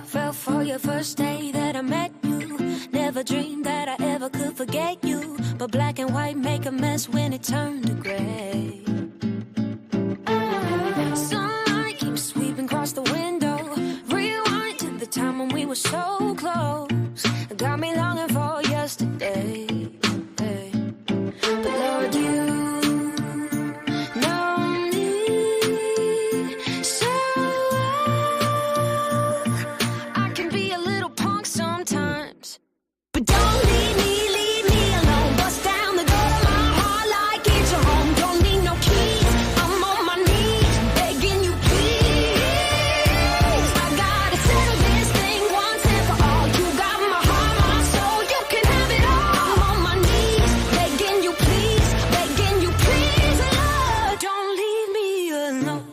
Fell for your first day that I met you. Never dreamed that I ever could forget you. But black and white make a mess when it turned to gray. Sunlight keeps sweeping across the window. Rewind to the time when we were so close. It got me longing for yesterday. But Lord, you know me so well. I can be a little punk sometimes, but don't leave me alone. Bust down the door to my heart like it's your home. Don't need no keys, I'm on my knees, begging you please. I gotta settle this thing once and for all. You got my heart, my soul, you can have it all. I'm on my knees, begging you please, Lord, don't leave me alone.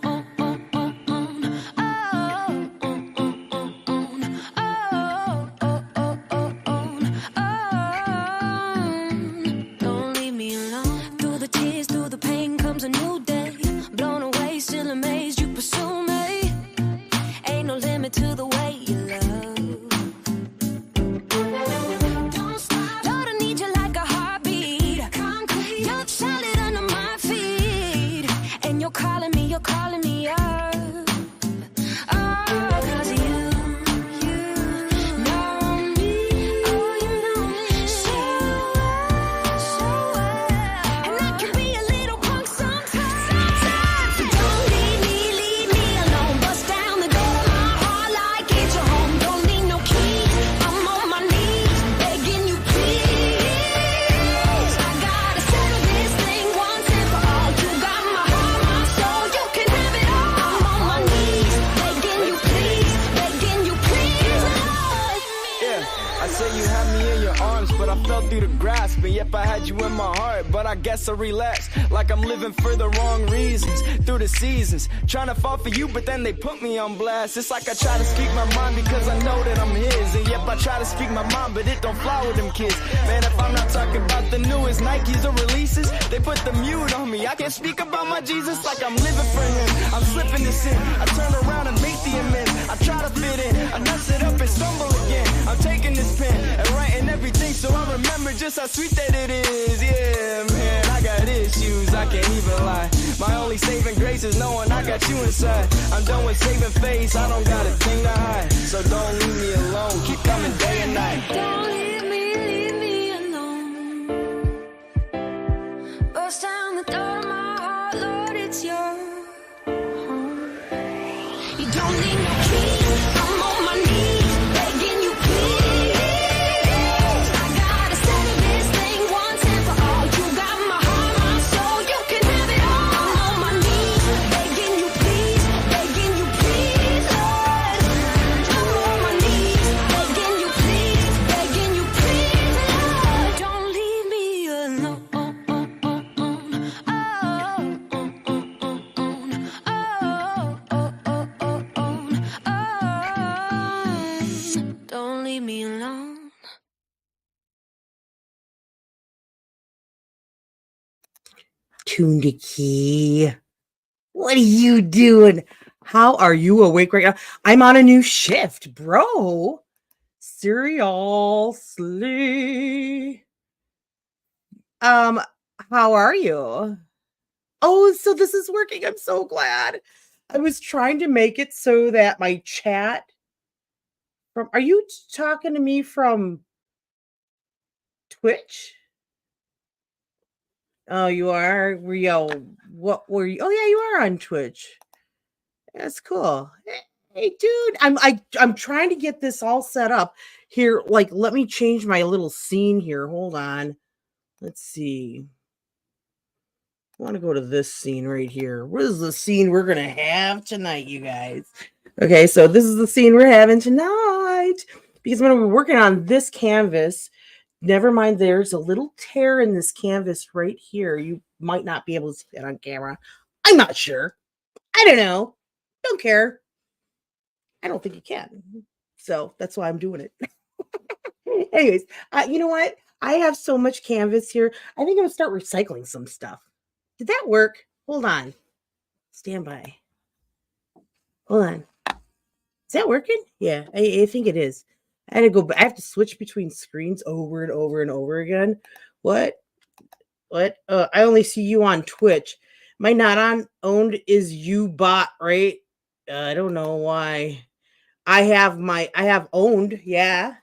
Don't leave me alone. Through the tears, through the pain comes a new day. Blown away, still amazed you pursue me. Ain't no limit to the way you love. Don't stop, Lord, I need you like a heartbeat. You're solid under my feet, and you're calling me up. Oh, 'cause you know me. Oh, you know me so well. And I can be a little punk sometimes. But don't leave me alone. Bust down the door to my heart like it's your home. Don't need no keys, I'm on my knees, begging you please. I gotta settle this thing once and for all. You got my heart, my soul, you can have it all. I'm on my knees, begging you please, Lord. Yeah, I say you had me in your arms, but I fell through the grasp. And yep, I had you in my heart, but I guess I relapsed. Like I'm living for the wrong reasons. Through the seasons, trying to fall for you, but then they put me on blast. It's like I try to speak my mind because I know that I'm his. And yep, I try to speak my mind, but it don't fly with them kids. Man, if I'm not talking about the newest Nikes or releases, they put the mute on me. I can't speak about my Jesus like I'm living for him. I'm slipping this in, I turn around and make the amends. I try to fit in, I mess it up and stumble again. I'm taking this pen and writing everything so I remember just how sweet that it is. Yeah, man, I got issues, I can't even lie. My only saving grace is knowing I got you inside. I'm done with saving face, I don't got a thing to hide. So don't leave me alone, keep coming day and night. Don't leave me alone. Bust down the door to my heart, Lord, it's your home. You don't need no keys, I'm on my knees, begging you please. I gotta settle this thing once and for all. You got my heart, my soul, you can have it all. I'm on my knees, begging you please, Lord. I'm on my knees, begging you please, Lord. Don't leave me alone. Don't leave me alone. Tundaki, what are you doing? How are you awake right now? I'm on a new shift, bro. Seriously. How are you? Oh, so this is working. I'm so glad. I was trying to make it so that my chat from, are you talking to me from Twitch? Oh, you are? What were you? Oh, yeah, you are on Twitch. That's cool. Hey, dude, I'm trying to get this all set up here. Like, let me change my little scene here. Hold on. Let's see. I want to go to this scene right here. What is the scene we're going to have tonight, you guys? Okay, so this is the scene we're having tonight. Because I'm going to be working on this canvas. Never mind, there's a little tear in this canvas right here. You might not be able to see that on camera. I'm not sure. I don't know. Don't care. I don't think you can. So that's why I'm doing it. Anyways, you know what? I have so much canvas here. I think I'm gonna start recycling some stuff. Did that work? Hold on. Stand by. Hold on. Is that working? Yeah, I think it is. I had to go. I have to switch between screens over and over and over again. What? What? I only see you on Twitch. My not on owned is you bot, right? I don't know why. I have owned, yeah.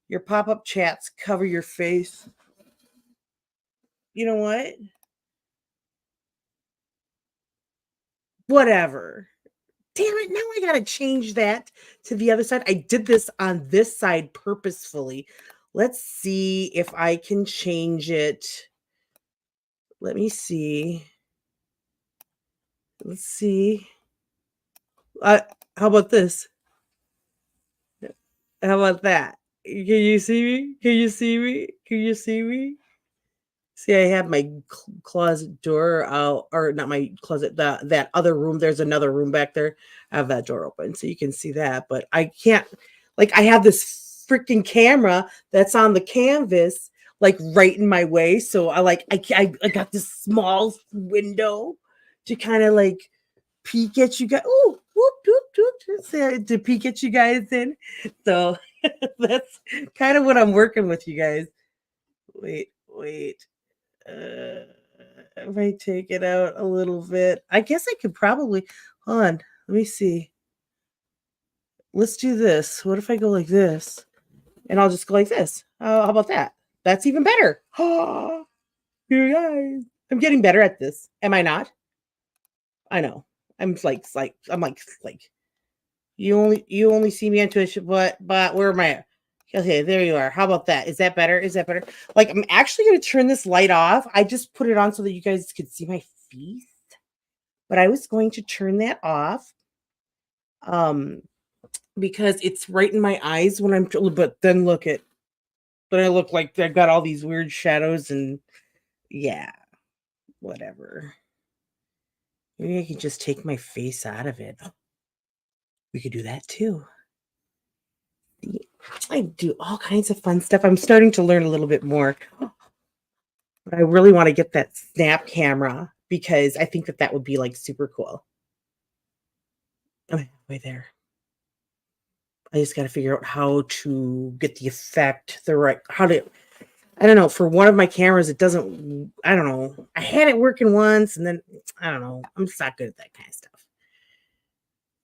Your pop-up chats cover your face. You know what? Whatever. Damn it, now I gotta change that to the other side. I did this on this side purposefully. Let's see if I can change it. Let me see. Let's see. How about this? How about that? Can you see me? Can you see me? Can you see me? See, I have my closet door out, or not my closet, that other room. There's another room back there. I have that door open, so you can see that. But I can't, like, I have this freaking camera that's on the canvas, like right in my way. So I got this small window to kind of like peek at you guys. Oh, whoop, whoop, whoop, to peek at you guys in. So that's kind of what I'm working with, you guys. Wait. If I take it out a little bit, I guess I could probably hold on. Let me see. Let's do this. What if I go like this? And I'll just go like this. How about that? That's even better. Oh, you guys. I'm getting better at this. Am I not? I know. I'm like you only see me on Twitch, but where am I at? Okay, there you are. How about that? Is that better? Is that better? Like, I'm actually gonna turn this light off. I just put it on so that you guys could see my face, but I was going to turn that off. Um, because it's right in my eyes when but then but I look like I've got all these weird shadows and yeah, whatever. Maybe I can just take my face out of it. We could do that too. I do all kinds of fun stuff. I'm starting to learn a little bit more. But I really want to get that snap camera because I think that would be like super cool. I'm halfway there. I just got to figure out how to get the effect, I don't know. For one of my cameras, it doesn't, I don't know. I had it working once and then, I don't know. I'm just not good at that kind of stuff.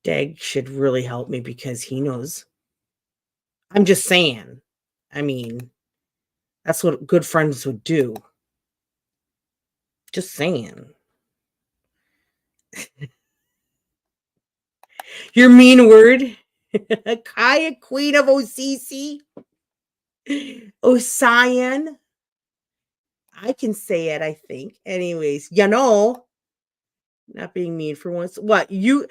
Dag should really help me because he knows. I'm just saying. I mean, that's what good friends would do. Just saying. Your mean word. Kaya, Queen of OCC. Osian. I can say it, I think. Anyways, not being mean for once. What Toki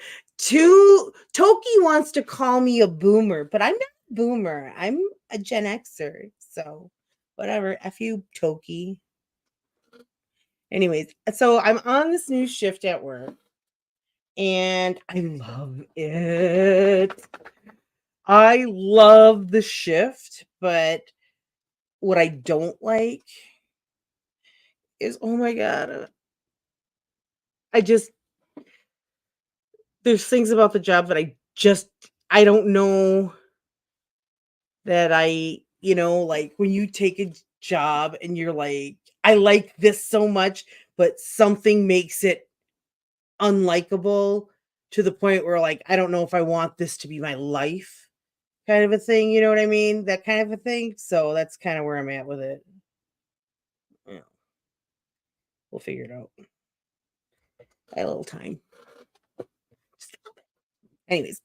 wants to call me a boomer, but I'm not a boomer. I'm a Gen Xer. So whatever. F you, Toki. Anyways, so I'm on this new shift at work and I love it. I love the shift, but what I don't like is, oh my God, there's things about the job that I don't know that like when you take a job and you're like, I like this so much, but something makes it unlikable to the point where like, I don't know if I want this to be my life kind of a thing. You know what I mean? That kind of a thing. So that's kind of where I'm at with it. Yeah. We'll figure it out. I have a little time. Anyways,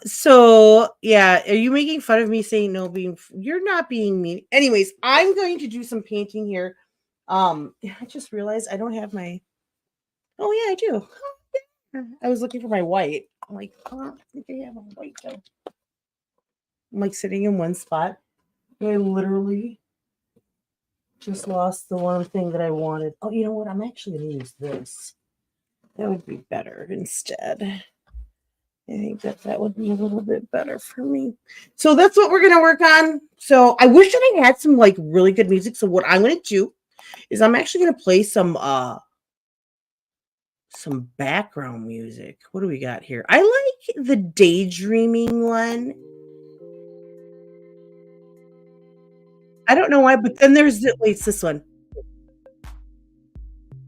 so yeah, are you making fun of me saying no you're not being mean. Anyways, I'm going to do some painting here. I just realized I don't have my, oh yeah, I do. I was looking for my white. I'm like, oh, I think I have a white though. I'm like sitting in one spot. I literally just lost the one thing that I wanted. Oh, you know what? I'm actually gonna use this. That would be better instead. I think that would be a little bit better for me. So that's what we're gonna work on. So I wish that I had some like really good music. So what I'm gonna do is I'm actually gonna play some background music. What do we got here? I like the daydreaming one. I don't know why, but then there's the wait, it's this one. I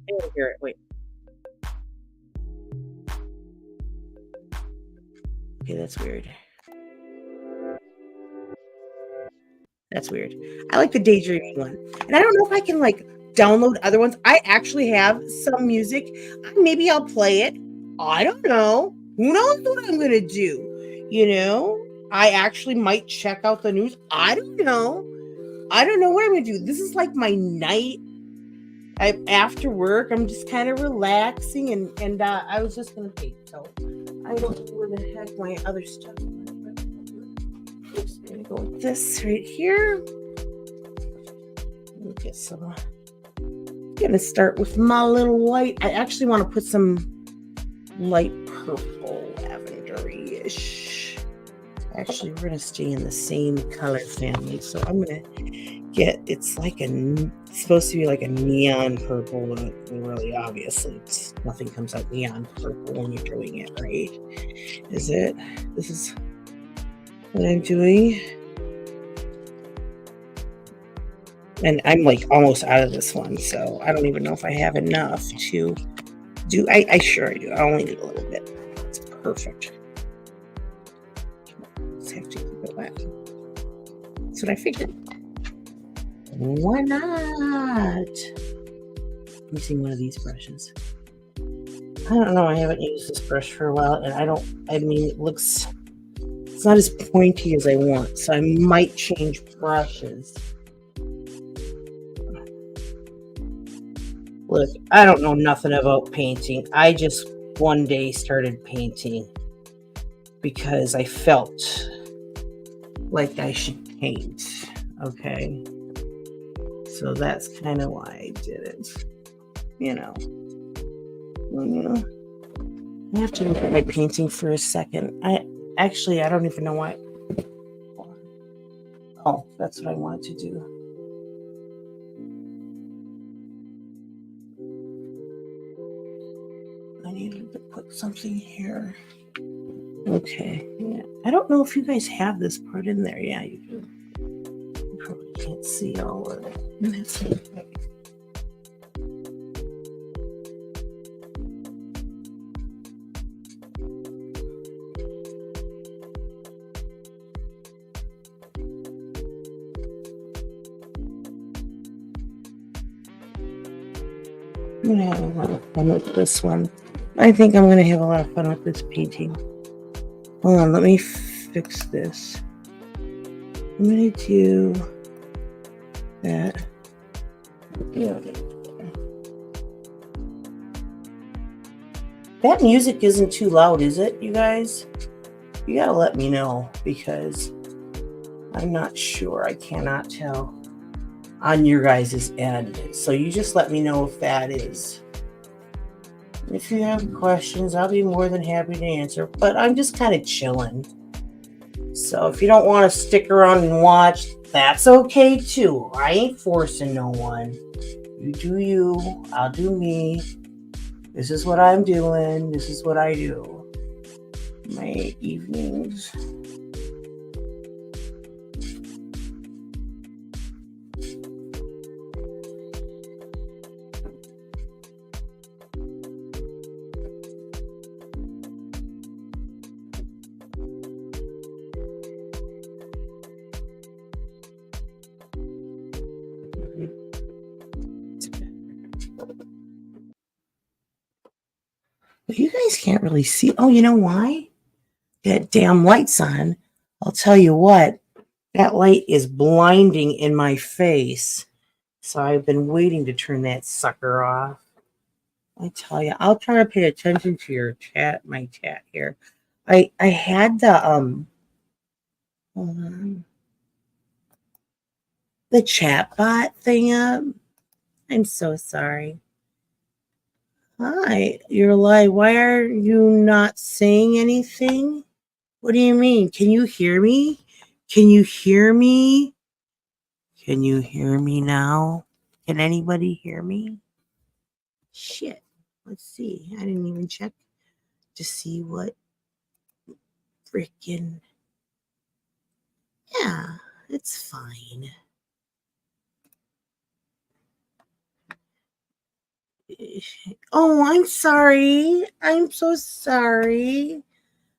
didn't hear it. Wait. Okay, that's weird. That's weird. I like the daydreaming one. And I don't know if I can like download other ones. I actually have some music. Maybe I'll play it. I don't know. Who knows what I'm going to do? You know, I actually might check out the news. I don't know. I don't know what I'm going to do. This is like my night. After work, I'm just kind of relaxing and I was just going to paint. So I don't know where the heck my other stuff is. I'm just gonna go with this right here. Get some. Gonna start with my little white. I actually want to put some light purple, lavender-ish. Actually, we're gonna stay in the same color family. So I'm gonna get. It's supposed to be like a neon purple, but really, obviously, nothing comes out neon purple when you're doing it, right? Is it? This is what I'm doing. And I'm like almost out of this one, so I don't even know if I have enough to do. I sure I do. I only need a little bit. It's perfect. Just have to keep it wet. That's what I figured. Why not? I'm using one of these brushes. I don't know. I haven't used this brush for a while, and it's not as pointy as I want, so I might change brushes. Look, I don't know nothing about painting. I just one day started painting because I felt like I should paint. Okay. So that's kind of why I did it. You know. I have to look at my painting for a second. I don't even know why. Oh, that's what I wanted to do. I needed to put something here. Okay. Yeah. I don't know if you guys have this part in there. Yeah, you do. You probably can't see all of it. That's okay. I'm gonna have a lot of fun with this one. I think I'm gonna have a lot of fun with this painting. Hold on, let me fix this. I'm gonna do that. Yeah. That music isn't too loud, is it, you guys? You gotta let me know because I'm not sure. I cannot tell on your guys' end. So you just let me know if that is. If you have questions, I'll be more than happy to answer. But I'm just kind of chilling. So if you don't want to stick around and watch, that's okay too. I ain't forcing no one. You do you. I'll do me. This is what I'm doing. This is what I do. My evenings. You guys can't really see. Oh, you know why? That damn light's on. I'll tell you what, that light is blinding in my face. So I've been waiting to turn that sucker off. I tell you, I'll try to pay attention to your chat, my chat here. I had the chat bot thing up. I'm so sorry. Hi, you're like, why are you not saying anything? What do you mean? Can you hear me? Can you hear me? Can you hear me now? Can anybody hear me? Shit. Let's see. I didn't even check to see what freaking. Yeah, it's fine. Oh, I'm sorry. I'm so sorry.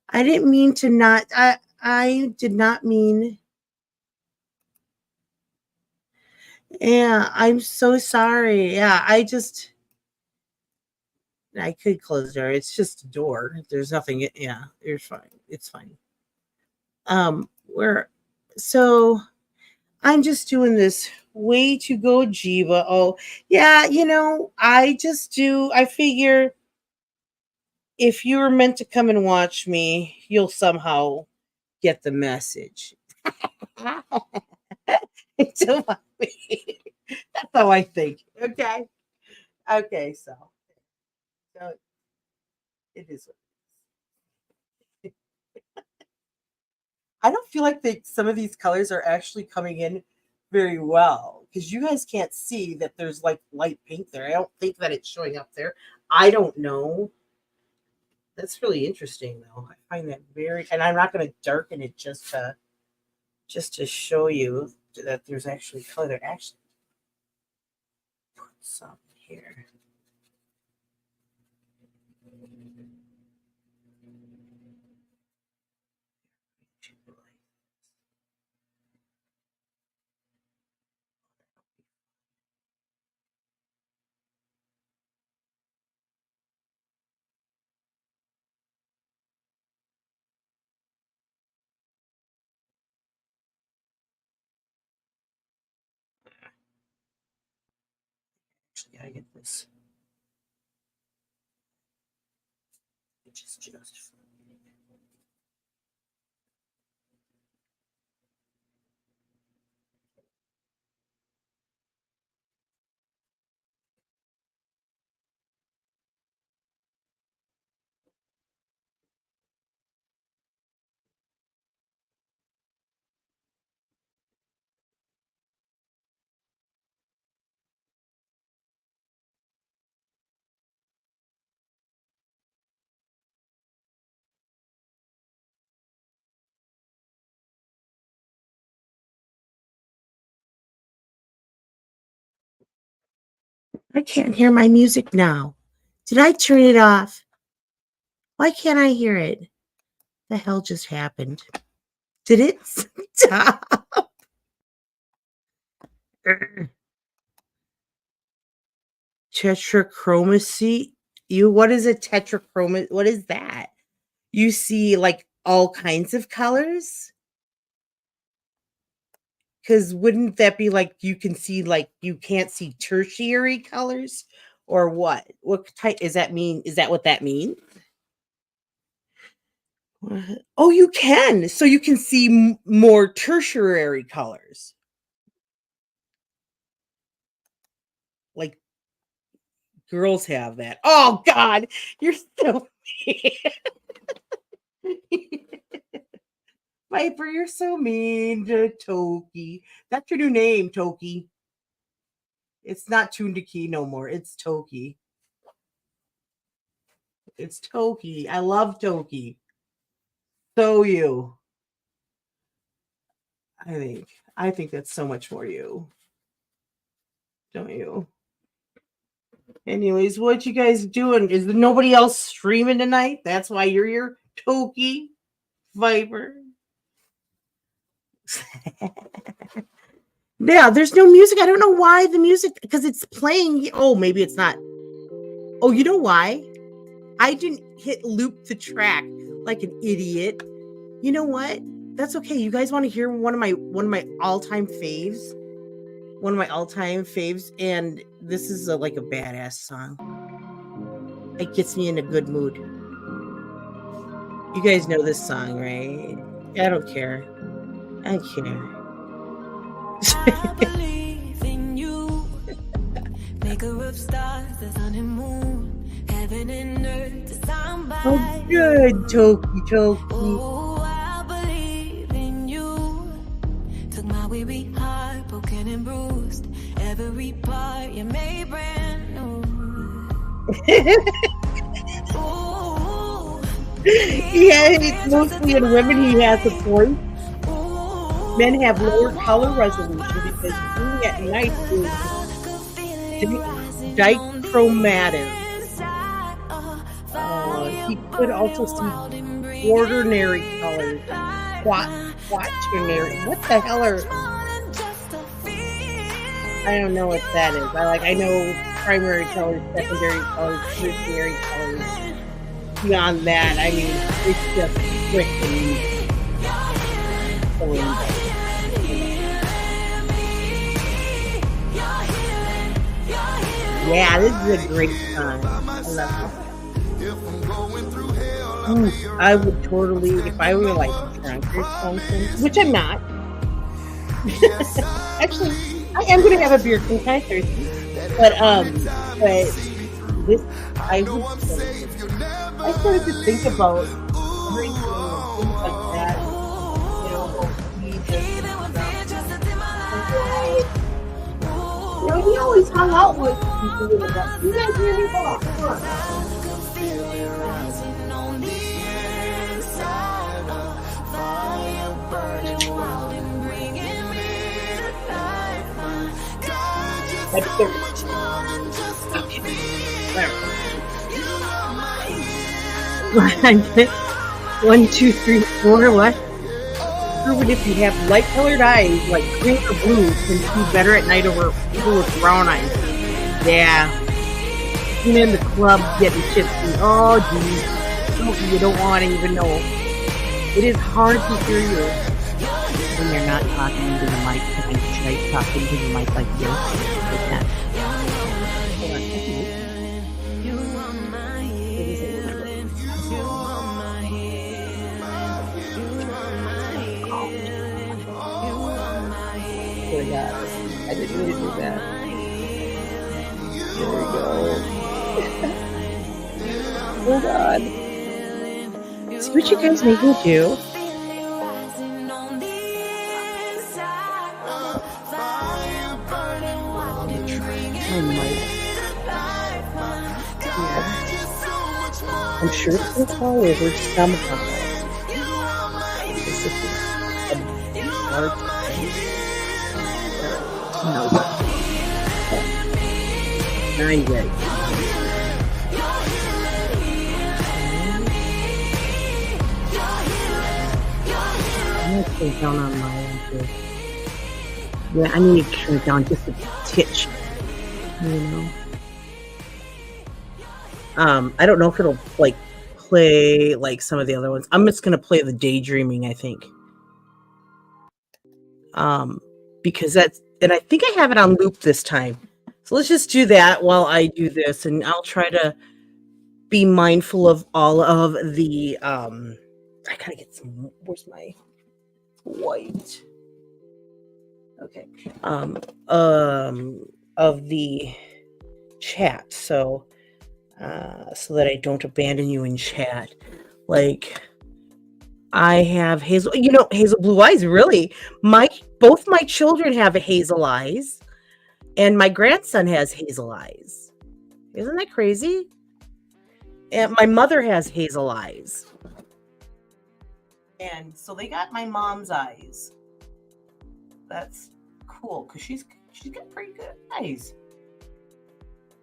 I didn't mean to not. I did not mean. Yeah, I'm so sorry. Yeah, I could close the door. It's just a door. There's nothing. Yeah, you're fine. It's fine. We're so I'm just doing this way to go, Jiva. Oh, yeah, I just do. I figure if you were meant to come and watch me, you'll somehow get the message. It's so funny. That's how I think. Okay. Okay. So it is. I don't feel like some of these colors are actually coming in very well because you guys can't see that there's like light pink there. I don't think that it's showing up there. I don't know. That's really interesting though. I find that very, and I'm not going to darken it just to show you that there's actually color there. Actually, put some here. Actually, I get this. Which is just. I can't hear my music now. Did I turn it off? Why can't I hear it? The hell just happened? Did it stop? Tetrachromacy? What is a tetrachroma? What is that? You see like all kinds of colors? Because wouldn't that be like you can see like you can't see tertiary colors or what? What type is that mean? Is that what that means? Oh, you can. So you can see more tertiary colors. Like girls have that. Oh God, you're so mean. Viper, you're so mean to Toki. That's your new name, Toki. It's not Tundaki no more. It's Toki. It's Toki. I love Toki. So you. I think. I think that's so much more you. Don't you? Anyways, what you guys doing? Is there nobody else streaming tonight? That's why you're here, Toki Viper. Yeah, there's no music. I don't know why the music because it's playing. Oh, maybe it's not. Oh, you know why? I didn't hit loop the track like an idiot. You know what? That's okay. You guys want to hear one of my all-time faves? One of my all-time faves, and this is like a badass song. It gets me in a good mood. You guys know this song, right? I don't care. I don't care. I believe in you. Maker of stars, the sun and moon. heaven and earth designed by Oh, good, Toki. Oh, I believe in you. Took my weary heart, broken and bruised. Every part you made brand new. Ooh, Yeah, mostly in women he has a point. Men have lower color resolution because blue at night is dichromatic. He could also see quaternary colors. Quaternary. What the hell are? I don't know what that is. I know primary colors, secondary colors, tertiary colors. Beyond that, I mean, it's just freaking silly. Yeah, this is a great song. I love it. I would totally, if I were like drunk or something, which I'm not. Actually, I am gonna have a beer because I'm kind of thirsty. But this, I would. I started to think about drinking and things like that. You know, he always hung out with people in the bus. You guys hear me? Come on. One, two, three, four. What? Prove it if you have light-colored eyes, like green or blue, can see better at night over people with brown eyes. Yeah. Even in the club getting tipsy. Oh, geez. You don't want to even know. It is hard to hear you when you're not talking into the mic. Can I try talking to the mic like this? Like that. Hold on. I didn't mean to do that. There we go. Hold on. See what you guys make me do? I'm sure it's going to fall over somehow. This is a hard no. Now you ready. I'm going to stay down on my end too. Yeah, I need to turn it down just a titch. You know? I don't know if it'll like play like some of the other ones. I'm just going to play the daydreaming, I think. Because that's, and I think I have it on loop this time. So let's just do that while I do this, and I'll try to be mindful of all of the I gotta get some, where's my white? Okay. Of the chat, so that I don't abandon you in chat. Like, I have hazel, hazel blue eyes, really. Both my children have hazel eyes, and my grandson has hazel eyes. Isn't that crazy? And my mother has hazel eyes. And so they got my mom's eyes. That's cool, because she's got pretty good eyes.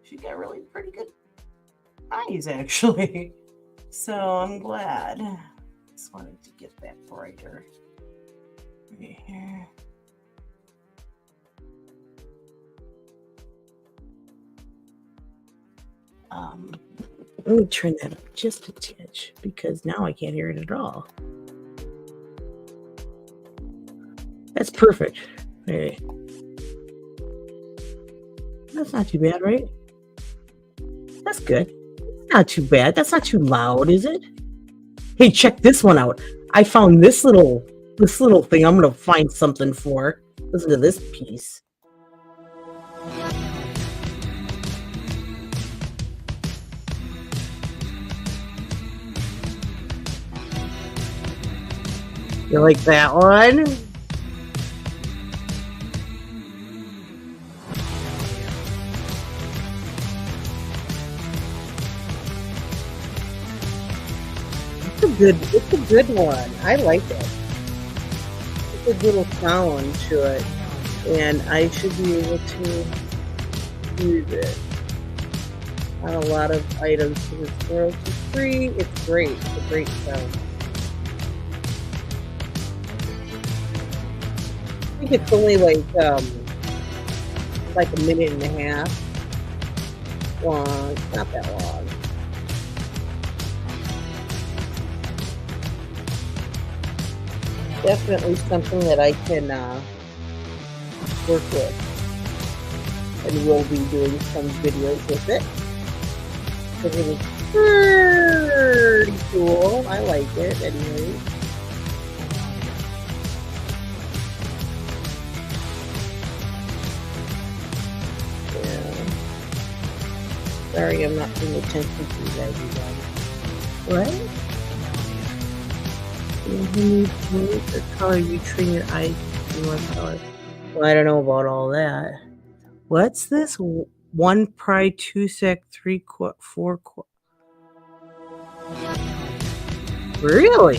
She's got really pretty good eyes, actually. So I'm glad. Just wanted to get that brighter. Right here. Let me turn that up just a titch, because now I can't hear it at all. That's perfect. Hey. That's not too bad, right? That's good. Not too bad. That's not too loud, is it? Hey, check this one out. I found this little thing I'm gonna find something for. Listen to this piece. You like that one? It's a good one. I like it. It's a little sound to it. And I should be able to use it on a lot of items in this world for free. It's great. It's a great sound. I think it's only like a minute and a half long. It's not that long. Definitely something that I can work with, and we'll be doing some videos with it. Because it is pretty cool. I like it anyway. Sorry, I'm not paying attention to you guys. What? The color you train your eyes to one color. Well, I don't know about all that. What's this? 1 pry, 2 sec, 3 quart, 4 quart. Really?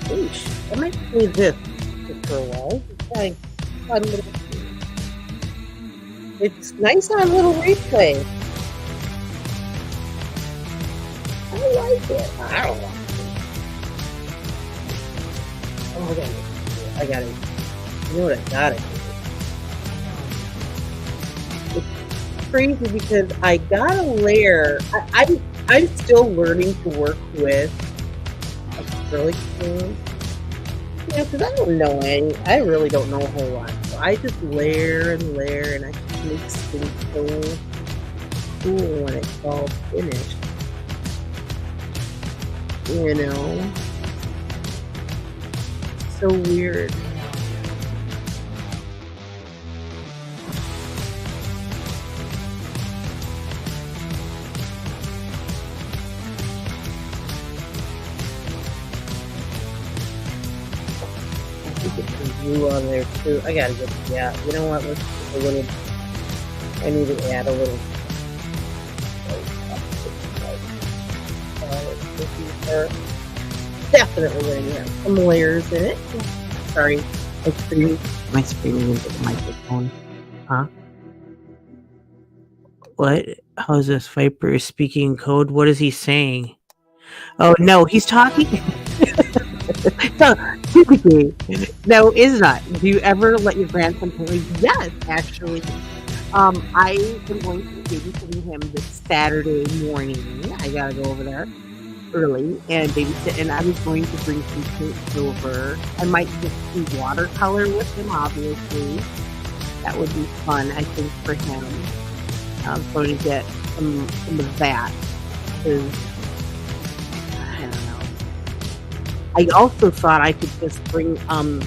Gosh, I might play this for a while. It's like fun little. It's nice on little replay. I like it. I don't like it. Oh, I got it. You know what I got it? It's crazy because I got a layer. I'm still learning to work with acrylic paint. You know, because I don't know I really don't know a whole lot. So I just layer and layer, and I just make things so cool when it's all finished. You know? So weird. Glue on there too. I gotta get, yeah, you know what, let's put a little, I need to add a little definitely going to have some layers in it. Sorry, am I screaming into the microphone? Huh? What? How is this Viper speaking code? What is he saying? Oh no, he's talking. No, is not. Do you ever let your grandson play? Yes, actually. I am going to be babysitting him this Saturday morning. I gotta go over there early and babysit, and I was going to bring some paint over. I might just do watercolor with him, obviously. That would be fun, I think, for him. I'm going to get some of that, because I don't know. I also thought I could just bring some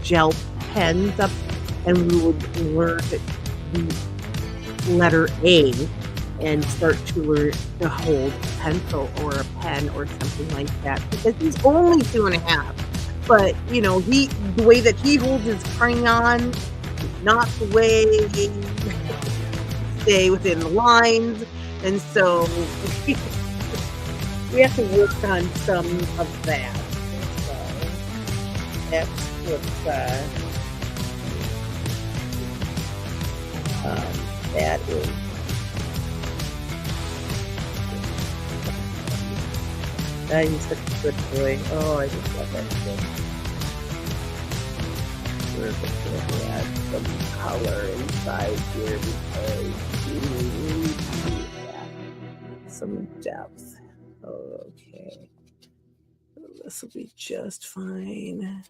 gel pens up, and we would learn the letter A and start to learn to hold a pencil or a pen or something like that, because he's only 2.5. But you know, the way that he holds his crayon is not the way they stay within the lines, and so we have to work on some of that. So that's what's that is. He's such a good boy. Oh, I just love that kid. We're going to add some color inside here because we need some depth. Okay. This will be just fine.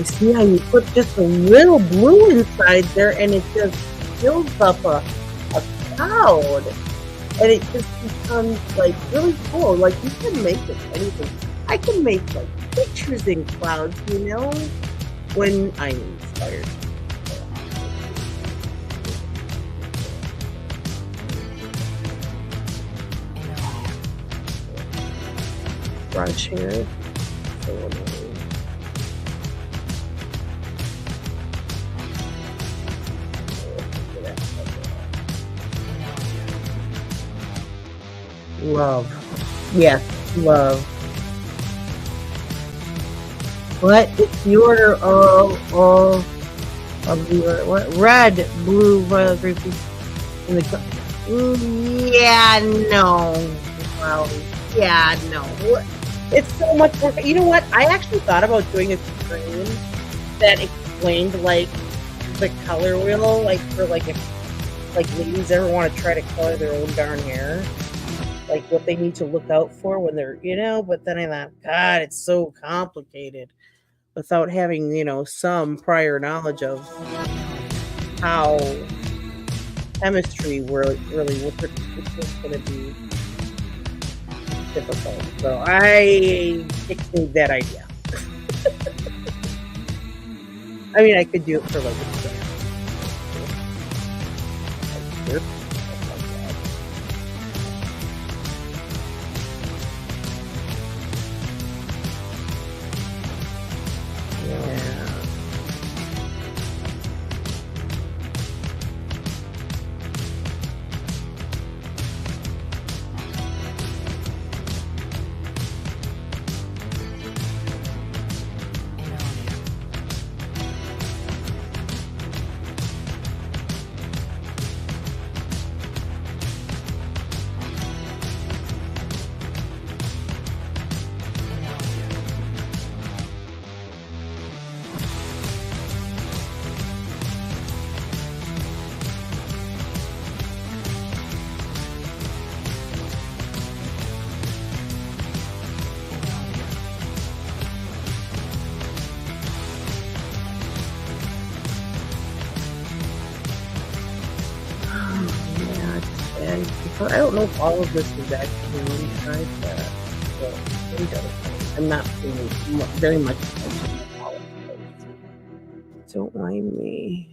You see how you put just a little blue inside there and it just builds up a cloud. And it just becomes like really cool. Like you can make it anything. I can make like pictures in clouds, when I'm inspired. Brush here. Love. Yes, love. What? It's the order of the what? Red, blue, violet, green, in the yeah, no. Well, yeah, no. It's so much more. You know what? I actually thought about doing a screen that explained like the color wheel, like for like if like ladies ever want to try to color their own darn hair. Like what they need to look out for when they're, but then I thought, God, it's so complicated without having, some prior knowledge of how chemistry really it's just going to be difficult. So I kicked that idea. I mean, I could do it for like a year. I don't know if all of this is actually inside that, but I'm not paying very much attention to all of this. Don't mind me.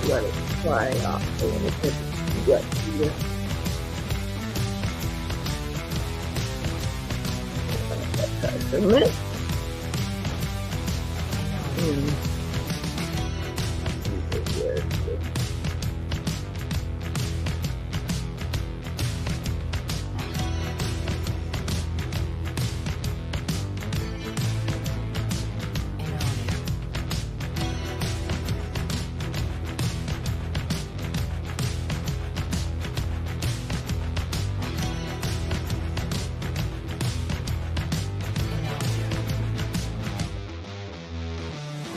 Let it fly off a little bit. What? That's a minute.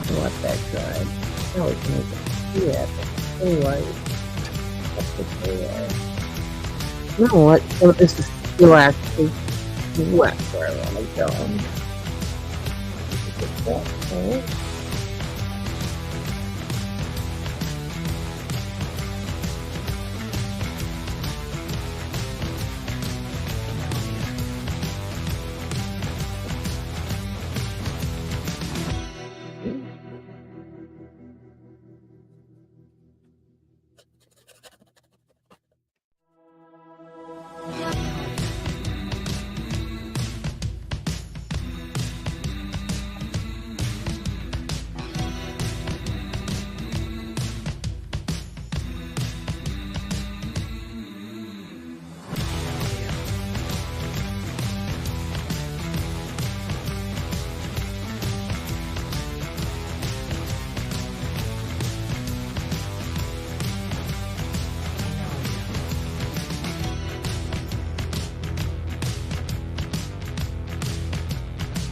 What that side? No, it's not. Yeah, anyway. You know what? So this is still actually wet where I want to go.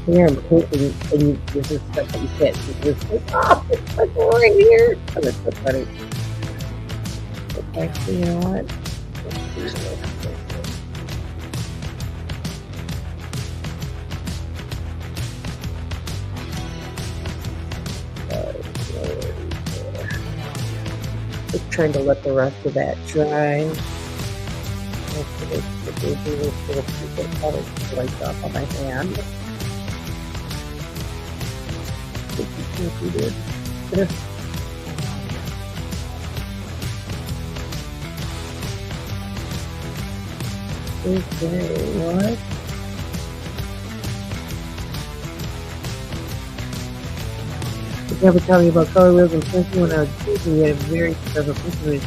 Here I'm hoping, and this is stuff that you can't see. It's like, oh, it's like right here. Oh, that's so funny. But actually, you know what? Let's do this. Just trying to let the rest of that dry. This little piece of color sliced off on my hand. Okay, what? Did you ever tell me about color wheels and pencil when I was teaching? We had a very special pencil.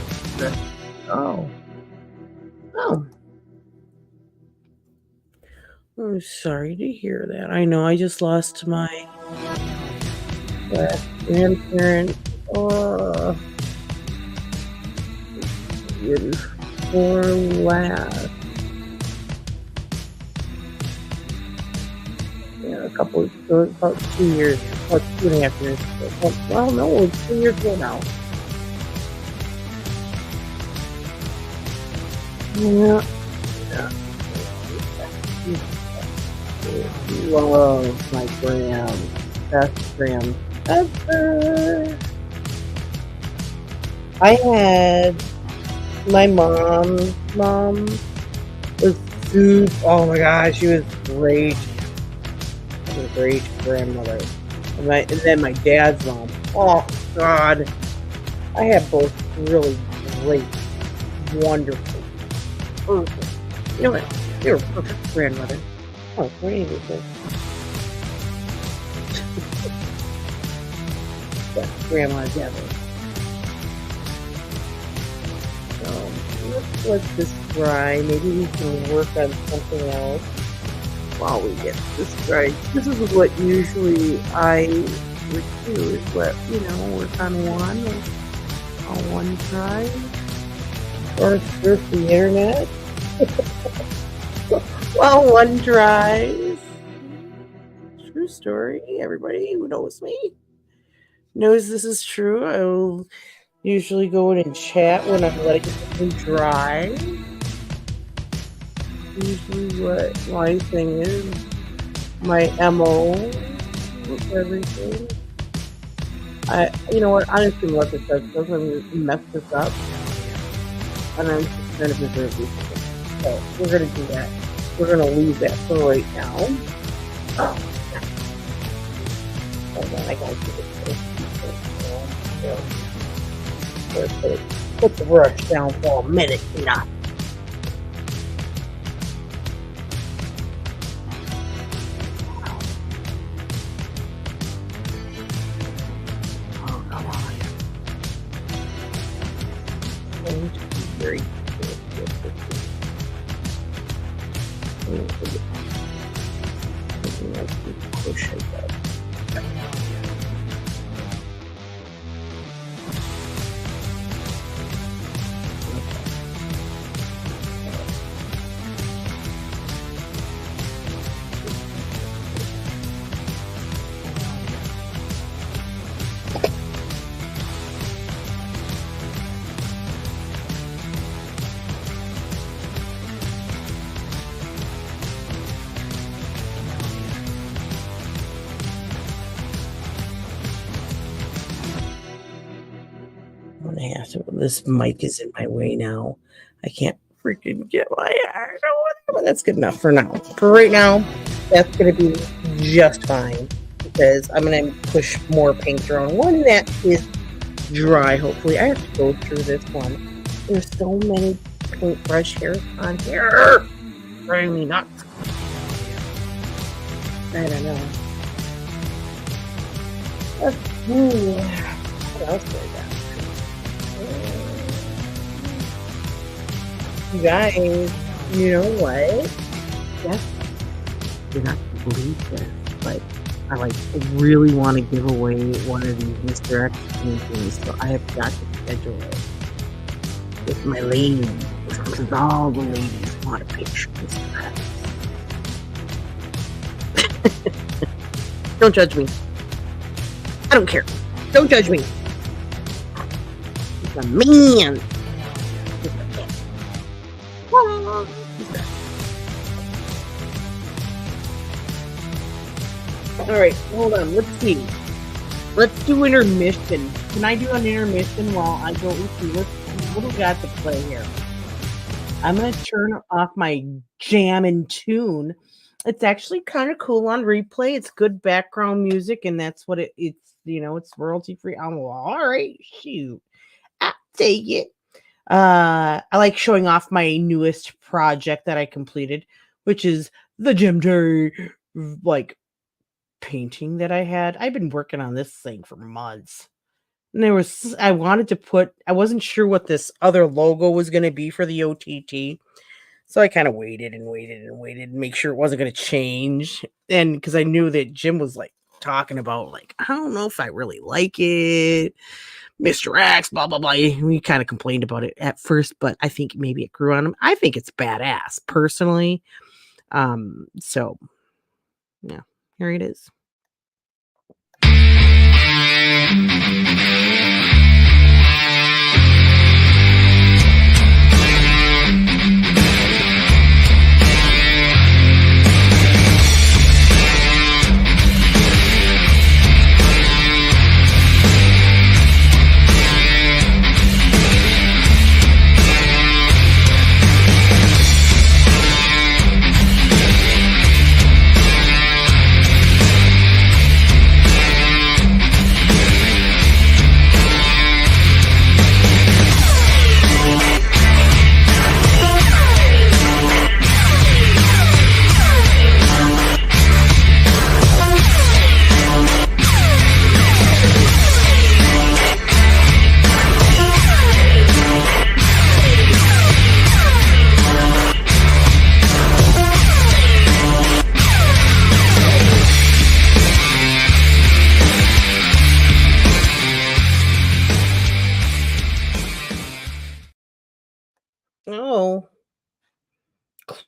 Oh. Oh. I'm sorry to hear that. I know I just lost my grandparent. Oh, poor last. Yeah, a couple of, about 2 years, about 2.5 years ago. Well, no, it's 2 years ago now. Yeah. Yeah. Love my gram. Best gram ever. I had my mom's mom was super. Oh my gosh, she was great. She was a great grandmother. And then my dad's mom. Oh God, I had both really great, wonderful, perfect. You know what? They were perfect grandmother. Oh, great. Best grandmas ever. So let's let this dry. Maybe we can work on something else while we get this dry. This is what usually I would do, is what, work on one try. Or surf the internet. While one tries. True story. Everybody who knows me knows this is true. I will usually go in and chat when I'm letting something dry. Usually what my thing is, my MO with everything. You know what? I'm just gonna let this up. I'm gonna mess this up, and I'm just gonna preserve these things. So we're gonna do that. We're gonna leave that for right now. Oh. Hold on, I gotta do this. Put the brush down for a minute, Gina. Oh, come on. I need to be very careful. Push it up. This mic is in my way now. I can't freaking get my hair. But that's good enough for now. For right now, that's going to be just fine, because I'm going to push more paint around one that is dry. Hopefully, I have to go through this one. There's so many paintbrush hairs on here. Driving me nuts. I don't know. What else do I got? You guys, you know what? Yes, you're not gonna believe this, but I really want to give away one of these Mr. X paintings, so I have got to schedule it with my ladies, because all the ladies want a picture of Mr. X. Don't judge me. I don't care. Don't judge me. He's a man. Alright, hold on. Let's see. Let's do intermission. Can I do an intermission while I go? Let's see. What do we got to play here? I'm going to turn off my jam and tune. It's actually kind of cool on replay. It's good background music, and that's what it's, it's royalty free. I'm all right. Shoot. I'll take it. I like showing off my newest project that I completed, which is the Jim Terry painting that I had. I've been working on this thing for months. And I wasn't sure what this other logo was going to be for the OTT. So I kind of waited and make sure it wasn't going to change. And because I knew that Jim was talking about I don't know if I really like it. Mr. X, blah, blah, blah. We kind of complained about it at first, but I think maybe it grew on him. I think it's badass, personally. So, yeah, here it is.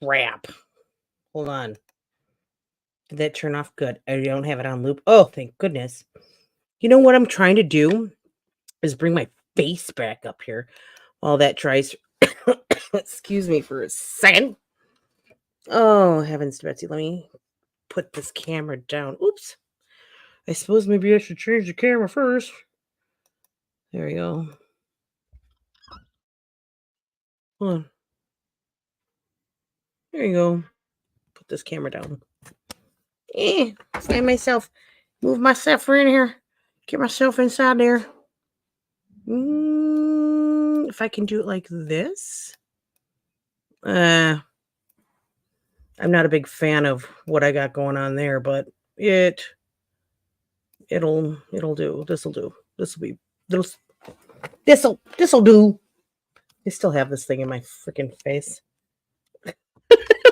crap. Hold on. Did that turn off? Good. I don't have it on loop. Oh, thank goodness. You know what I'm trying to do is bring my face back up here while that dries. Excuse me for a second. Oh, heavens to Betsy. Let me put this camera down. Oops. I suppose maybe I should change the camera first. There we go. Hold on. There you go. Put this camera down. Find myself. Move myself in here. Get myself inside there. If I can do it like this. I'm not a big fan of what I got going on there, but it'll do. This'll do. This'll do. I still have this thing in my freaking face.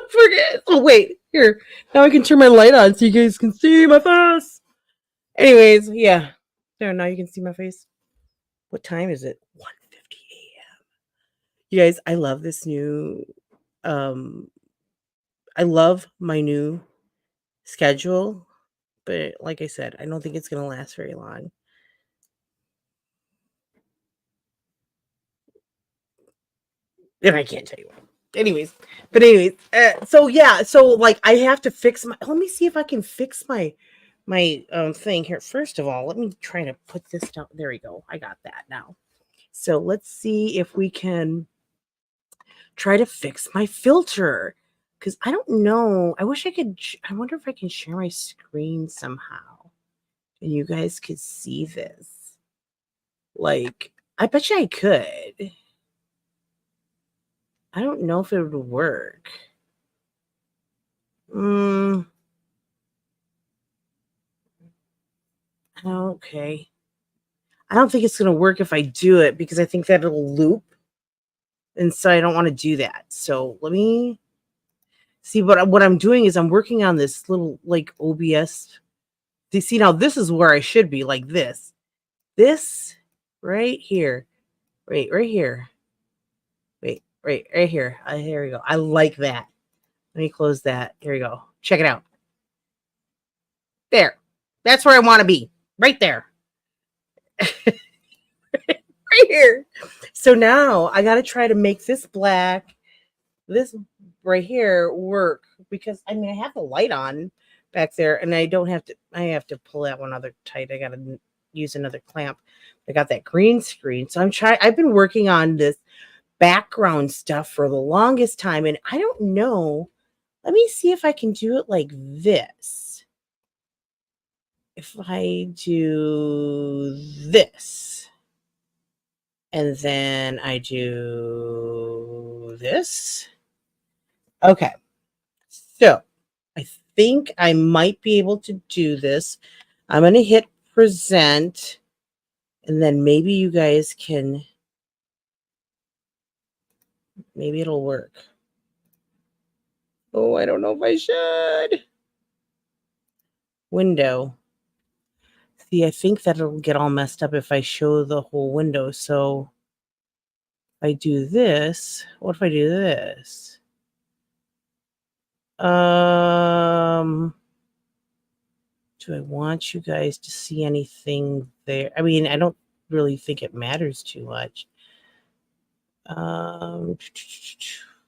Forget. Oh wait, here. Now I can turn my light on so you guys can see my face. Anyways, yeah. There, now you can see my face. What time is it? 1:50 a.m. You guys, I love this new I love my new schedule, but like I said, I don't think it's gonna last very long. And I can't tell you what. Anyways, so yeah, so like I have to fix my. Let me see if I can fix my thing here. First of all, let me try to put this down. There we go. I got that now. So let's see if we can try to fix my filter because I don't know. I wish I could. I wonder if I can share my screen somehow, and you guys could see this. Like, I bet you I could. I don't know if it would work. Okay. I don't think it's going to work if I do it because I think that it'll loop. And so I don't want to do that. So let me see what I'm doing is I'm working on this little like OBS. You see, now this is where I should be like this. This right here. Wait, right here. Wait, right here. Here we go. I like that. Let me close that. Here we go. Check it out. There. That's where I want to be. Right there. Right here. So now I got to try to make this black, this right here work because I mean, I have the light on back there and I have to pull that one other tight. I got to use another clamp. I got that green screen. So I've been working on this background stuff for the longest time and I don't know. Let me see if I can do it like this. If I do this and then I do this. Okay. So I think I might be able to do this. I'm going to hit present and then maybe you guys can, maybe it'll work. Oh, I don't know if I should. Window. See, I think that it'll get all messed up if I show the whole window. So if I do this, what if I do this? Do I want you guys to see anything there? I mean, I don't really think it matters too much.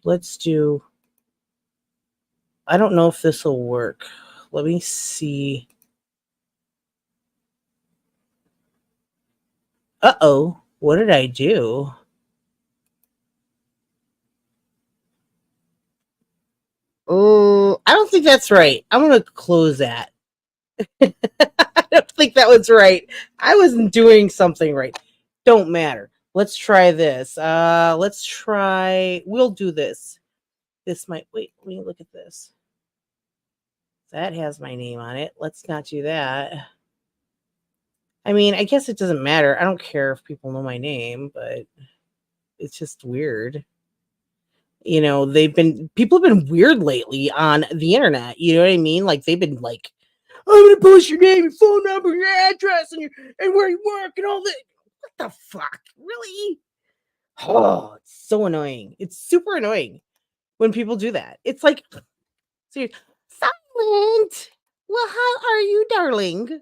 Let's do, I don't know if this will work. Let me see. Uh-oh, what did I do? Oh, I don't think that's right. I'm going to close that. I don't think that was right. I wasn't doing something right. Don't matter. Let's try this. We'll do this. This might, wait, let me look at this. That has my name on it. Let's not do that. I mean, I guess it doesn't matter. I don't care if people know my name, but it's just weird. You know, people have been weird lately on the internet. You know what I mean? Like they've been like, I'm gonna post your name, your phone number, your address, and where you work and all that. What the fuck? Really? Oh, it's so annoying. It's super annoying. when people do that. It's like, serious. Silent. Well, how are you, darling?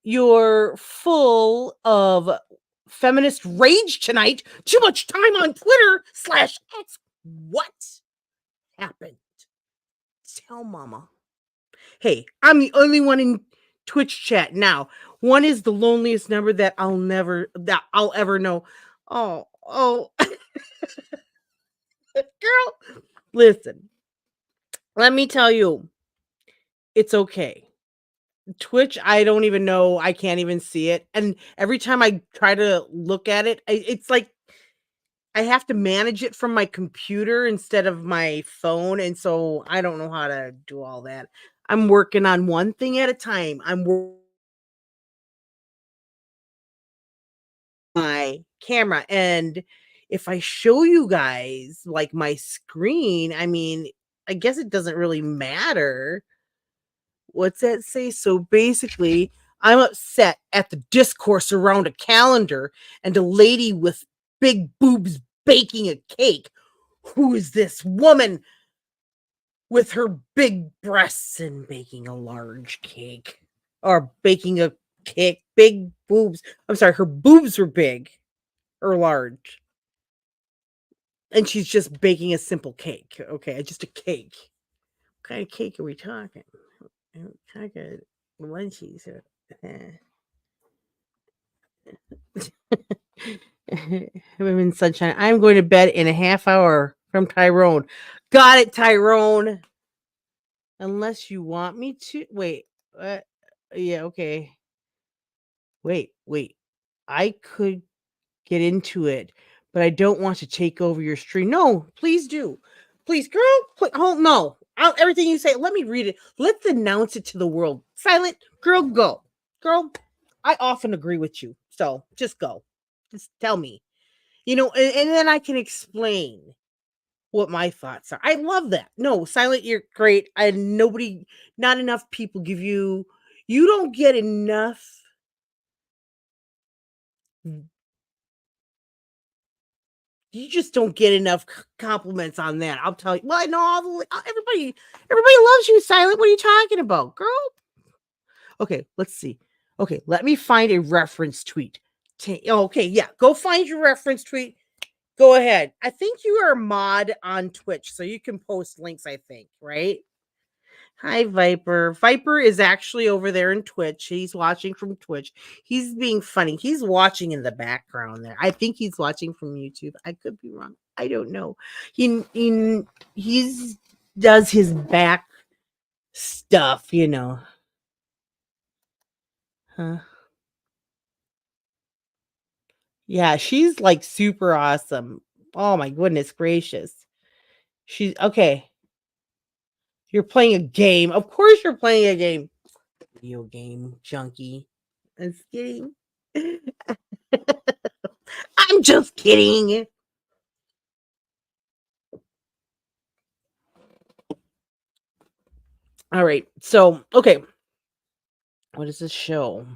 You're full of feminist rage tonight. Too much time on Twitter /X. What happened? Tell mama. Hey, I'm the only one in Twitch chat now. One is the loneliest number that I'll ever know. Oh, girl. Listen, let me tell you, it's okay. Twitch, I don't even know. I can't even see it. And every time I try to look at it, it's like I have to manage it from my computer instead of my phone. And so I don't know how to do all that. I'm working on one thing at a time. My camera. And if I show you guys like my screen, I mean, I guess it doesn't really matter. What's that say? So basically, I'm upset at the discourse around a calendar and a lady with big boobs baking a cake. Who is this woman with her big breasts and baking a large cake? Or baking a cake, big boobs. I'm sorry, her boobs were big or large. And she's just baking a simple cake. Okay, just a cake. What kind of cake are we talking? What kind of lunchies? Women sunshine. I'm going to bed in a half hour from Tyrone. Got it, Tyrone. Unless you want me to. Wait. Yeah, okay. Wait. I could get into it, but I don't want to take over your stream. No, please do. Please, girl. Oh, no. Everything you say, let me read it. Let's announce it to the world. Silent, girl, go. Girl, I often agree with you. So just go. Just tell me. And then I can explain what my thoughts are. I love that. No, Silent, you're great. Not enough people you don't get enough. You just don't get enough compliments on that. I'll tell you. Well, I know everybody loves you, Silent. What are you talking about, girl? Okay, let's see. Okay, let me find a reference tweet. Okay, yeah, go find your reference tweet. Go ahead. I think you are a mod on Twitch, so you can post links, I think, right? Hi, Viper. Viper is actually over there in Twitch. He's watching from Twitch. He's being funny. He's watching in the background there. I think he's watching from YouTube. I could be wrong. I don't know. He's does his back stuff, Huh? Yeah, she's like super awesome. Oh my goodness gracious. She's okay. You're playing a game. Of course you're playing a game. Video game junkie. I'm just kidding. I'm just kidding. All right. So, okay. What is this show?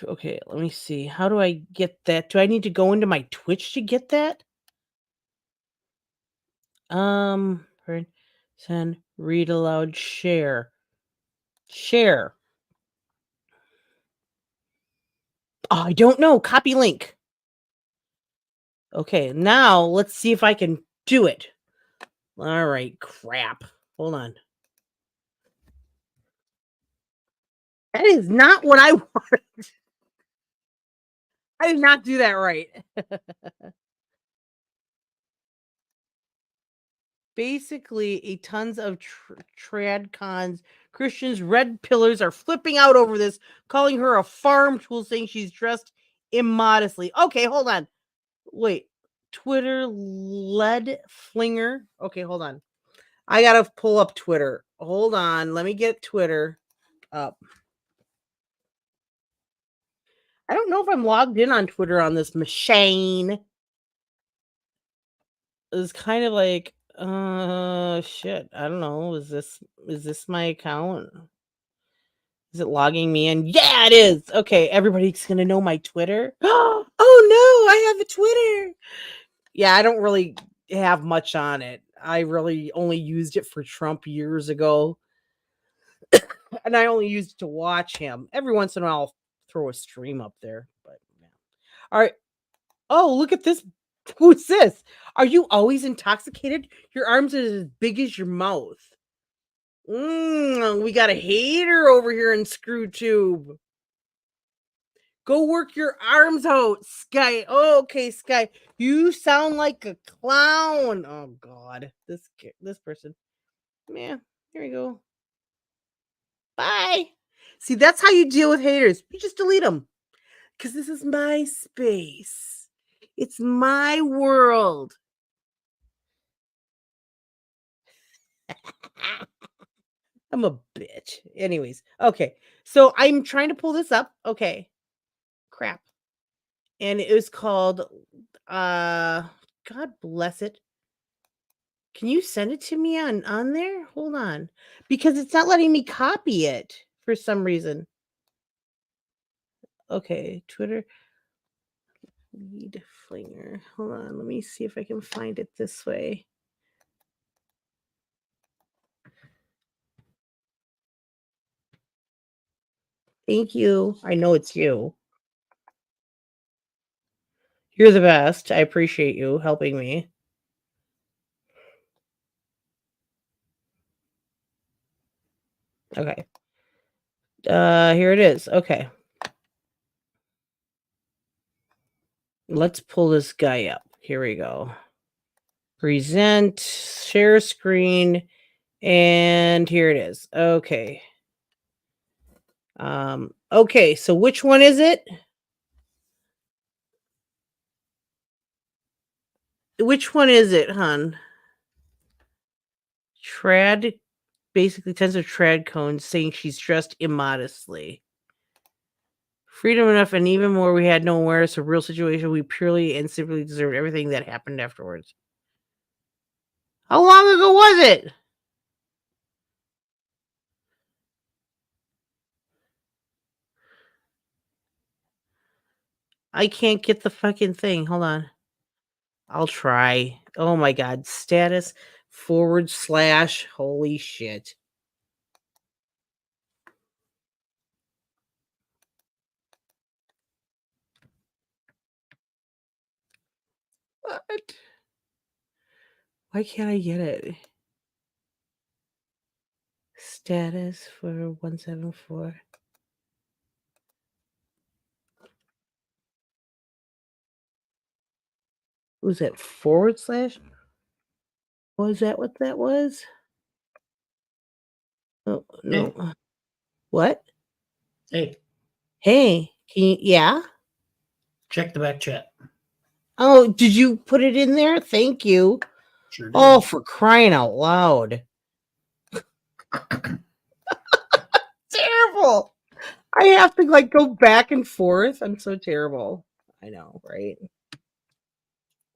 Okay, let me see. How do I get that? Do I need to go into my Twitch to get that? Send, read aloud, share. Share. Oh, I don't know. Copy link. Okay, now let's see if I can do it. All right, crap. Hold on. That is not what I wanted. I did not do that right. Basically, a tons of trad cons, Christians, red pillars are flipping out over this, calling her a farm tool, saying she's dressed immodestly. Okay, hold on. Wait. Twitter lead flinger. Okay, hold on. I gotta pull up Twitter. Hold on. Let me get Twitter up. I don't know if I'm logged in on Twitter on this machine. It's kind of like, shit. I don't know. Is this my account? Is it logging me in? Yeah, it is. Okay, everybody's gonna know my Twitter. Oh no, I have a Twitter. Yeah, I don't really have much on it. I really only used it for Trump years ago, and I only used it to watch him. Every once in a while, I'll throw a stream up there. But yeah. All right. Oh, look at this. Who's this? Are you always intoxicated? Your arms are as big as your mouth. We got a hater over here in ScrewTube. Go work your arms out, Sky. Oh, okay, Sky. You sound like a clown. Oh God, this person. Man, here we go. Bye. See, that's how you deal with haters. You just delete them because this is my space. It's my world. I'm a bitch. Anyways, okay. So I'm trying to pull this up. Okay. Crap. And it was called God bless it. Can you send it to me on there? Hold on. Because it's not letting me copy it for some reason. Okay, Twitter lead flinger. Hold on. Let me see if I can find it this way. Thank you. I know it's you. You're the best. I appreciate you helping me. Okay. Here it is. Okay. Let's pull this guy up. Here we go. Present, share screen, and here it is. Okay. Okay, so which one is it? Which one is it, hun? Trad basically tens of trad cones saying she's dressed immodestly. Freedom enough and even more we had no awareness of real situation. We purely and simply deserved everything that happened afterwards. How long ago was it? I can't get the fucking thing. Hold on. I'll try. Oh my god. Status / holy shit. What? Why can't I get it? Status for 174. Was that / Was that what that was? Oh, no. Hey. What? Hey, Hey, can you, yeah? check the back chat. Oh, did you put it in there? Thank you. Sure did. Oh, for crying out loud. Terrible. I have to like go back and forth. I'm so terrible. I know, right?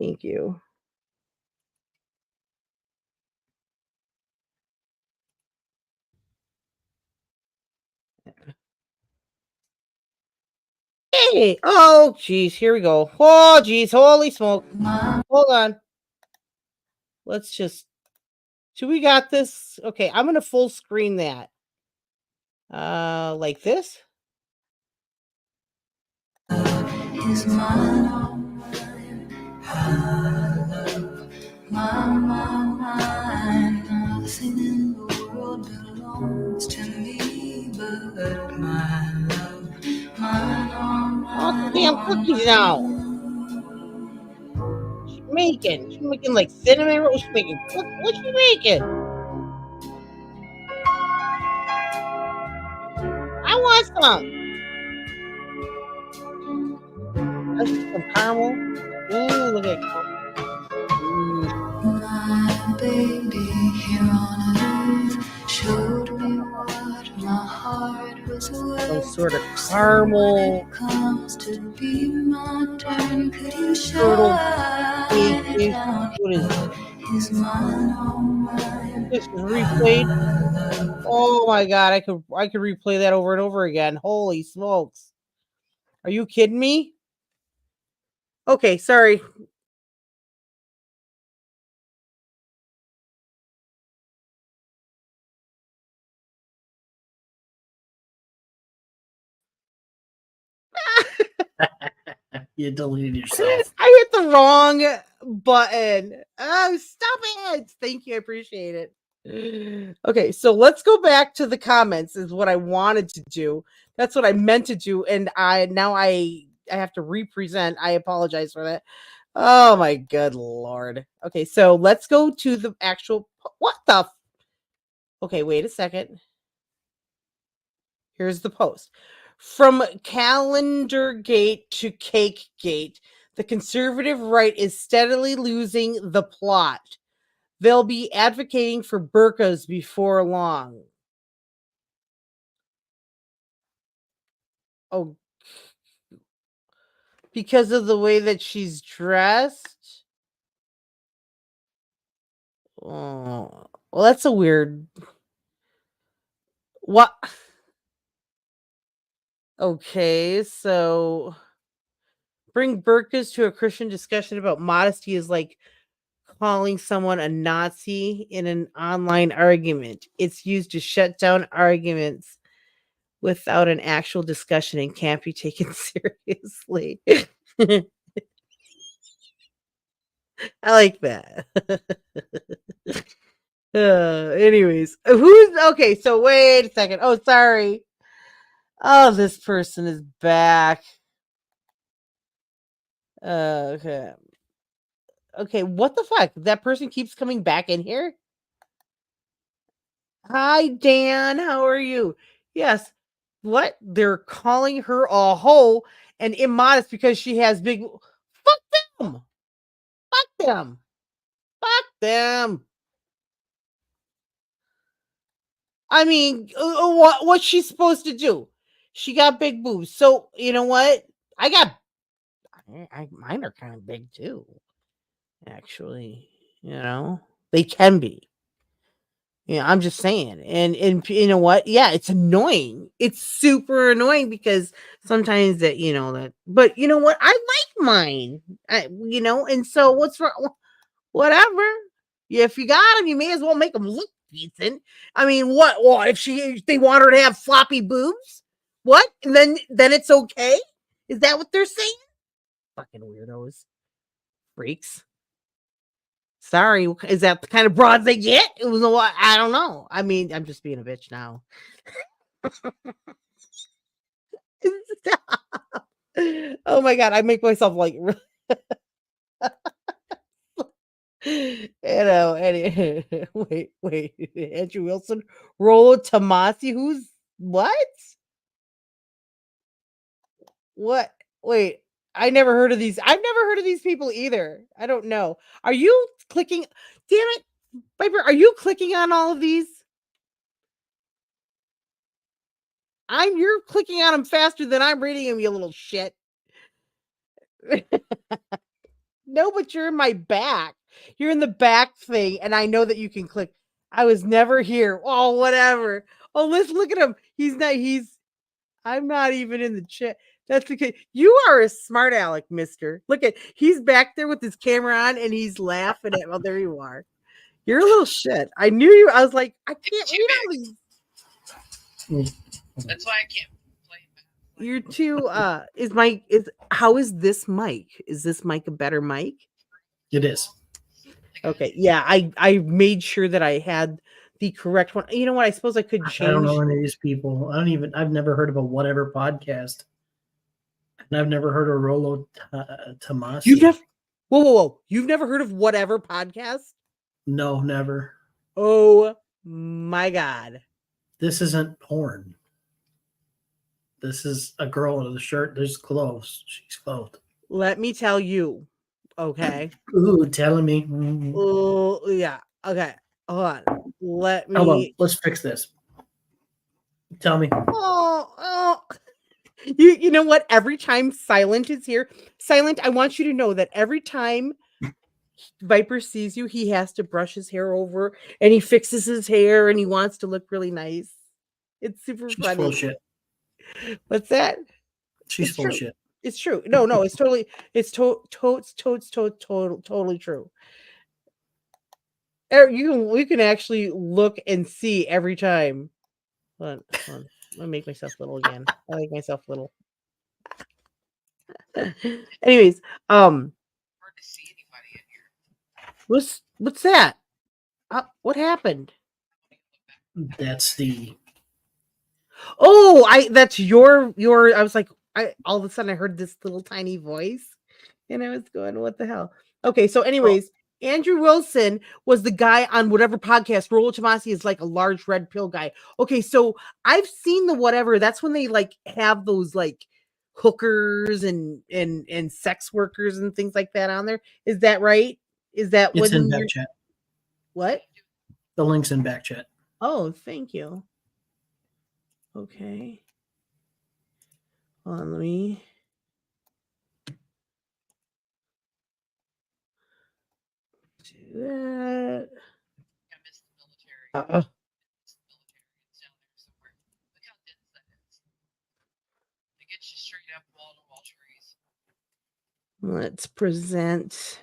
Thank you. Hey, oh, geez, here we go. Oh, geez, holy smoke. Hold on. Let's just, do we got this? Okay, I'm going to full screen that. Like this? Is mine, all mine. Nothing in the world belongs to me but my love. Mine, all Oh, mine, damn all cookies now. She's making like cinnamon rolls. She's making cookies. What's she making? I want some. Let's get some caramel. Ooh, look at caramel. Ooh, my baby here on earth showed me what my heart was worth. some sort of So when caramel it comes to be my turn, could you turtle shine cake. it down? What is this? Is mine, all mine. This is replayed. Oh my god, I could replay that over and over again. Holy smokes. Are you kidding me? Okay, sorry. You deleted yourself. I hit the wrong button. Oh, stop it. Thank you. I appreciate it. Okay, so let's go back to the comments is what I wanted to do. That's what I meant to do. And I have to represent. I apologize for that. Oh my good Lord. Okay, so let's go to the actual what the okay, wait a second. Here's the post. From calendar gate to cake gate, the conservative right is steadily losing the plot. They'll be advocating for burqas before long. Oh, because of the way that she's dressed? Oh, well, that's a weird. What? Okay, so bring burqas to a Christian discussion about modesty is like calling someone a Nazi in an online argument. It's used to shut down arguments without an actual discussion and can't be taken seriously. I like that. Anyways, who's okay? So wait a second. Oh, sorry. Oh, this person is back. Okay. Okay, what the fuck? That person keeps coming back in here? Hi, Dan. How are you? Yes. What? They're calling her a hoe and immodest because she has big. Fuck them. Fuck them. Fuck them. I mean, what's she supposed to do? She got big boobs. So, you know what? Mine are kind of big too. Actually, they can be. Yeah, I'm just saying. And you know what? Yeah, it's annoying. It's super annoying because sometimes that, but you know what? I like mine. And so what's wrong? Whatever. Yeah, if you got them, you may as well make them look decent. I mean, what? Well, if they want her to have floppy boobs, what? And then it's okay? Is that what they're saying? Fucking weirdos. Freaks. Sorry, is that the kind of broads they get? It was what I don't know. I mean, I'm just being a bitch now. Oh my god, I make myself like wait. Andrew Wilson, Rollo Tomasi, who's what? What? Wait, I've never heard of these people either. I don't know. Are you clicking? Damn it, Viper, are you clicking on all of these? You're clicking on them faster than I'm reading them, you little shit. No, but you're in my back. You're in the back thing, and I know that you can click. I was never here. Oh, whatever. Oh, let's look at him. I'm not even in the chat. That's okay. You are a smart aleck, mister. Look he's back there with his camera on and he's laughing at, well, there you are. You're a little shit. I knew you. I was like, I can't read all these. That's why I can't play. You're too, how is this mic? Is this mic a better mic? It is. Okay. Yeah. I made sure that I had the correct one. You know what? I suppose I could change. I don't know any of these people. I've never heard of a whatever podcast. And I've never heard of Rollo Tomasi. You've never, whoa. You've never heard of whatever podcast? No, never. Oh my God. This isn't porn. This is a girl in the shirt. There's clothes. She's clothed. Let me tell you. Okay. Ooh, telling me. Oh, yeah. Okay. Hold on. Hold on. Let's fix this. Tell me. Oh. You know what? Every time Silent is here, Silent, I want you to know that every time Viper sees you, he has to brush his hair over and he fixes his hair and he wants to look really nice. It's super She's funny. full of shit. What's that? She's full of shit. It's true. No, it's totally, totally true. We can actually look and see every time. Hold on. Let me make myself little again. I like myself little. Anyways, Hard to see anybody in here. what's that? What happened? That's the Oh, that's your. I was like, all of a sudden I heard this little tiny voice, and I was going, "What the hell?" Okay, so anyways, Andrew Wilson was the guy on whatever podcast. Rollo Tomasi is like a large red pill guy. Okay, so I've seen the whatever. That's when they like have those like hookers and sex workers and things like that on there. Is that right? Is that it's in when back you're chat. what? The link's in back chat. Oh, thank you. Okay. Hold on, let me. Do that. I miss the military. Uh-uh. It's the military. It's down there somewhere. Look how dense that is. It gets you straight up wall to wall trees. Let's present.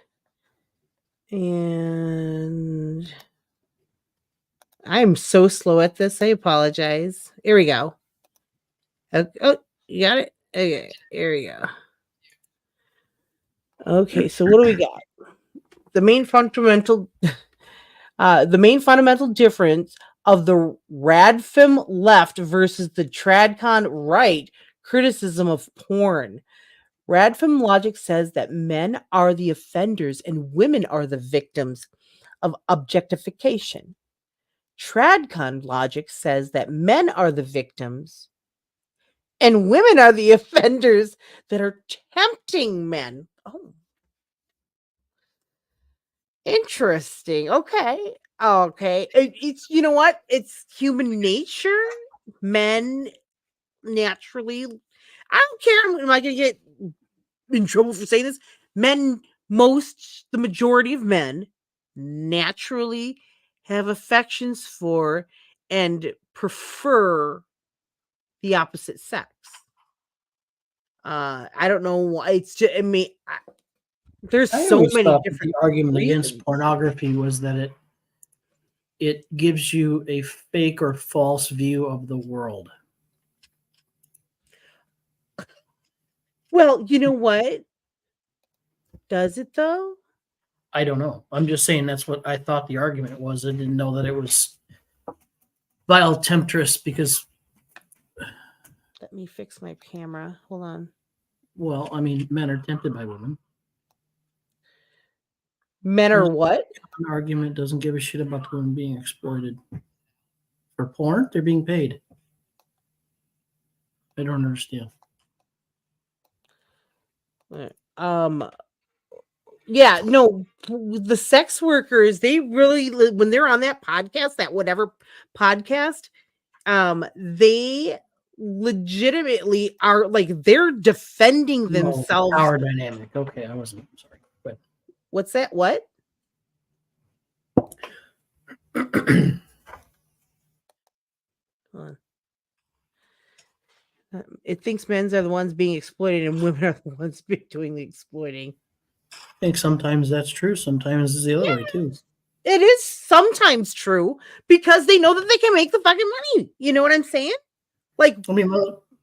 And I'm so slow at this. I apologize. Here we go. Oh, you got it? Okay, here we go. Okay, so what do we got? The main fundamental difference of the Radfem left versus the Tradcon right criticism of porn. Radfem logic says that men are the offenders and women are the victims of objectification. Tradcon logic says that men are the victims and women are the offenders that are tempting men. Oh, interesting. Okay. Okay. It's, you know what? It's human nature. Men naturally, I don't care. Am I going to get in trouble for saying this? The majority of men naturally have affections for and prefer the opposite sex. I don't know why. It's just, I mean, there's I so always many thought that different the argument reasons. against pornography was that it gives you a fake or false view of the world. Well, you know what? Does it though? I don't know. I'm just saying that's what I thought the argument was. I didn't know that it was vile temptress because, Let me fix my camera. Hold on. well, I mean, men are tempted by women. Men are what? An argument doesn't give a shit about women being exploited. For porn, they're being paid. I don't understand. Yeah, no, the sex workers, they really, when they're on that podcast, that whatever podcast, they legitimately are like they're defending No, themselves. power dynamic. Okay, I wasn't sorry. But What's that? What? Hold on. It thinks men are the ones being exploited and women are the ones doing the exploiting. I think sometimes that's true. Sometimes it's the other way too. It is sometimes true because they know that they can make the fucking money. You know what I'm saying? Like, I mean,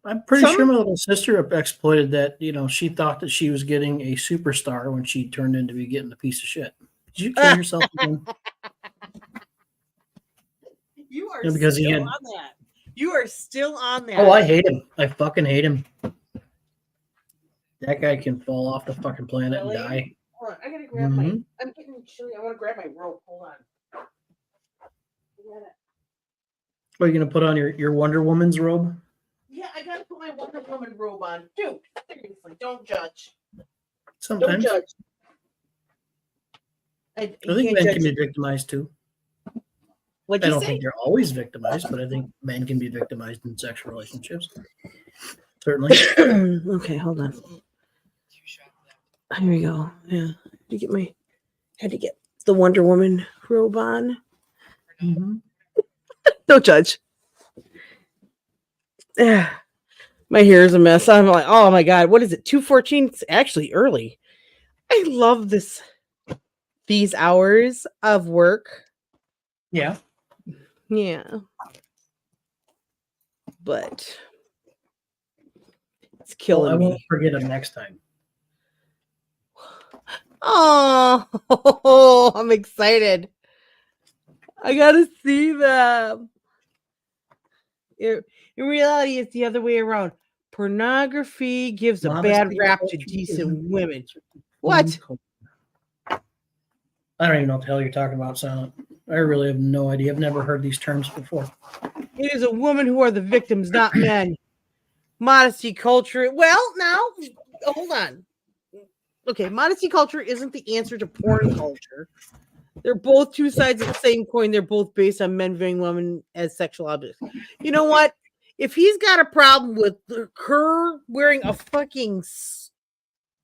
I'm pretty sure my little sister exploited that. You know, she thought that she was getting a superstar when she turned into be getting a piece of shit. Did you kill yourself again? You are because still he had, on that. You are still on that. Oh, I hate him. I fucking hate him. That guy can fall off the fucking planet and die. Hold on, I gotta grab my. I'm getting chilly. I want to grab my rope. Hold on. Are you gonna put on your Wonder Woman's robe? Yeah, I gotta put my Wonder Woman robe on. Dude, seriously, don't judge. Sometimes. Don't judge. I think men can be victimized too. I don't think they're always victimized, but I think men can be victimized in sexual relationships. Certainly. Okay, hold on. Here we go. Yeah, had to get the Wonder Woman robe on. Don't judge. Yeah, my hair is a mess. I'm like, oh my god, what is it? 2:14. It's actually early. I love these hours of work. Yeah. Yeah. But it's killing I won't me. forget them next time. Oh, I'm excited. I gotta see them. In reality, it's the other way around. Pornography gives a bad Modesty rap to culture decent isn't women. teen What? culture. I don't even know what the hell you're talking about, Silent. I really have no idea. I've never heard these terms before. It is a woman who are the victims, not men. Modesty culture. Well, now, hold on. Okay, modesty culture isn't the answer to porn culture. They're both two sides of the same coin. They're both based on men viewing women as sexual objects. You know what? If he's got a problem with her wearing a fucking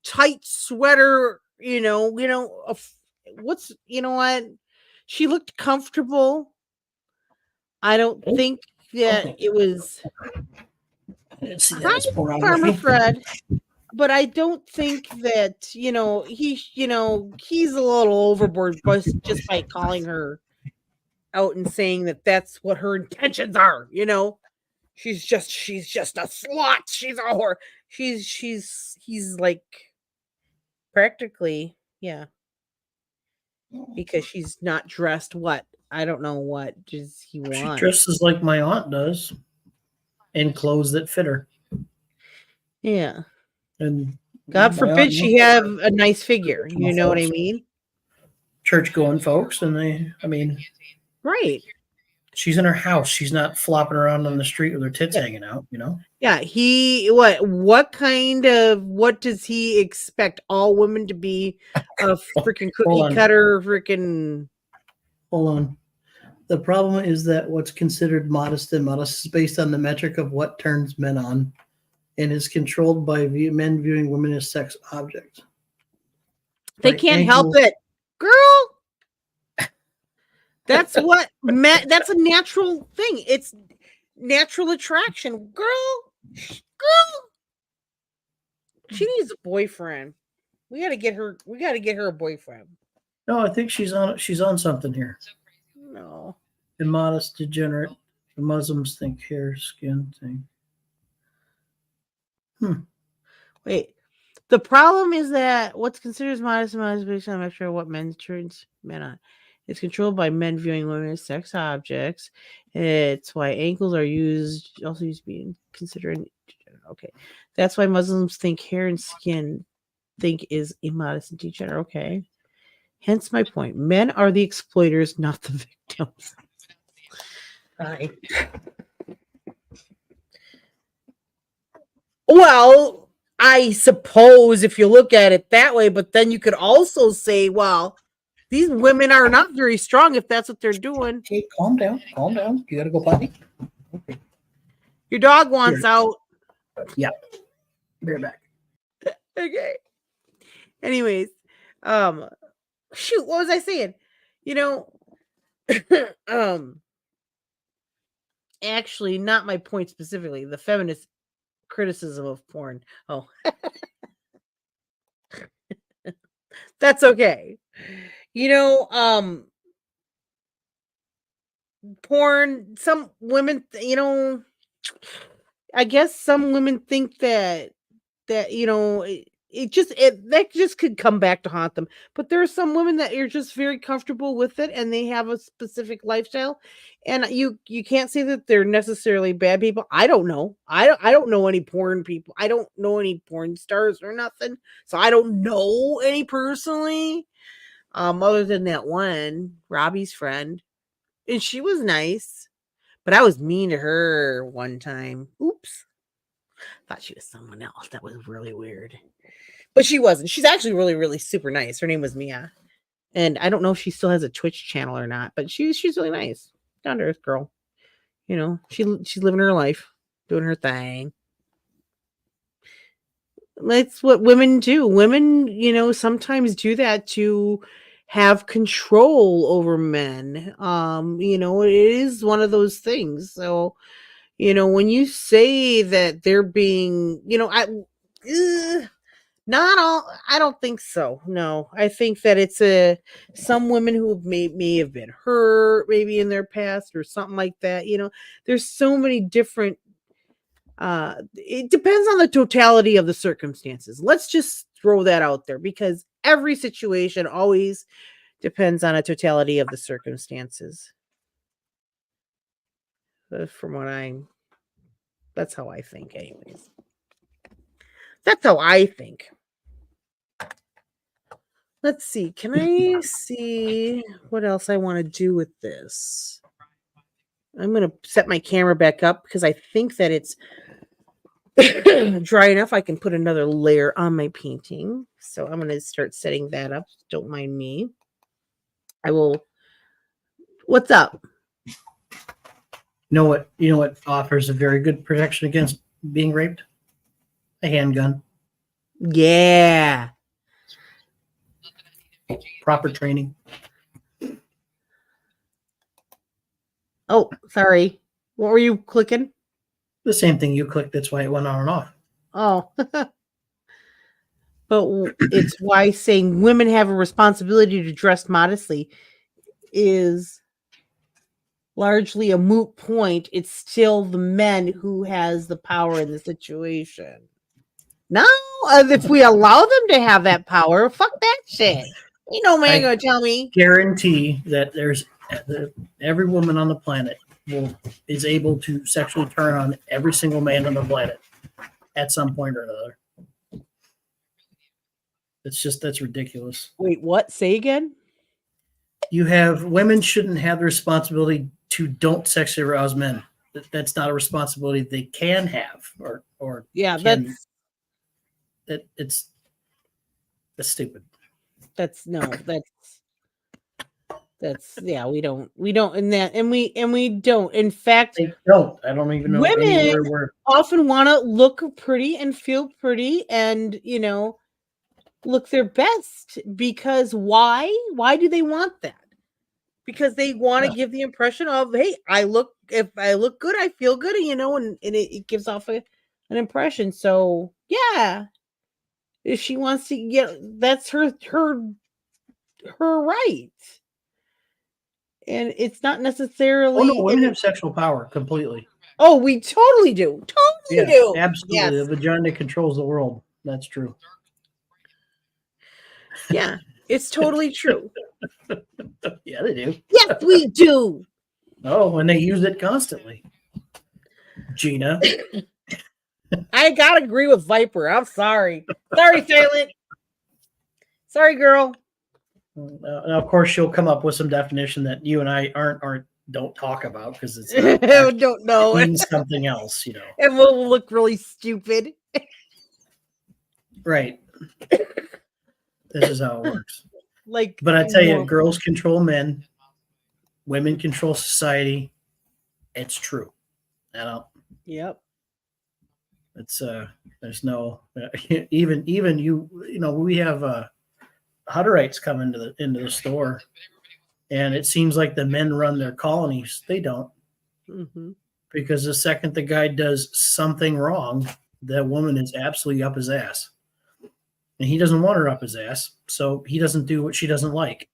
tight sweater, what's, you know what? She looked comfortable. I don't think that it was. I didn't see that Hi, as Farmer pornography. Fred. But I don't think that, he's a little overboard just by calling her out and saying that that's what her intentions are. She's just a slut. She's a whore. He's like practically, yeah, because she's not dressed. What? I don't know what does he She want. dresses like my aunt does, in clothes that fit her. Yeah. And God my forbid aunt she have a nice figure. You know what I mean? church-going folks, and Right. she's in her house. She's not flopping around on the street with her tits hanging out. Yeah, what does he expect all women to be? A freaking Hold cookie on. cutter, freaking. Hold on. The problem is that what's considered modest and modest is based on the metric of what turns men on, and is controlled by men viewing women as sex objects. They By can't help ankle- it, girl. That's what that's a natural thing. It's natural attraction, girl. She needs a boyfriend. We got to get her a boyfriend. No, I think she's on something here. No. Immodest, degenerate. The Muslims think hair, skin thing. Wait. The problem is that what's considered modest based on a measure of what men turns men on. It's controlled by men viewing women as sex objects. It's why ankles are used being considered. Okay. That's why Muslims think hair and skin is immodest and degenerate. Okay. Hence my point. Men are the exploiters, not the victims. Hi. Well, I suppose if you look at it that way, but then you could also say, well, these women are not very strong if that's what they're doing. Okay, calm down. Calm down. You got to go potty? Okay. Your dog wants Here. out. Yeah. Be right back. Okay. Anyways, shoot, what was I saying? Actually, not my point specifically. The feminist criticism of porn. Oh. That's okay. Porn, some women, I guess some women think that that just could come back to haunt them. But there are some women that are just very comfortable with it and they have a specific lifestyle. And you can't say that they're necessarily bad people. I don't know. I don't know any porn people. I don't know any porn stars or nothing. So I don't know any personally. Other than that one, Robbie's friend. And she was nice. But I was mean to her one time. Oops. Thought she was someone else. That was really weird. But she wasn't. She's actually really, really super nice. Her name was Mia. And I don't know if she still has a Twitch channel or not, but she's really nice. Down to earth girl. She's living her life, doing her thing. That's what women do. Women, sometimes do that to have control over men. It is one of those things. So, when you say that they're being, not all. I don't think so. No, I think that it's some women who may have been hurt maybe in their past or something like that. There's so many different It depends on the totality of the circumstances. Let's just throw that out there because every situation always depends on a totality of the circumstances. From what that's how I think, anyways. That's how I think. Let's see. Can I see what else I want to do with this? I'm going to set my camera back up because I think that it's dry enough. I can put another layer on my painting. So I'm going to start setting that up. Don't mind me. I will. What's up? You know what offers a very good protection against being raped? A handgun. Yeah. Proper training. Oh, sorry. What were you clicking? The same thing you clicked. That's why it went on and off. Oh. But it's why saying women have a responsibility to dress modestly is largely a moot point. It's still the men who has the power in the situation. No, if we allow them to have that power, fuck that shit. Ain't no man gonna tell me. Guarantee that every woman on the planet is able to sexually turn on every single man on the planet at some point or another. That's ridiculous. Wait, what? Say again? You have women shouldn't have the responsibility to don't sexually arouse men. That's not a responsibility they can have or Yeah, can, that's stupid. That's yeah, we don't and we don't. In fact, They don't. I don't even know women where often want to look pretty and feel pretty and look their best because why do they want that? Because they want to give the impression of, hey, if I look good, I feel good, and it gives off an impression. So yeah, if she wants to get, that's her right. And it's not necessarily. no, women have sexual power completely. Oh, we totally do. Totally do. Absolutely. Yes. The vagina controls the world. That's true. Yeah, it's totally true. Yeah, they do. Yes, we do. Oh, and they use it constantly. Gina. I gotta agree with Viper. I'm sorry. Sorry, Silent. Sorry, girl. Now, of course, she'll come up with some definition that you and I don't talk about because it's don't know. It means something else, And we'll look really stupid. Right. This is how it works. But I tell you, girls control men, women control society. It's true. Yep. It's there's no even we have Hutterites come into the store, and it seems like the men run their colonies. They don't, because the second the guy does something wrong, that woman is absolutely up his ass, and he doesn't want her up his ass, so he doesn't do what she doesn't like.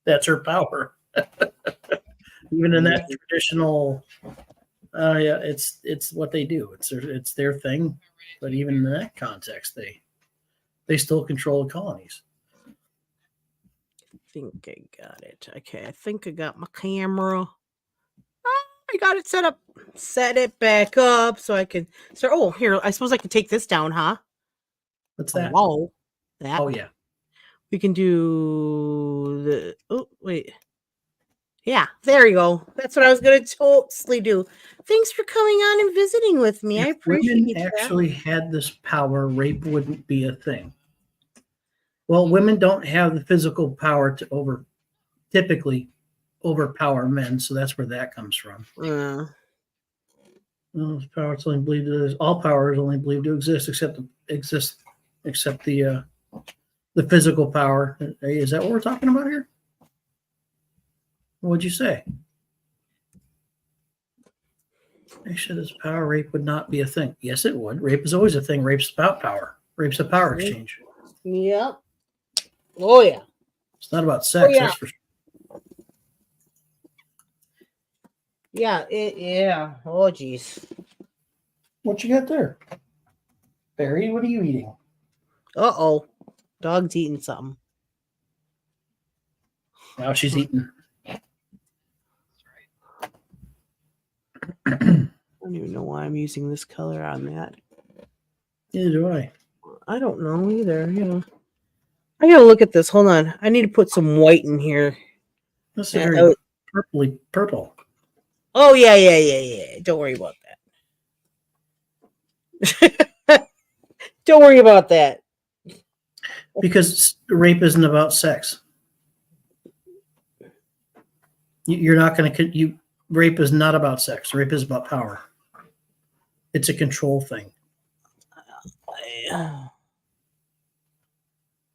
That's her power. Even in that traditional, it's what they do. It's their thing. But even in that context, they still control the colonies. I think I got it. Okay, I think I got my camera. I got it set up. Set it back up so I can start. Oh, here. I suppose I can take this down, huh? What's that? Hello. That. Oh, yeah. We can do the. Oh, wait. Yeah, there you go. That's what I was going to totally do. Thanks for coming on and visiting with me. I appreciate women actually had this power, rape wouldn't be a thing. Well, women don't have the physical power to typically overpower men, so that's where that comes from. Well, power is only believed to, all power is only believed to exist except the physical power. Hey, is that what we're talking about here? What'd you say? They said this power rape would not be a thing. Yes, it would. Rape is always a thing. Rape's about power. Rape's a power exchange. Yep. Oh, yeah. It's not about sex. That's for sure. Yeah. Yeah. Oh, geez. What you got there? Barry, what are you eating? Uh-oh. Dog's eating something. Now she's eating. I don't even know why I'm using this color on that. Neither do I. I don't know either. Yeah. I gotta look at this. Hold on. I need to put some white in here. That's a Yeah, very purpley purple. Oh, yeah. Don't worry about that. Don't worry about that. Because rape isn't about sex. You're not going to. Rape is not about sex. Rape is about power. It's a control thing.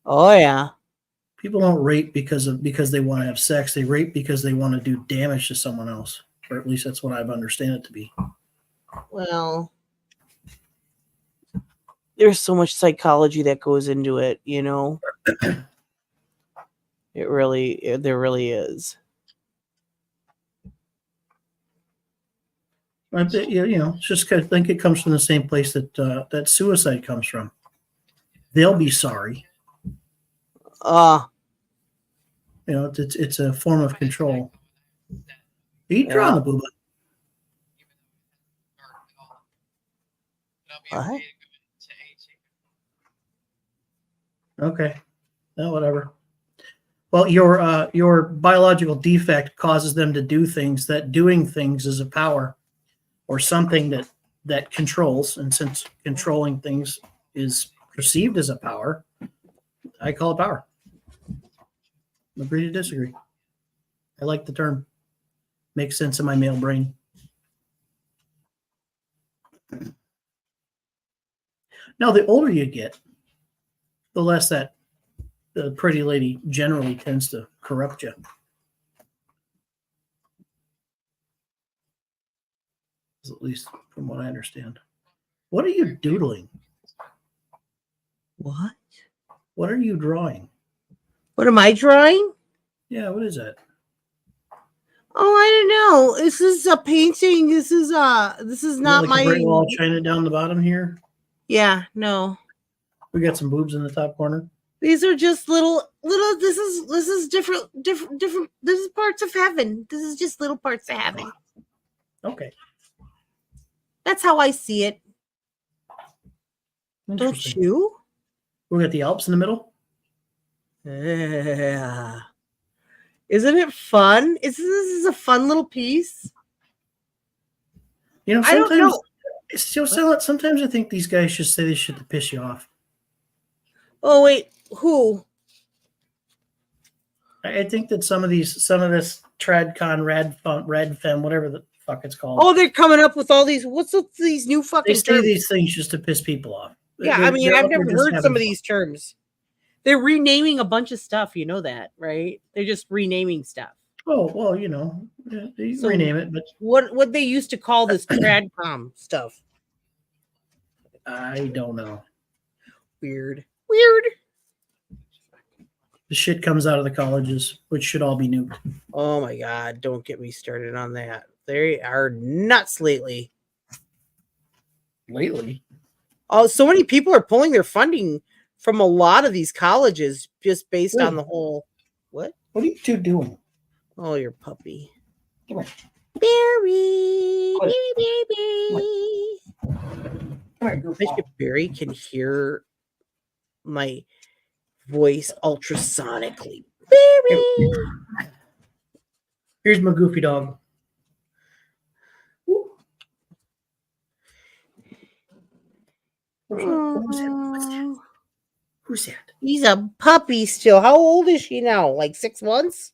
Oh, yeah. People don't rape because they want to have sex. They rape because they want to do damage to someone else, or at least that's what I've understand it to be. Well, there's so much psychology that goes into it, you know. There really is. It's just I think it comes from the same place that suicide comes from. They'll be sorry. It's a form of control. You drawing the booba. What? Okay. No, whatever. Well, your biological defect causes them to do things. That doing things is a power or something that controls. And since controlling things is perceived as a power, I call it power. Agree to disagree. I like the term. Makes sense in my male brain. Now, the older you get, the less that the pretty lady generally tends to corrupt you. At least from what I understand. What are you doodling? What? What are you drawing? What am I drawing? Yeah, what is that? Oh, I don't know. This is a painting. This is not like my a Great Wall of China down the bottom here. Yeah, no. We got some boobs in the top corner. These are just little this is different this is parts of heaven. This is just little parts of heaven. Okay. That's how I see it. Don't you? We got the Alps in the middle. Yeah. Isn't it fun? This is a fun little piece. You know, I don't know. Sometimes I think these guys should say this shit to piss you off. Oh wait, who? I think that some of this TradCon, Radfem, whatever the fuck it's called. Oh, they're coming up with all these. What's with these new fucking They say terms? these things just to piss people off. Yeah, I mean, I've never heard some of these terms. They're renaming a bunch of stuff. You know that, right? They're just renaming stuff. Oh, well, you know, they rename it, but what they used to call this TradCom stuff? I don't know. Weird. The shit comes out of the colleges, which should all be nuked. Oh my God! Don't get me started on that. They are nuts lately. Oh, so many people are pulling their funding from a lot of these colleges just based on the whole. What? What are you two doing? Oh, your puppy. Come here. Barry. Come Barry. I bet you Barry can hear my voice ultrasonically. Barry. Here's my goofy dog. Who's that? He's a puppy still. How old is she now? Like 6 months?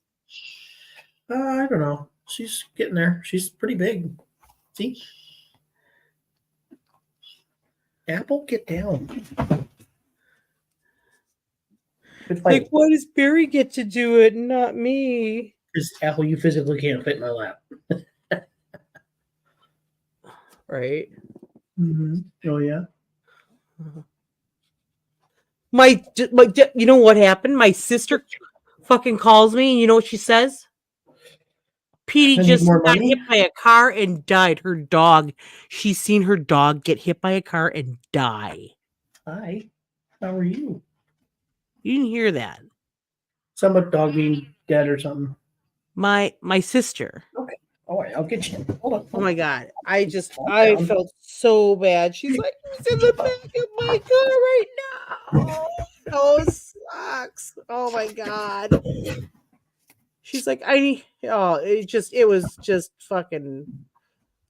I don't know. She's getting there. She's pretty big. See? Apple, get down. Like, why does Barry get to do it and not me? Because Apple, you physically can't fit in my lap. Right? Mm-hmm. Oh, yeah. My, you know what happened? My sister fucking calls me, and you know what she says? Petey I need just more got money? hit by a car and died. Her dog. She's seen her dog get hit by a car and die. Hi. How are you? You didn't hear that. Some dog being dead or something. My sister. Okay. All right, I'll get you. Hold on. Oh my god. I down. felt so bad. She's like, he's in the back of my car right now. Oh, it sucks. Oh my god. She's like, it was just fucking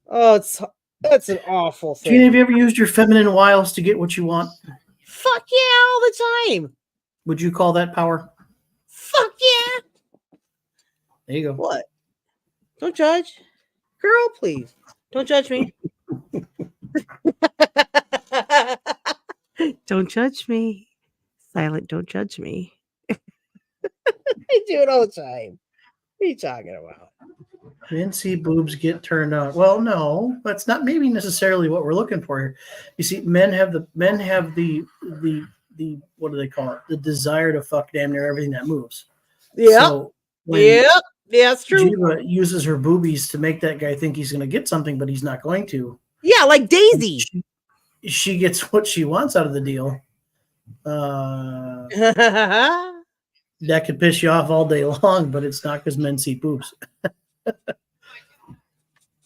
that's an awful Gina, have thing. you ever used your feminine wiles to get what you want? Fuck yeah, all the time. Would you call that power? Fuck yeah. There you go. What? Don't judge. Girl, please. Don't judge me. Don't judge me. Silent, don't judge me. I do it all the time. What are you talking about? Fancy boobs get turned on. Well, no, that's not maybe necessarily what we're looking for here. You see, men have the what do they call it? The desire to fuck damn near everything that moves. Yeah. So when Yeah, that's true. Gina uses her boobies to make that guy think he's going to get something, but he's not going to. Yeah, like Daisy. She gets what she wants out of the deal. That could piss you off all day long, but it's not because men see boobs. I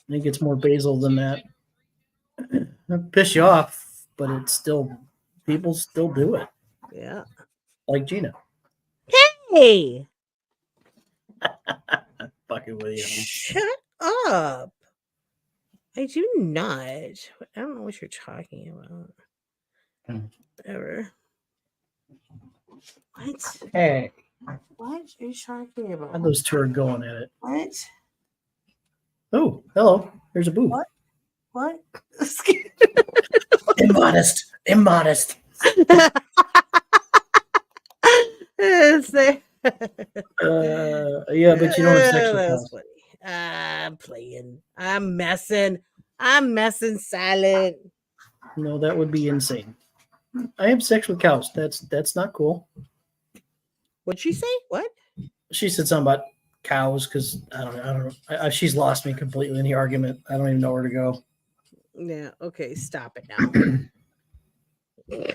think it's more basal than that. It'll piss you off, but it's still people still do it. Yeah. Like Gina. Hey, Fucking with you. shut up. I do not. I don't know what you're talking about. Whatever. What? Hey, What are you talking how about? those two are going at it. What? Oh, hello. There's a boob. What? What? Immodest. Immodest. It's there. Yeah, but you know what sex That was is. funny. I'm playing. I'm messing. I'm messing silent. No, that would be insane. I have sex with cows. That's not cool. What'd she say? What? She said something about cows because I don't know. She's lost me completely in the argument. I don't even know where to go. Yeah. Okay. Stop it now.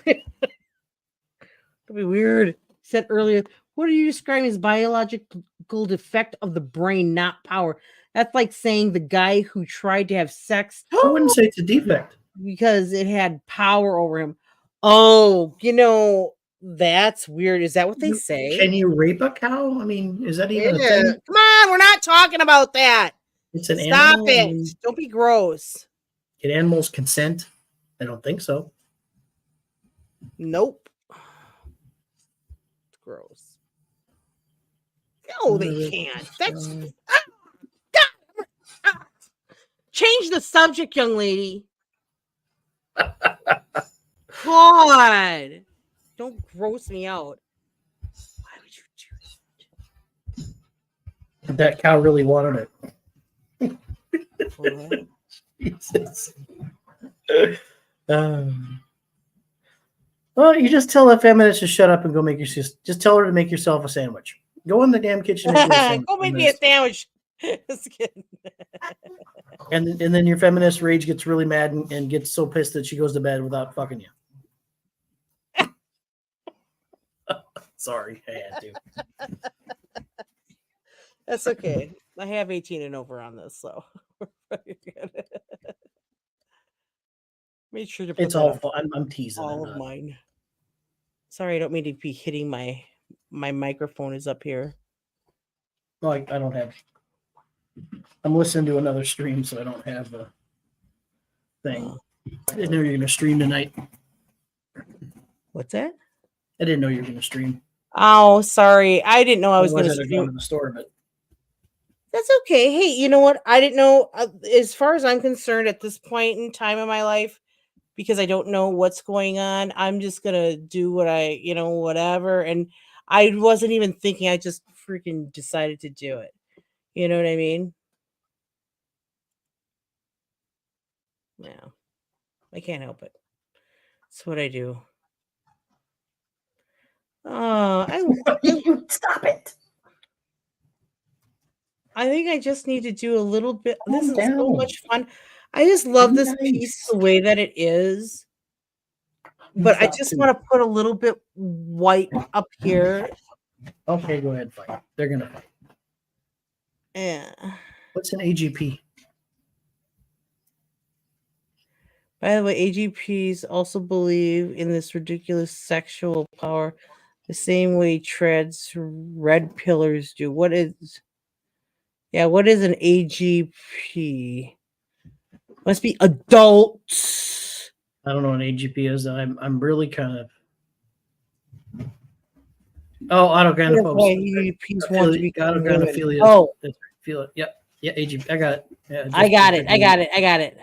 It'll be weird. Said earlier, what are you describing as biological defect of the brain, not power? That's like saying the guy who tried to have sex I wouldn't say it's a defect. because it had power over him. Oh, that's weird. Is that what they say? Can you rape a cow? I mean, is that even a Yeah. thing? Come on, we're not talking about that. It's an Stop animal. it. I mean, Don't be gross. can animals consent? I don't think so. Nope. It's gross. No, they can't. That's God. Change the subject, young lady. God. Don't gross me out. Why would you do That cow really wanted it. that? Jesus. Well, you just tell that feminist to shut up and go make your just tell her to make yourself a sandwich. Go in the damn kitchen and make you a sandwich. Go make me a sandwich. Just kidding. And then your feminist rage gets really mad and gets so pissed that she goes to bed without fucking you. Sorry, I had to. That's okay. I have 18 and over on this, so made sure to put It's that all on fun. I'm teasing. all of mine. Sorry, I don't mean to be hitting my microphone is up here. No, I don't have. I'm listening to another stream, so I don't have a thing. I didn't know you were going to stream tonight. What's that? I didn't know you were going to stream. Oh, sorry. I didn't know I was going to Otherwise, I'd have gone to the store, but That's okay. Hey, you know what? I didn't know. As far as I'm concerned, at this point in time in my life, because I don't know what's going on, I'm just gonna do what whatever. And I wasn't even thinking. I just freaking decided to do it. You know what I mean? Yeah, I can't help it. It's what I do. Oh, stop it. I think I just need to do a little bit. This Calm is so down. much fun. I just love Be this piece nice. the way that it is. But I Stop just too. want to put a little bit white up here. Okay, go ahead, fight. They're gonna fight. Yeah. What's an AGP? By the way, AGPs also believe in this ridiculous sexual power the same way treads red pillars do. What is an AGP? Must be adults. I don't know what an AGP is. I'm really kind of. Oh, autogynephobes. AGPs want to become women. Autogynephilia. Oh, That's right. Feel it. Yep. Yeah, AGP. I got it. Yeah, I got it. I got it. I got it.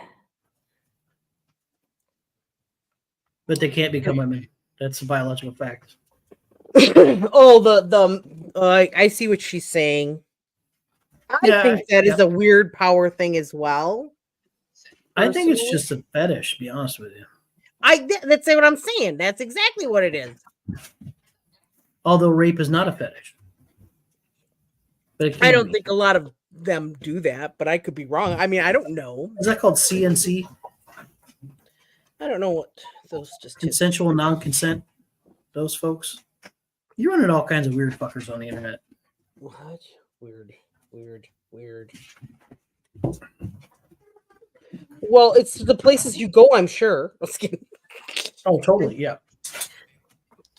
But they can't become women. That's a biological fact. Oh, I see what she's saying. I Yeah, think that is yeah. a weird power thing as well. I think it's personally. just a fetish, to be honest with you. That's what I'm saying. That's exactly what it is. Although rape is not a fetish. But it I can don't be. think a lot of them do that, but I could be wrong. I mean, I don't know. Is that called CNC? I don't know what those just Consensual non-consent? Those folks? You run into all kinds of weird fuckers on the internet. What? Weird. Well, it's the places you go, I'm sure. Let's get Oh, totally. Yeah.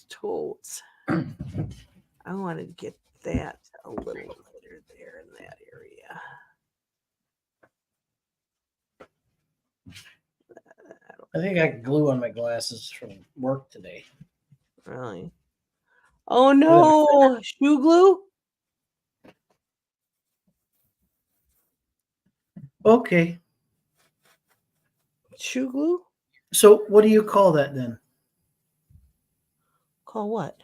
totes. I want to get that a little later there in that area. I think I got glue on my glasses from work today. Really? Oh no, shoe glue? Okay. Shoe glue? So what do you call that then? Call what?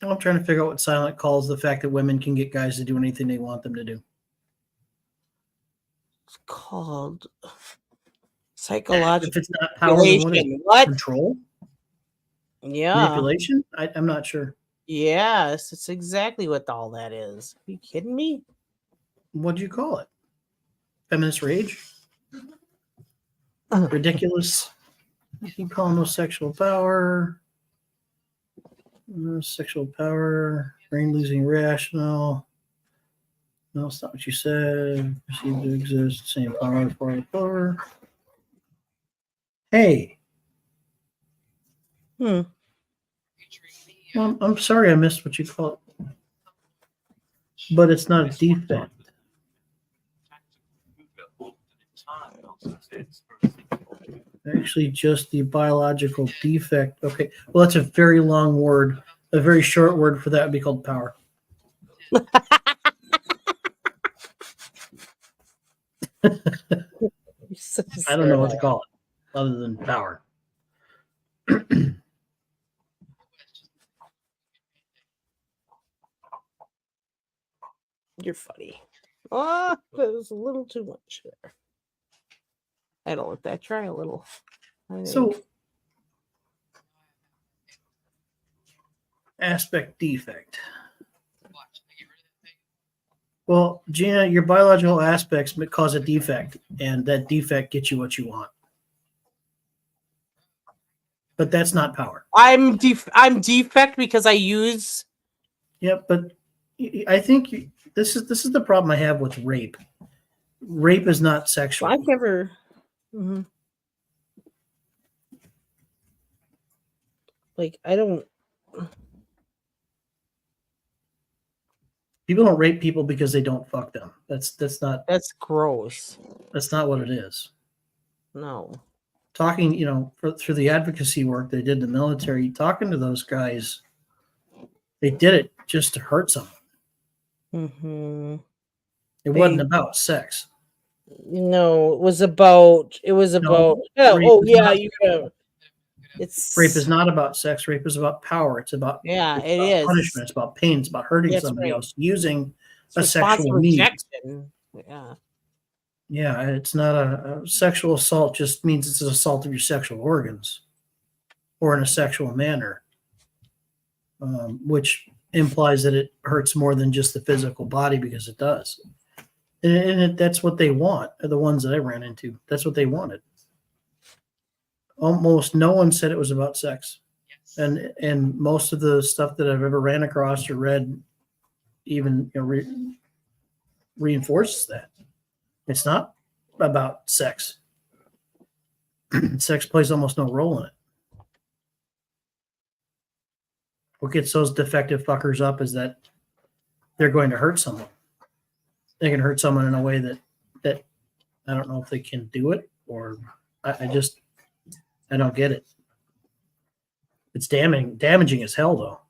I'm trying to figure out what Silent calls the fact that women can get guys to do anything they want them to do. It's called psychological If it's not power, then what is it? manipulation. What? Control? Yeah. Manipulation? I'm not sure. Yes, it's exactly what all that is. Are you kidding me? What do you call it? Feminist rage? Ridiculous? You call no sexual power? Sexual power, brain losing rational. No, it's not what you said. Perceived to exist, same power for the power. Hey, Hmm. well, I'm sorry I missed what you call it. But it's not a defect. Actually, just the biological defect. Okay, well, that's a very long word. A very short word for that would be called power. I don't know what to call it other than power. You're funny. Oh, that was a little too much there. I don't let that try a little. So, aspect defect. Well, Gina, your biological aspects cause a defect, and that defect gets you what you want. But that's not power. I'm defect because I use. Yeah, but I think this is the problem I have with rape. Rape is not sexual. I've never. Mhm. Like I don't. People don't rape people because they don't fuck them. That's not gross. That's not what it is. No. Talking, through the advocacy work they did in the military, talking to those guys, they did it just to hurt someone. Mm-hmm. It wasn't about sex. No, it was about. No, It's rape is not about sex. Rape is about power. It's about punishment. It's about pain. It's about hurting somebody else using a sexual need. Yeah. Yeah, it's not a sexual assault. Just means it's an assault of your sexual organs, or in a sexual manner, which implies that it hurts more than just the physical body, because it does. That's what they want. The ones that I ran into, that's what they wanted. Almost no one said it was about sex, Yes. and most of the stuff that I've ever ran across or read, even reinforces that it's not about sex. Sex plays almost no role in it. What gets those defective fuckers up is that they're going to hurt someone. They can hurt someone in a way that I don't know if they can do it, or I don't get it. It's damaging as hell, though.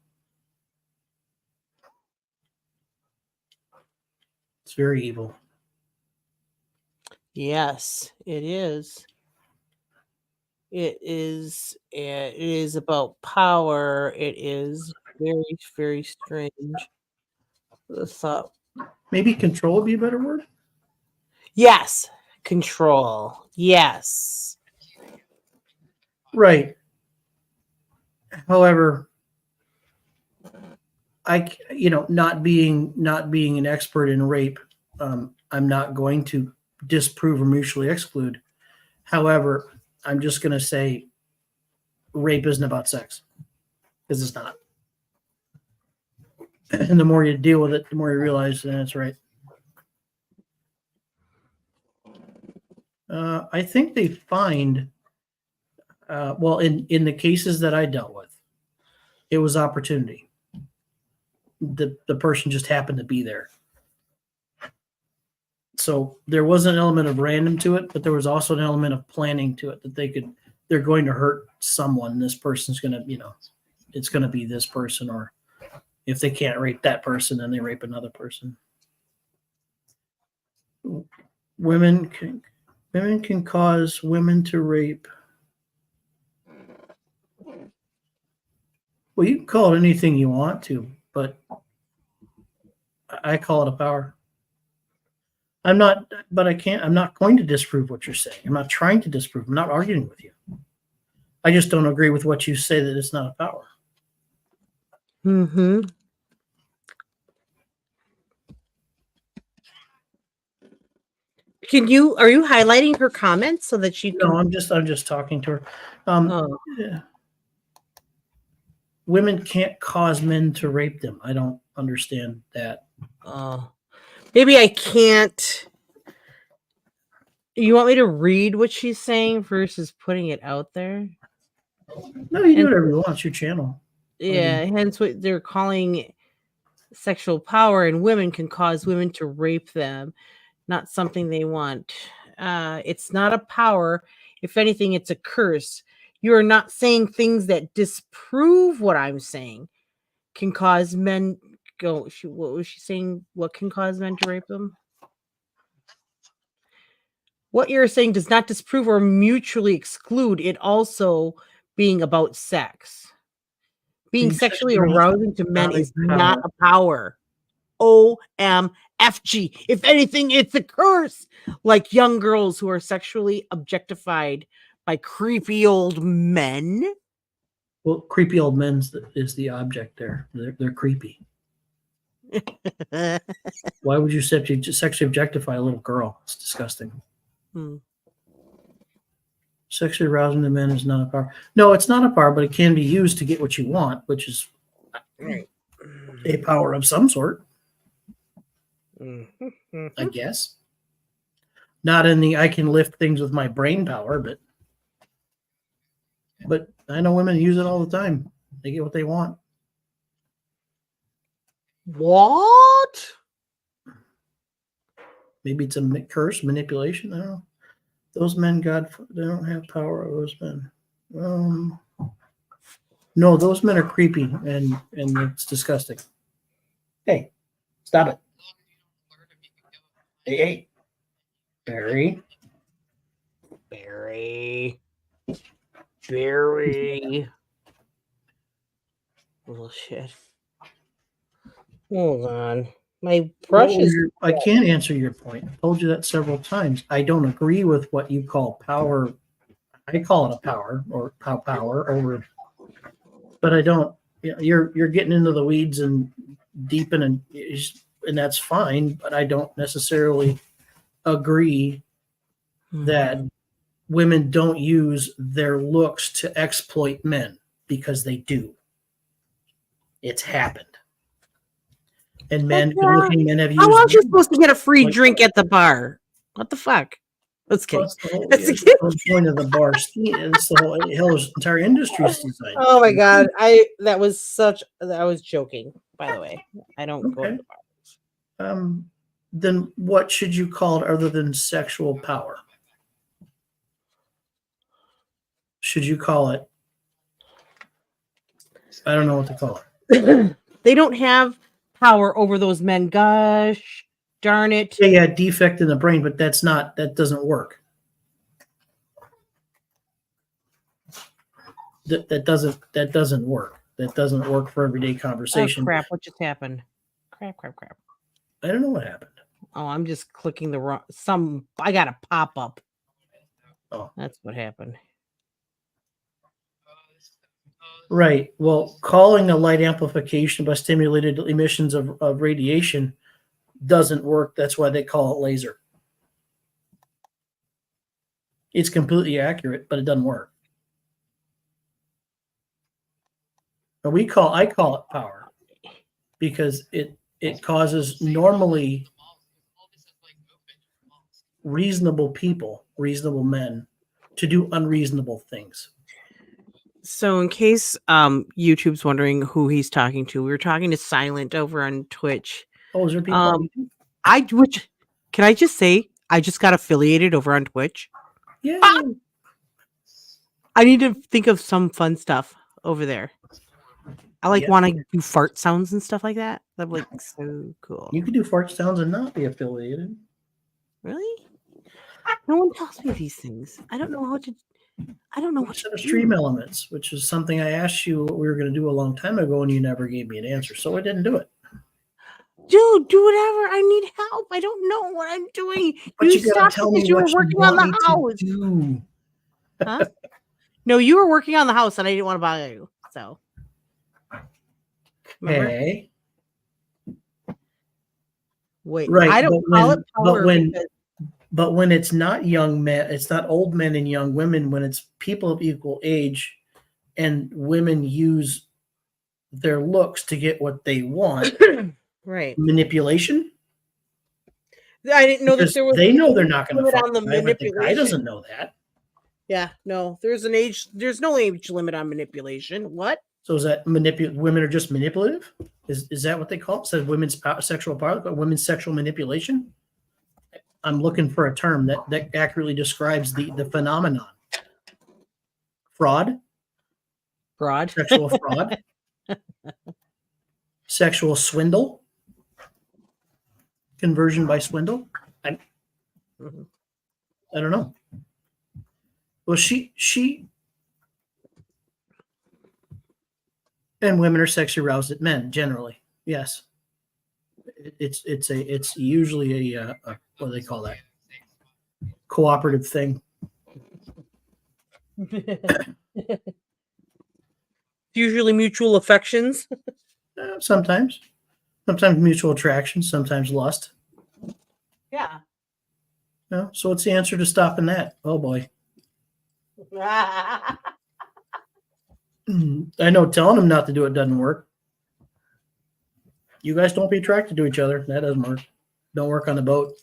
It's very evil. Yes, it is. It is about power. It is very, very strange. The thought. Maybe control would be a better word. Yes, control. Yes. Right. However, not being an expert in rape, I'm not going to disprove or mutually exclude. However, I'm just going to say rape isn't about sex, because it's not. And the more you deal with it, the more you realize that's right. I think they find, in the cases that I dealt with, it was opportunity. The person just happened to be there. So there was an element of random to it, but there was also an element of planning to it, that they're going to hurt someone. This person's going to, it's going to be this person, or if they can't rape that person, then they rape another person. Women can cause women to rape. Well, you can call it anything you want to, but I call it a power. I'm not going to disprove what you're saying. I'm not trying to disprove. I'm not arguing with you. I just don't agree with what you say, that it's not a power. Mm-hmm. Are you highlighting her comments so that you can? No, I'm just talking to her. Oh. Yeah. Women can't cause men to rape them. I don't understand that. Maybe I can't. You want me to read what she's saying versus putting it out there? No, you do whatever you want. It's your channel. Yeah, hence what they're calling sexual power, and women can cause women to rape them, not something they want. It's not a power. If anything, it's a curse. You are not saying things that disprove what I'm saying can cause men go. What was she saying? What can cause men to rape them? What you're saying does not disprove or mutually exclude it also being about sex. Being sexually arousing to men is not a power. OMFG. If anything, it's a curse. Like young girls who are sexually objectified by creepy old men. Well, creepy old men is the object there. They're creepy. Why would you sexually objectify a little girl? It's disgusting. Sexually arousing the men is not a power. No, it's not a power, but it can be used to get what you want, which is a power of some sort. I guess. Not in the I can lift things with my brain power, but I know women use it all the time. They get what they want. What? Maybe it's a curse, manipulation. I don't know. Those men, God, they don't have power over those men. No, those men are creepy, and it's disgusting. Hey, stop it. Hey, Barry. Bullshit. Hold on. My brush is. I can't answer your point. I told you that several times. I don't agree with what you call power. I call it a power or power over, but I don't. You're getting into the weeds and deep in, and and that's fine, but I don't necessarily agree that women don't use their looks to exploit men, because they do. It's happened. And men, good-looking men have used. How else are you supposed to get a free like- drink at the bar? What the fuck? Let's Well, kidding. that's the whole, That's that's a the whole point of the bar scene. It's the whole entire industry's designed. Oh my god, that was joking, by the way. I don't go to Okay. the bar. Then what should you call it other than sexual power? Should you call it? I don't know what to call it. They don't have power over those men. Gosh darn it. Yeah, defect in the brain, but that doesn't work. That doesn't work. That doesn't work for everyday Oh conversation. crap, what just happened? Crap. I don't know what happened. Oh, I'm just clicking the wrong I got a pop-up. Oh. That's what happened. Right. Well, calling a light amplification by stimulated emissions of radiation doesn't work. That's why they call it laser. It's completely accurate, but it doesn't work. But I call it power because it causes normally reasonable people, reasonable men, to do unreasonable things. So in case YouTube's wondering who he's talking to, we were talking to Silent over on Twitch. Oh, is there people on YouTube? Which can I just say I just got affiliated over on Twitch. Yeah. I need to think of some fun stuff over there. I Yeah. want to do fart sounds and stuff like that. That's like so cool. You could do fart sounds and not be affiliated. Really? No one tells me these things. I don't know how to. I don't know what Set to of do. stream elements, which is something I asked you what we were going to do a long time ago, and you never gave me an answer, so I didn't do it. Dude, do whatever. I need help. I don't know what I'm doing. But you gotta stopped tell because me you were what you working on want the me house. to do. Huh? No, you were working on the house, and I didn't want to bother you. So, remember? Okay. Wait, Right, I don't but call when- it power because But when it's not young men, it's not old men and young women, when it's people of equal age and women use their looks to get what they want, right. manipulation? I didn't know that Because there was. they an know they're age not going to limit fuck on the the guy, but the guy manipulation. doesn't know that. Yeah, no, there's an age. There's no age limit on manipulation. What? So is that women are just manipulative? Is that what they call it? Says women's sexual power, but women's sexual manipulation? I'm looking for a term that accurately describes the phenomenon. Fraud, Broad. sexual fraud, sexual swindle, conversion by swindle. I don't know. Well, she and women are sexually aroused at men generally. Yes, it's usually a what do they call that? Cooperative thing. Usually mutual affections. Sometimes mutual attraction, sometimes lust. Yeah. So what's the answer to stopping that? Oh boy. I know telling them not to do it doesn't work. You guys don't be attracted to each other. That doesn't work. Don't work on the boat.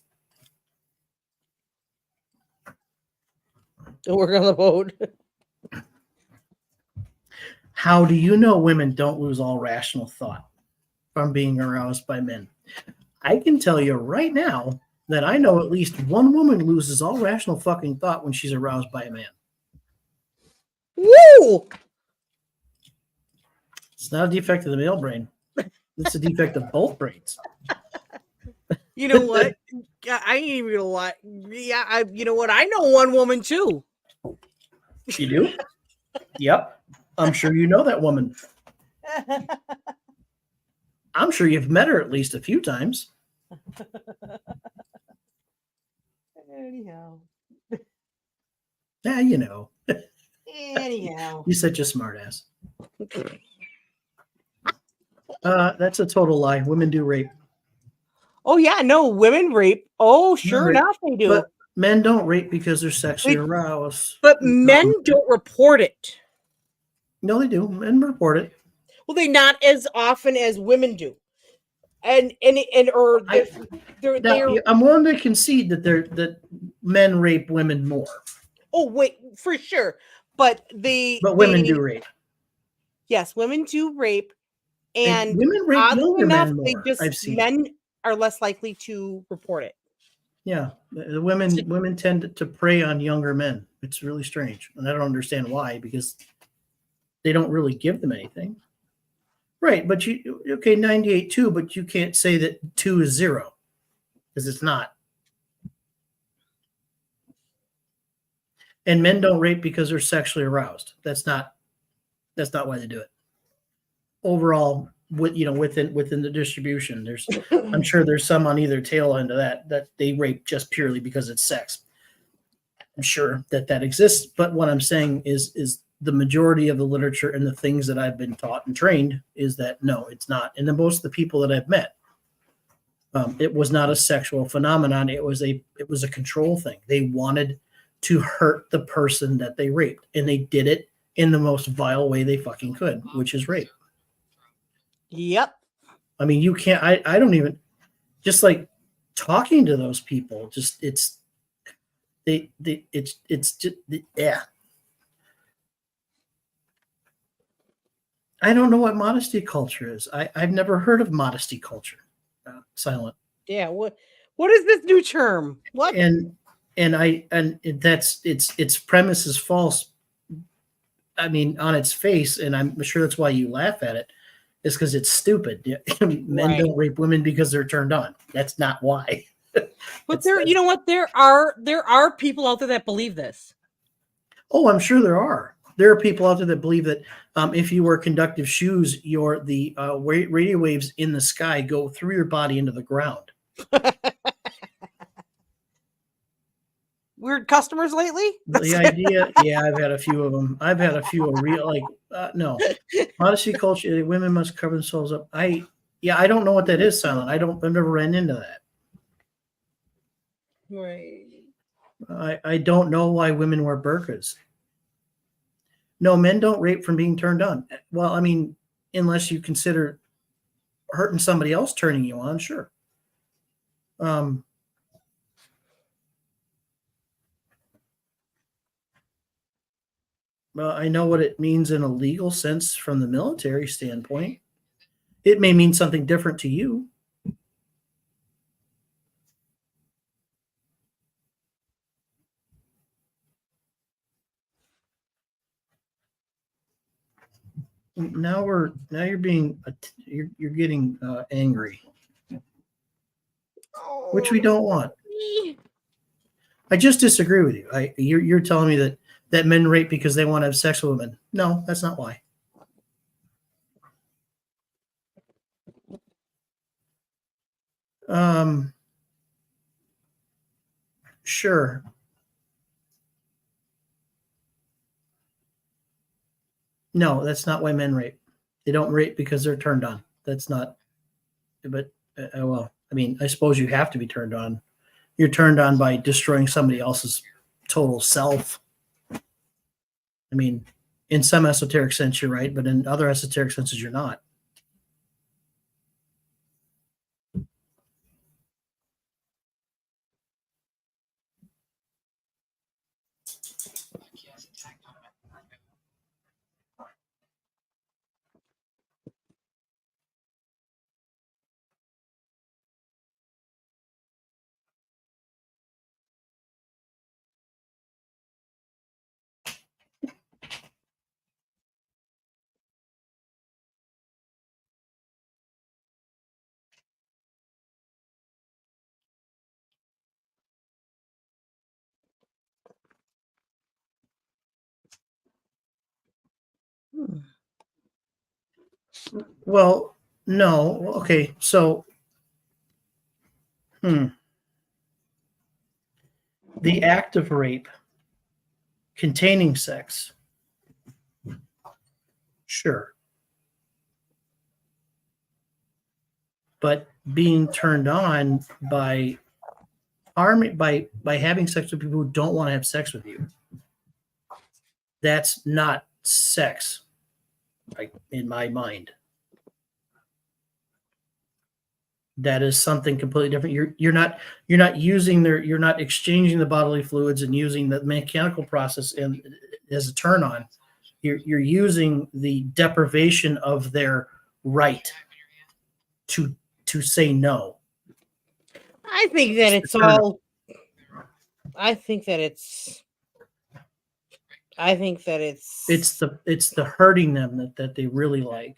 Don't work on the boat. How do you know women don't lose all rational thought from being aroused by men? I can tell you right now that I know at least one woman loses all rational fucking thought when she's aroused by a man. Woo! It's not a defect of the male brain. It's a defect of both brains. You know what? I ain't even gonna lie. Yeah, you know what? I know one woman too. You do? Yep. I'm sure you know that woman. I'm sure you've met her at least a few times. Anyhow. Yeah, you know. Anyhow. You're such a smartass. That's a total lie. Women do rape. Oh yeah, no, women rape. Oh, sure rape. enough, they do. But men don't rape because they're sexually They- aroused. But men don't report it. No, they do. Men report it. Well, they not as often as women do. And or they're I'm willing to concede that men rape women more, oh wait, for sure. But women do rape. yes, women do rape, And and women rape oddly younger enough, men they more. just I've seen. men are less likely to report it. Yeah, the women tend to prey on younger men. It's really strange, and I don't understand why, because they don't really give them anything. Right, but 98 2, but you can't say that 2 is 0 because it's not. And men don't rape because they're sexually aroused. That's not why they do it. Overall, within the distribution, I'm sure there's some on either tail end of that they rape just purely because it's sex. I'm sure that exists, but what I'm saying is the majority of the literature and the things that I've been taught and trained is that no, it's not. And then most of the people that I've met, it was not a sexual phenomenon. It was a control thing. They wanted to hurt the person that they raped, and they did it in the most vile way they fucking could, which is rape. Yep. I mean, you can't. I don't even just like talking to those people. Just it's just yeah. I don't know what modesty culture is. I've never heard of modesty culture. Silent. Yeah. What is this new term? What? And that's its premise is false. I mean, on its face, and I'm sure that's why you laugh at it, is because it's stupid. Men don't rape women because they're turned on. That's not why. But you know what? There are people out there that believe this. Oh, I'm sure there are. There are people out there that believe that if you wear conductive shoes, the radio waves in the sky go through your body into the ground. Weird customers lately? The idea, yeah, I've had a few of them. I've had a few of real, no. Modesty culture, women must cover themselves up. I don't know what that is, Silent. I've never ran into that. Right. I don't know why women wear burqas. No, men don't rape from being turned on. Well, I mean, unless you consider hurting somebody else turning you on, sure. Well, I know what it means in a legal sense from the military standpoint. It may mean something different to you. Now you're being you're getting angry, which we don't want. I just disagree with you. You're telling me that men rape because they want to have sex with women. No, that's not why. Sure. No, that's not why men rape. They don't rape because they're turned on. That's not. But well, I mean, I suppose you have to be turned on. You're turned on by destroying somebody else's total self. I mean, in some esoteric sense, you're right, but in other esoteric senses, you're not. Well, no. Okay, so the act of rape containing sex, sure. But being turned on by by having sex with people who don't want to have sex with you. That's not sex, like in my mind. That is something completely different. You're not using you're not exchanging the bodily fluids and using the mechanical process as a turn on. You're using the deprivation of their right to say no. I think that It's it's the turn on. all. I think that it's. I think that it's. It's the hurting them that they really like.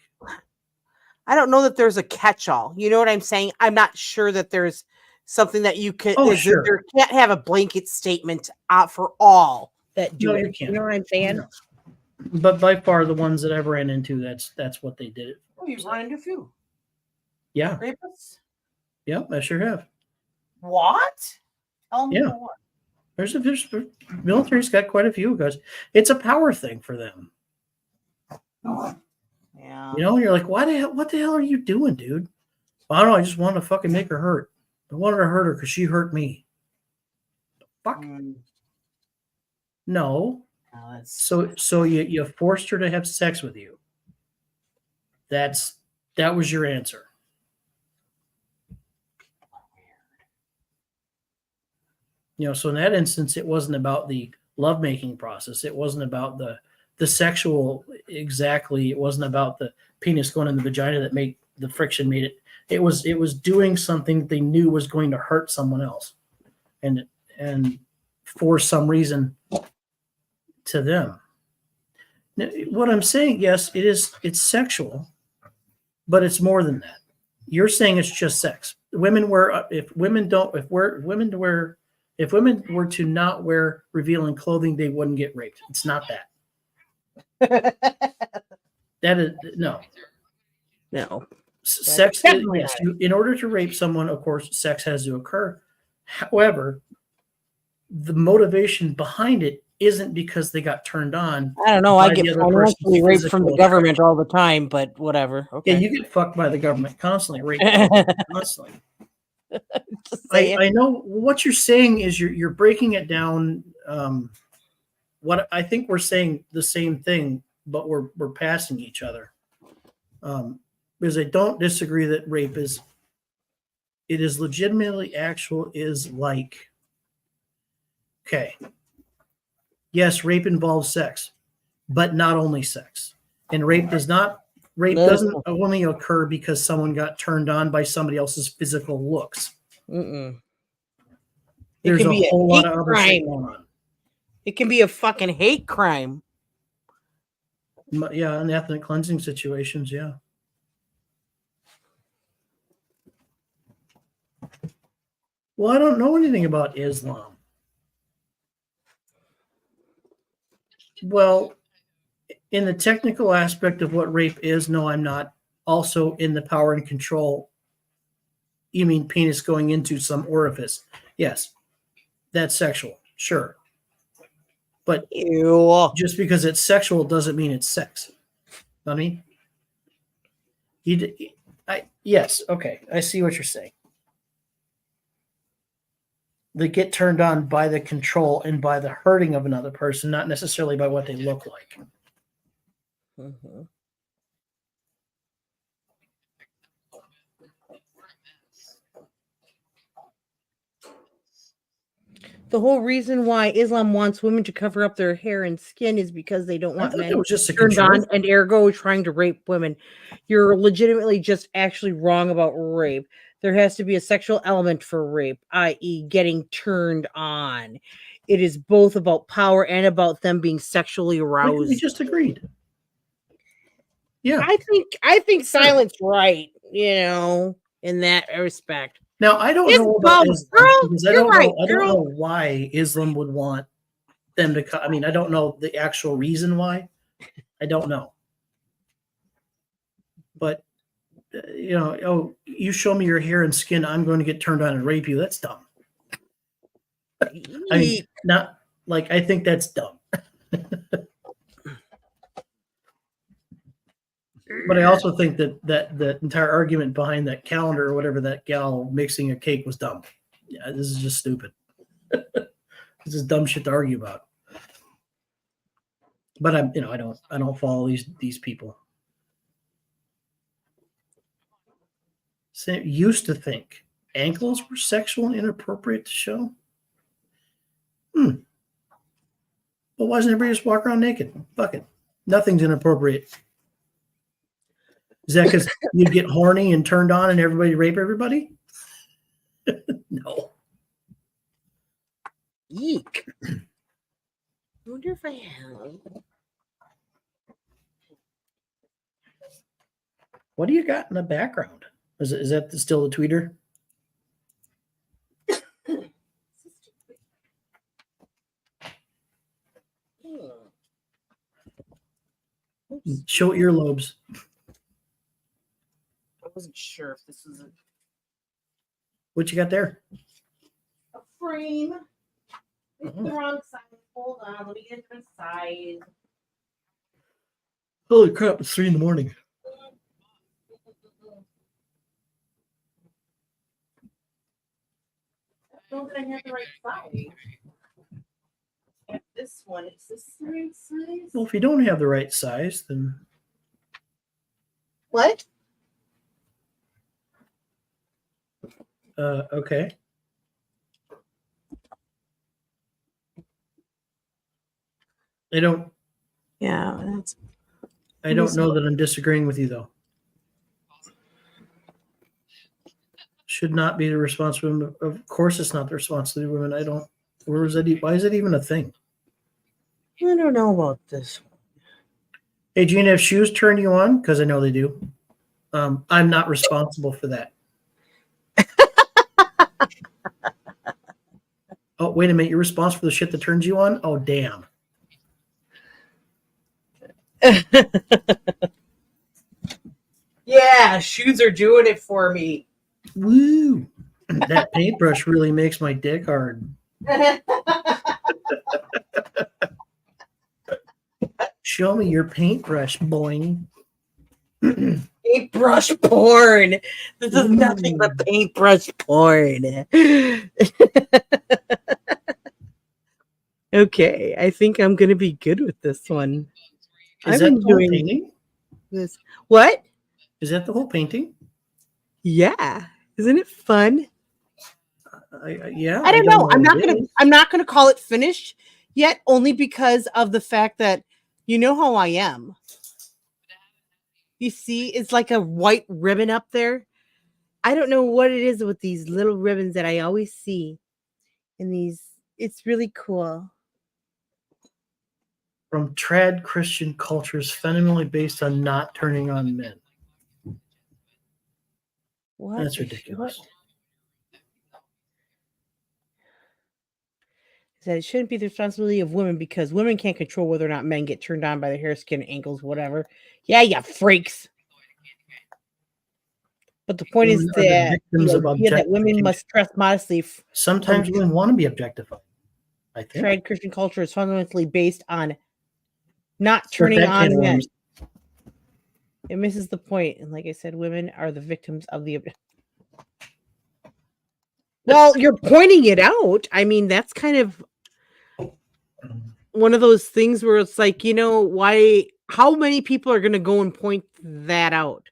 I don't know that there's a catch-all. You know what I'm saying? I'm not sure that there's something that you could. Oh, sure. There can't have a blanket statement for all that do No, it. you can't. You know what I'm saying? No. But by far, the ones that I've ran into, that's what they did. Oh, you've run into a few Yeah, rapists. yeah, I sure have. What? Tell me Yeah. more. There's military's got quite a few guys. It's a power thing for them. Yeah. You know, you're like, what the hell are you doing, dude? Well, I don't know. I just wanted to fucking make her hurt. I wanted to hurt her because she hurt me. Fuck. No. Oh, that's So you forced her to have sex with you. That was your answer. You know, so in that instance, it wasn't about the lovemaking process. It wasn't about the sexual exactly. It wasn't about the penis going in the vagina that made the friction made it. It was doing something they knew was going to hurt someone else, and for some reason to them. Now, what I'm saying, yes, it's sexual, but it's more than that. You're saying it's just sex. Women wear if women were to not wear revealing clothing, they wouldn't get raped. It's not that. That is no. no. Sex. definitely Yes, in order to rape someone, of course, sex has to occur. However, the motivation behind it isn't because they got turned on. I don't know. I by get the other financially person's raped from the physical government all the time, but whatever. Okay. Yeah, you get fucked by the government constantly, raped constantly. I know what you're saying is you're breaking it down. What I think we're saying the same thing, but we're passing each other. Because I don't disagree that rape is legitimately actual is like okay. Yes, rape involves sex, but not only sex. And rape doesn't only occur because someone got turned on by somebody else's physical looks. Mm-mm. There's a whole lot of other shit crime. going on. It can be a fucking hate crime. Yeah, in ethnic cleansing situations, yeah. Well, I don't know anything about Islam. Well, in the technical aspect of what rape is, no, I'm not. Also, in the power and control, you mean penis going into some orifice? Yes, that's sexual, sure. But Ew. just because it's sexual doesn't mean it's sex. I mean, yes, okay, I see what you're saying. They get turned on by the control and by the hurting of another person, not necessarily by what they look like. Mm-hmm. The whole reason why Islam wants women to cover up their hair and skin is because they don't want men it was just a turned control. on and ergo trying to rape women. You're legitimately just actually wrong about rape. There has to be a sexual element for rape, i.e. getting turned on. It is both about power and about them being sexually aroused. We just agreed. Yeah. I think silence right, in that respect. Now I don't know about Islam because I don't know why Islam would want them to. I mean, I don't know the actual reason why. I don't know. But you show me your hair and skin, I'm going to get turned on and rape you. That's dumb. I mean, not like I think that's dumb. But I also think that the entire argument behind that calendar or whatever that gal mixing a cake was dumb. Yeah, this is just stupid. This is dumb shit to argue about. But I don't follow these people. So used to think ankles were sexual and inappropriate to show. But why doesn't everybody just walk around naked? Fuck it. Nothing's inappropriate. Is that because you get horny and turned on and everybody rape everybody? No. Eek. I wonder if I have. What do you got in the background? Is that still the tweeter? Show earlobes. I wasn't sure if this is What you got there? a frame. It's Oh. the wrong size. Hold on, let me get a different size. Holy crap, it's 3 a.m. I don't know that I have the right size. This one, is this the right size? Well, if you don't have the right size, then What? okay. I don't Yeah, that's know that I'm disagreeing with you though. Should not be the responsibility. Of course, it's not the responsibility of women. I don't. Where is that? Why is it even a thing? I don't know about this. Hey, Gina, if shoes turn you on, because I know they do, I'm not responsible for that. Oh, wait a minute. You're responsible for the shit that turns you on? Oh, damn. Yeah, shoes are doing it for me. Woo. That paintbrush really makes my dick hard. Show me your paintbrush, boing. Paintbrush porn. This is nothing but paintbrush porn. Okay, I think I'm gonna be good with this one. Is that the whole painting? This. What? Is that the whole painting? Yeah. Isn't it fun? Yeah. I don't know. I'm what it is. not gonna call it finished yet, only because of the fact that you know how I am. You see, it's like a white ribbon up there. I don't know what it is with these little ribbons that I always see in these. It's really cool. From trad Christian cultures fundamentally based on not turning on men. What? That's ridiculous. That it shouldn't be the responsibility of women because women can't control whether or not men get turned on by their hair, skin, ankles, whatever. Yeah, you freaks. But the point is Women are the that, victims of that women must dress modestly. Sometimes women want to be objectified. I think. Trad Christian culture is fundamentally based on not turning on men. It misses the point. And like I said, women are the victims of the. Well, you're pointing it out. I mean, that's kind of one of those things where it's like, why? How many people are going to go and point that out?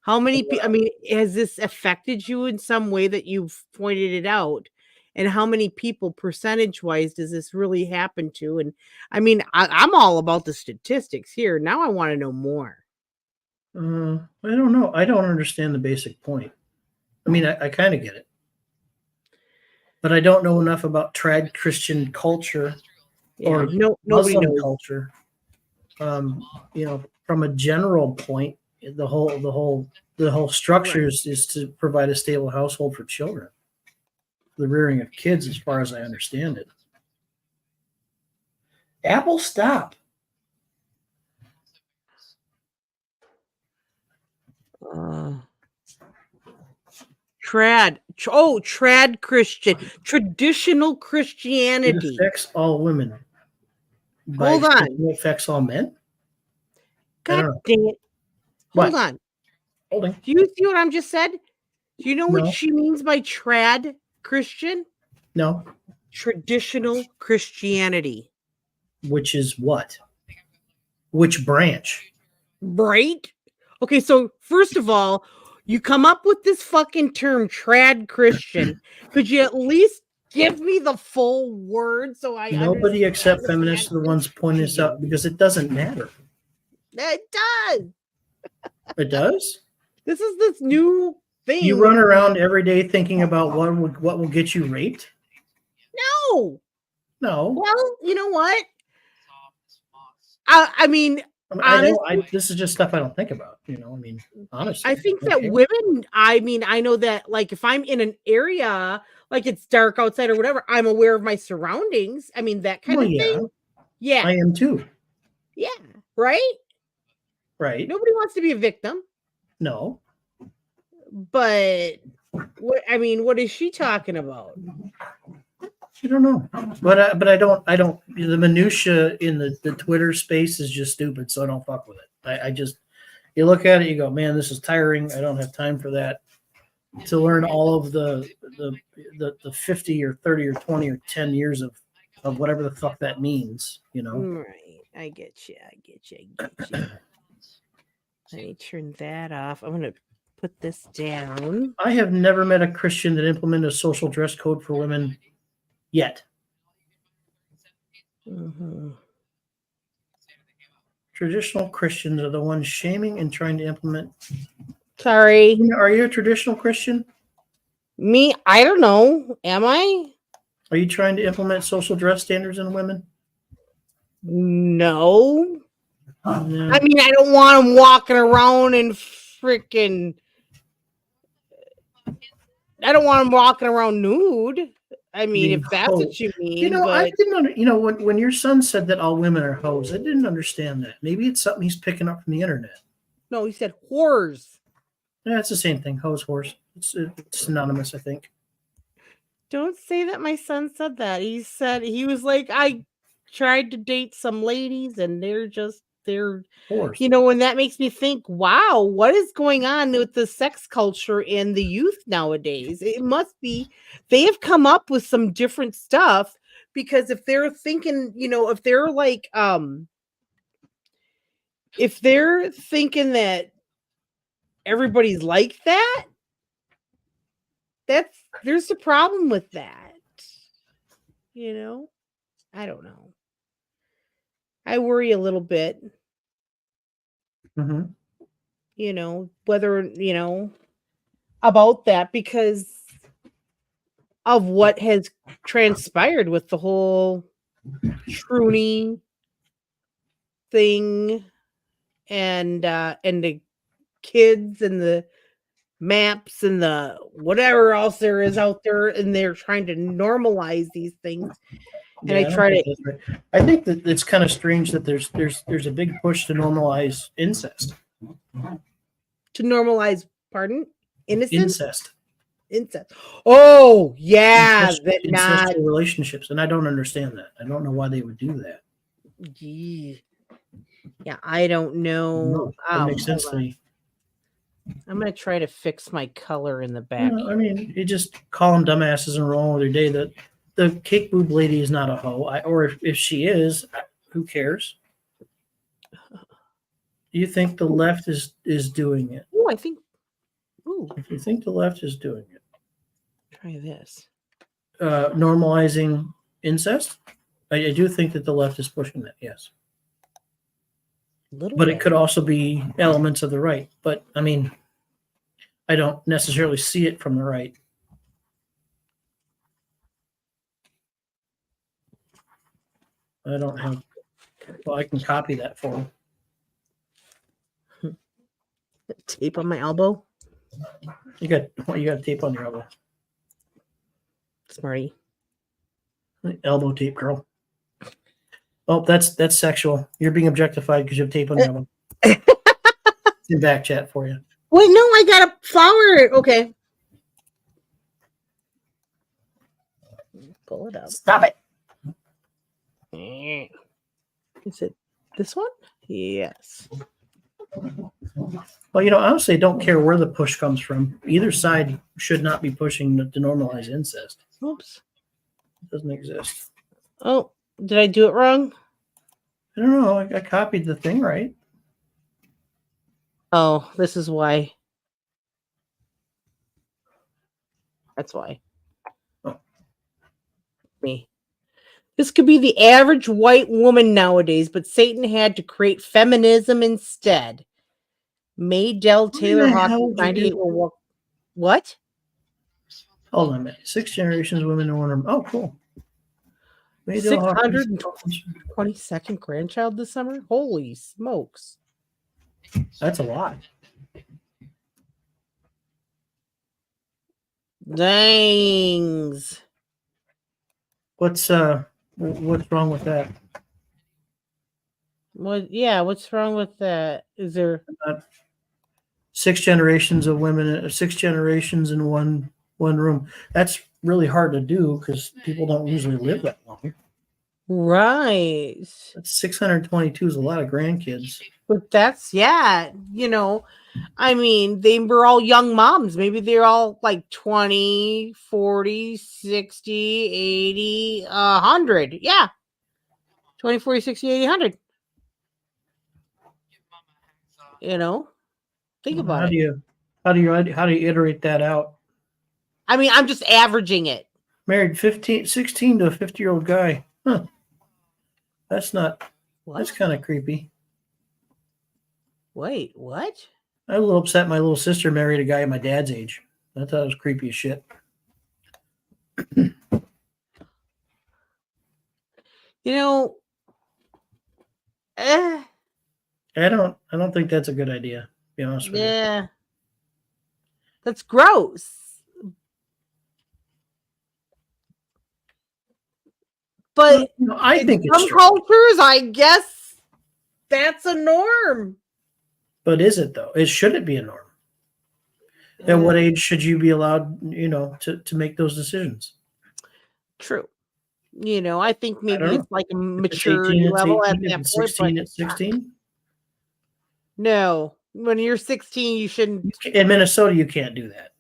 How many? I mean, has this affected you in some way that you've pointed it out? And how many people, percentage-wise, does this really happen to? And I mean, I'm all about the statistics here. Now I want to know more. I don't know. I don't understand the basic point. I mean, I kind of get it. But I don't know enough about trad Christian culture or nobody Muslim knows. culture. From a general point, the whole structure is to provide a stable household for children. The rearing of kids, as far as I understand it. Apple, stop. Trad Christian, traditional Christianity. It affects all women. Hold on. It affects all men. God dang it. Hold What? on. Holding. Do you see what I'm just said? Do you know what No. she means by trad Christian? No. Traditional Christianity. Which is what? Which branch? Right? Okay, so first of all, you come up with this fucking term trad Christian. Could you at least give me the full word so I Nobody understand except what feminists are the ones pointing this out because it doesn't matter. It does. It does? This is this new thing. You run around every day thinking about what will get you raped? No. No. Well, you know what? I mean, honestly, this is just stuff I don't think about. Honestly. I think that women, I know that, like, if I'm in an area, like it's dark outside or whatever, I'm aware of my surroundings. I mean, that kind of thing. Yeah. I am too. Yeah. Right? Right. Nobody wants to be a victim. No. But what is she talking about? I don't know. But I don't the minutia in the Twitter space is just stupid, so I don't fuck with it. I just, you look at it, you go, man, this is tiring. I don't have time for that. To learn all of the 50 or 30 or 20 or 10 years of whatever the fuck that means, Right. I get you. Let me turn that off. I'm gonna put this down. I have never met a Christian that implemented a social dress code for women yet. Mm-hmm. Traditional Christians are the ones shaming and trying to implement. Sorry. Are you a traditional Christian? Me? I don't know. Am I? Are you trying to implement social dress standards in women? No. Yeah. I mean, I don't want them walking around and freaking. I don't want them walking around nude. I mean, if that's what you mean. I didn't when your son said that all women are hoes, I didn't understand that. Maybe it's something he's picking up from the internet. No, he said whores. Yeah, it's the same thing. Hose, horse. It's synonymous, I think. Don't say that my son said that. He said, he was like, I tried to date some ladies and they're Horse. And that makes me think, wow, what is going on with the sex culture in the youth nowadays? It must be, they have come up with some different stuff, because if they're thinking, if they're like, if they're thinking that everybody's like that, there's a problem with that. I don't know. I worry a little bit. Mm-hmm. Whether, about that, because of what has transpired with the whole Truny thing and the kids and the maps and the whatever else there is out there, and they're trying to normalize these things. And I think that it's kind of strange that there's a big push to normalize incest. To normalize, pardon? Incest. Oh, yeah. Incestual relationships. And I don't understand that. I don't know why they would do that. Yeah, I don't know. That makes sense to me. I'm going to try to fix my color in the back. You just call them dumbasses and roll with their day. That the cake boob lady is not a hoe. Or if she is, who cares? Do you think the left is doing it? Oh, I think. Ooh. If you think the left is doing it, try this. Normalizing incest. I do think that the left is pushing that. Yes. But it could also be elements of the right. But I don't necessarily see it from the right. I don't have. Well, I can copy that for him. Tape on my elbow. You got tape on your elbow. Smarty. Elbow tape, girl. Oh, that's sexual. You're being objectified because you have tape on your elbow. It's in back chat for you. Wait, no, I got a flower. Okay. Pull it up. Stop it. Is it this one? Yes. Well, honestly, I don't care where the push comes from. Either side should not be pushing to normalize incest. Oops. It doesn't exist. Oh, did I do it wrong? I don't know. I copied the thing right. Oh, this is why. That's why. Oh. Me. This could be the average white woman nowadays, but Satan had to create feminism instead. May Del Taylor the Hawkins hell did 98 you- will walk. What? Hold on a minute. 6 generations, women in one. Oh, cool. May Del Hawkins- 622nd grandchild this summer? Holy smokes. That's a lot. Dangs. What's wrong with that? What? Yeah, what's wrong with that? Is there 6 generations of women, 6 generations in one room? That's really hard to do because people don't usually live that long. right? That's 622 is a lot of grandkids. But that's I mean, they were all young moms. Maybe they're all like 20, 40, 60, 80, 100. Yeah. 20, 40, 60, 80, 100. Think about How it. do you iterate that out? I mean, I'm just averaging it. Married 16 to a 50-year-old guy. Huh. That's What? kind of creepy. Wait, what? I was a little upset my little sister married a guy my dad's age. I thought it was creepy as shit. I don't think that's a good idea, to be honest with you. Yeah. That's gross. But I think in it's some true. cultures, I guess that's a norm. But is it though? Should it be a norm? At what age should you be allowed, to make those decisions? True. I think maybe know. it's like a If it's maturity 18, it's level 18. at If that it's point. 16, But it's 16. no, when you're 16, you shouldn't. In Minnesota, you can't do that.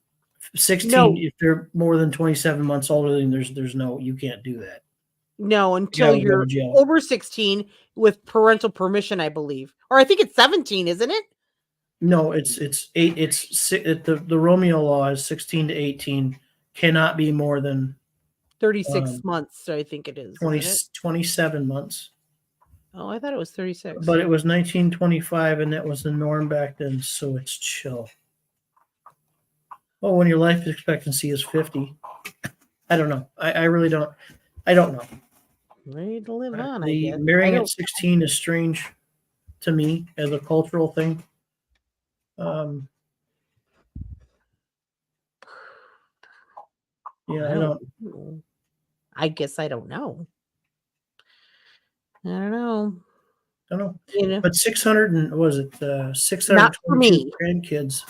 16, No. if they're more than 27 months older, then you can't do that. No, until would go you're to jail. over 16 with parental permission, I believe. Or I think it's 17, isn't it? No, it's 8. The Romeo law is 16 to 18 cannot be more than 36 months, I think it is. 20, Isn't it? 27 months. Oh, I thought it was 36. But it was 1925, and that was the norm back then, so it's chill. Well, when your life expectancy is 50, I don't know. I really don't. I don't know. Ready to live on, I The guess. marrying at 16 is strange to me as a cultural thing. Yeah, I don't. know. I guess I don't know. I don't know. I don't know. But 600 and was it 622 Not for me. grandkids?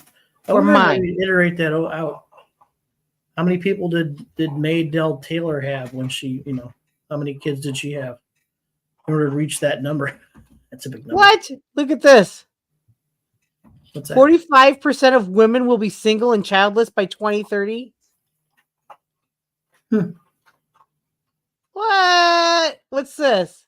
For mine. Iterate that out. How many people did May Del Taylor have when she, how many kids did she have in order to reach that number? That's a big number. What? Look at this. What's that? 45% of women will be single and childless by 2030. What? What's this?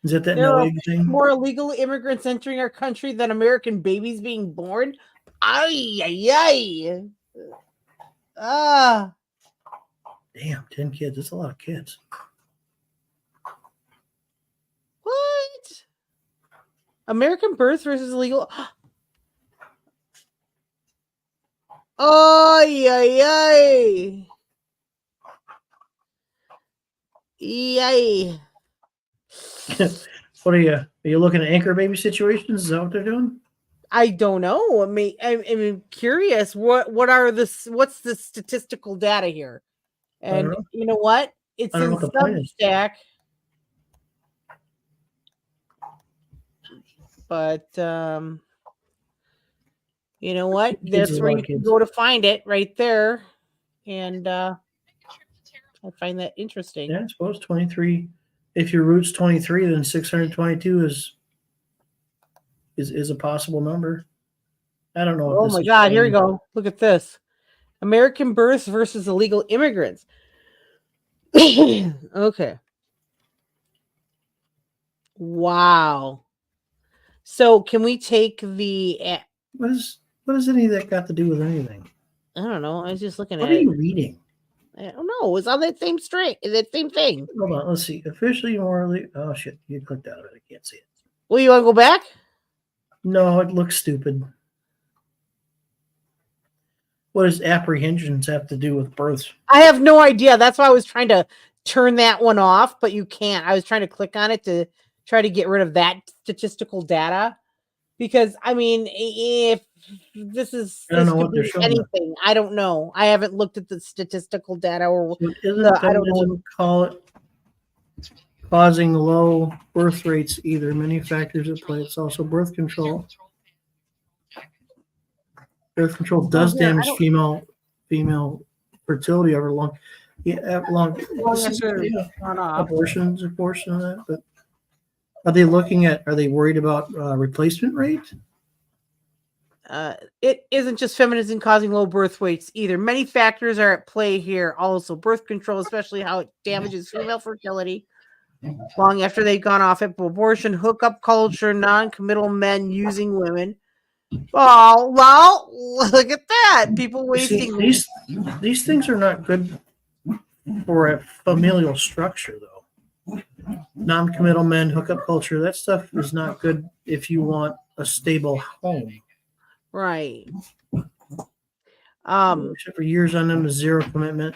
Is it that There no are age thing? more illegal immigrants entering our country than American babies being born. Ay, ay, ay. Ah. Damn, 10 kids. That's a lot of kids. What? American birth versus illegal. Ay, ay, ay. Yay. What are you looking at anchor baby situations? Is that what they're doing? I don't know. I mean, I'm curious. What's the statistical data here? And you know what? It's I don't in know what the point is. Substack. But you know what? That's where you can go to find it right there. And I find that interesting. Yeah, I suppose 23. If your root's 23, then 622 is a possible number. I don't know what Oh this my is God, here we showing. go. Look at this. American births versus illegal immigrants. Okay. Wow. So can we take the What does any of that got to do with anything? I don't know. I was just looking What at are it. you reading? I don't know. It's on that same string. That same thing. Hold on, let's see. Officially, morally. Oh shit! You clicked out of it. I can't see it. Well, you want to go back? No, it looks stupid. What does apprehensions have to do with births? I have no idea. That's why I was trying to turn that one off, but you can't. I was trying to click on it to try to get rid of that statistical data because I mean, if I don't this know could what they're be showing. anything. I don't know. I haven't looked at the statistical data or So it isn't, the. I that don't know. doesn't call it causing low birth rates either. Many factors at play. It's also birth control. Birth control does here, I damage don't- female fertility over long. Yeah, long. after Yeah, gone off. abortions, abortion, of that. But are they looking at? Are they worried about replacement rate? It isn't just feminism causing low birth weights either. Many factors are at play here. Also, birth control, especially how it damages female fertility long after they've gone off it. Abortion, hookup culture, non-committal men using women. Oh, well, look at that. People You see, wasting. these things are not good for a familial structure, though. Non-committal men, hookup culture, that stuff is not good if you want a stable home. Right. Except for years on them is zero commitment.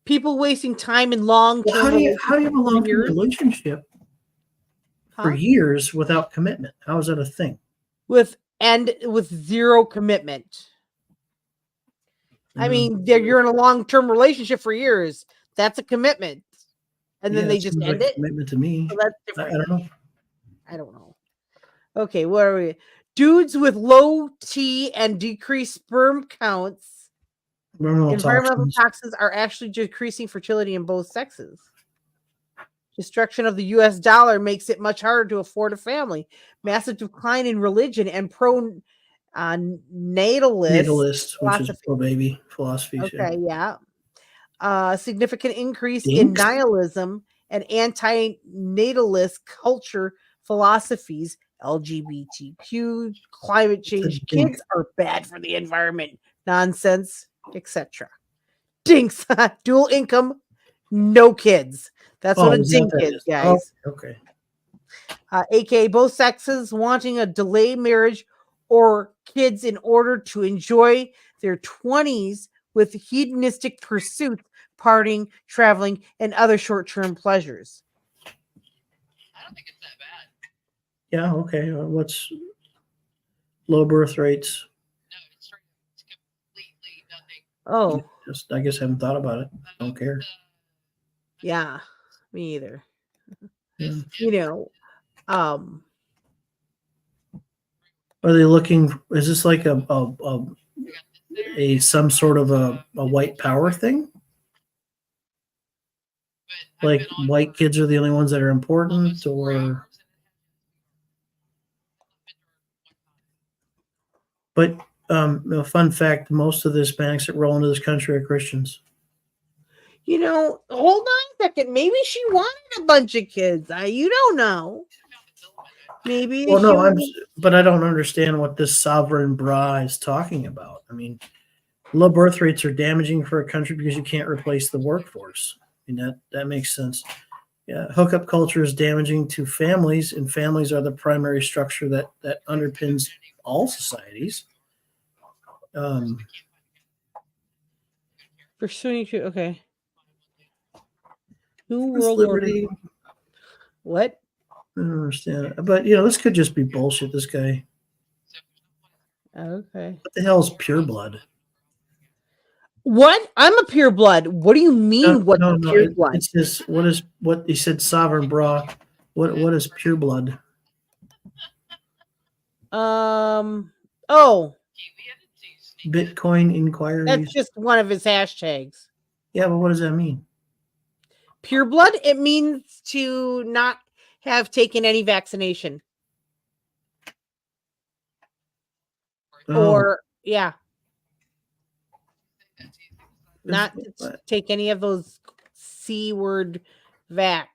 People wasting time in long-term. Well, how do you have a long-term years? relationship for Huh? years without commitment? How is that a thing? with zero commitment. I mean, you're in a long-term relationship for years. That's a commitment. And then Yeah, they it just seems end like it. commitment to me. So that's I different. don't know. I don't know. Okay, what are we? Dudes with low T and decreased sperm counts. Environmental toxins are actually decreasing fertility in both sexes. Destruction of the US dollar makes it much harder to afford a family. Massive decline in religion and natalist which is philosophy. pro baby philosophy. Okay, yeah. Significant increase in Dinks? nihilism and anti-natalist culture philosophies, LGBTQ, climate change, dink. kids are bad for the environment, nonsense, etc. Dinks, dual income, no kids. That's what a Is that dink what that is, is? guys. Oh, okay. AKA both sexes wanting a delay marriage or kids in order to enjoy their 20s with hedonistic pursuits, partying, traveling, and other short-term pleasures. I don't think it's that bad. Yeah, okay. What's low birth rates? No, it's straight up. It's completely nothing. Oh, Just, I guess I haven't thought about it. Don't care. yeah, me either. Yeah. You know, Are they looking? Is this like some sort of a white power thing? Like white kids are the only ones that are important, or? But a fun fact: most of the Hispanics that roll into this country are Christians. you know, hold on a second. Maybe she wanted a bunch of kids. You don't know. Maybe. Well, no, but I don't understand what this sovereign bra is talking about. I mean, low birth rates are damaging for a country because you can't replace the workforce. I mean, that makes sense. Yeah, hookup culture is damaging to families, and families are the primary structure that underpins all societies. Pursuing to okay. New This World liberty, Order. What? I don't understand. But this could just be bullshit. This guy. Okay. What the hell is pure blood? What? I'm a pure blood. What do you mean? No, pure blood? It's this. What he said? Sovereign bra. What is pure blood? Oh, Bitcoin inquiries. that's just one of his hashtags. Yeah, but what does that mean? Pure blood. It means to not have taken any vaccination. Oh, or yeah, not to But take any of those C word vax.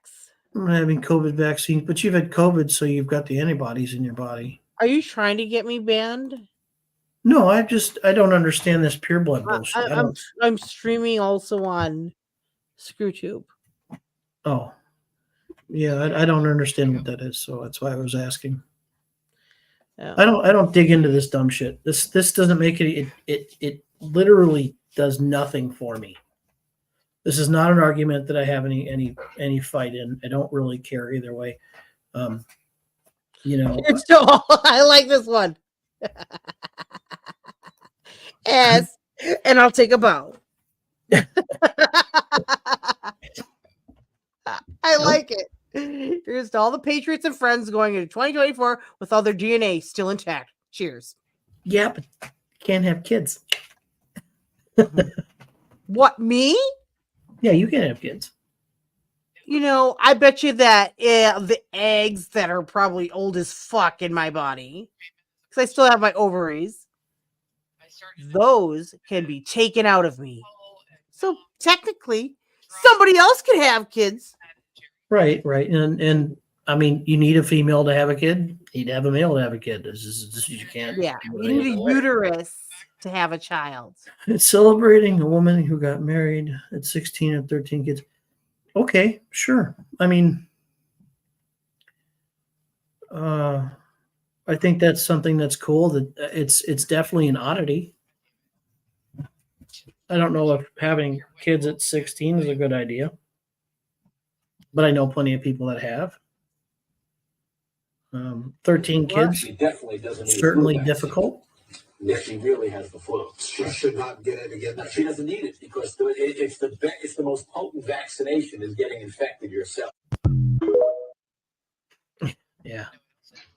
I'm having COVID vaccine, but you've had COVID, so you've got the antibodies in your body. Are you trying to get me banned? No, I don't understand this pure blood I, bullshit. I, I I'm don't. I'm streaming also on ScrewTube. Oh, yeah, I don't understand what that is, so that's why I was asking. I don't dig into this dumb shit. This doesn't make it literally does nothing for me. This is not an argument that I have any fight in. I don't really care either way. You know, It's still, I like this one. Yes, and I'll take a bow. I like it. Here's to all the Patriots and friends going into 2024 with all their DNA still intact. Cheers. yeah, but you can't have kids. What, me? Yeah, you can have kids. You know, I bet you that the eggs that are probably old as fuck in my body, because I still have my ovaries, those can be taken out of me. So technically, somebody else can have kids. Right, and I mean, you need a female to have a kid. You need to have a male to have a kid. You can't. Yeah, do it you need any a other way. uterus to have a child. It's celebrating a woman who got married at 16 and 13 kids. Okay, sure. I mean, I think that's something that's cool. That it's definitely an oddity. I don't know if having kids at 16 is a good idea, but I know plenty of people that have. 13 kids, She definitely doesn't need a certainly flu vaccine. difficult. Yeah, she really has the flu. She should not get it again. No, she doesn't need it because it's the most potent vaccination is getting infected yourself. Yeah.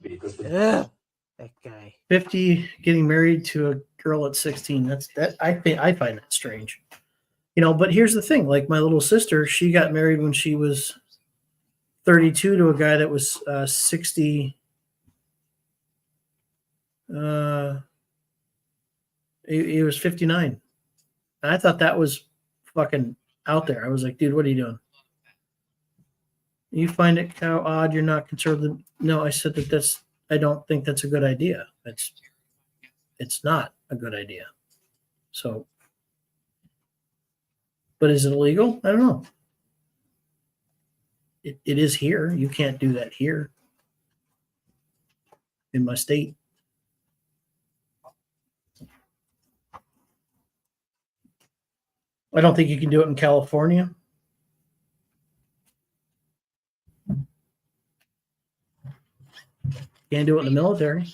Because Ugh, that guy. 50 getting married to a girl at 16. I find that strange. You know, but here's the thing, like my little sister, she got married when she was 32 to a guy that was 60. He was 59. And I thought that was fucking out there. I was like, dude, what are you doing? You find it how odd you're not conservative? No, I said I don't think that's a good idea. It's not a good idea. So, but is it illegal? I don't know. It is here. You can't do that here in my state. I don't think you can do it in California. Can't do it in the military.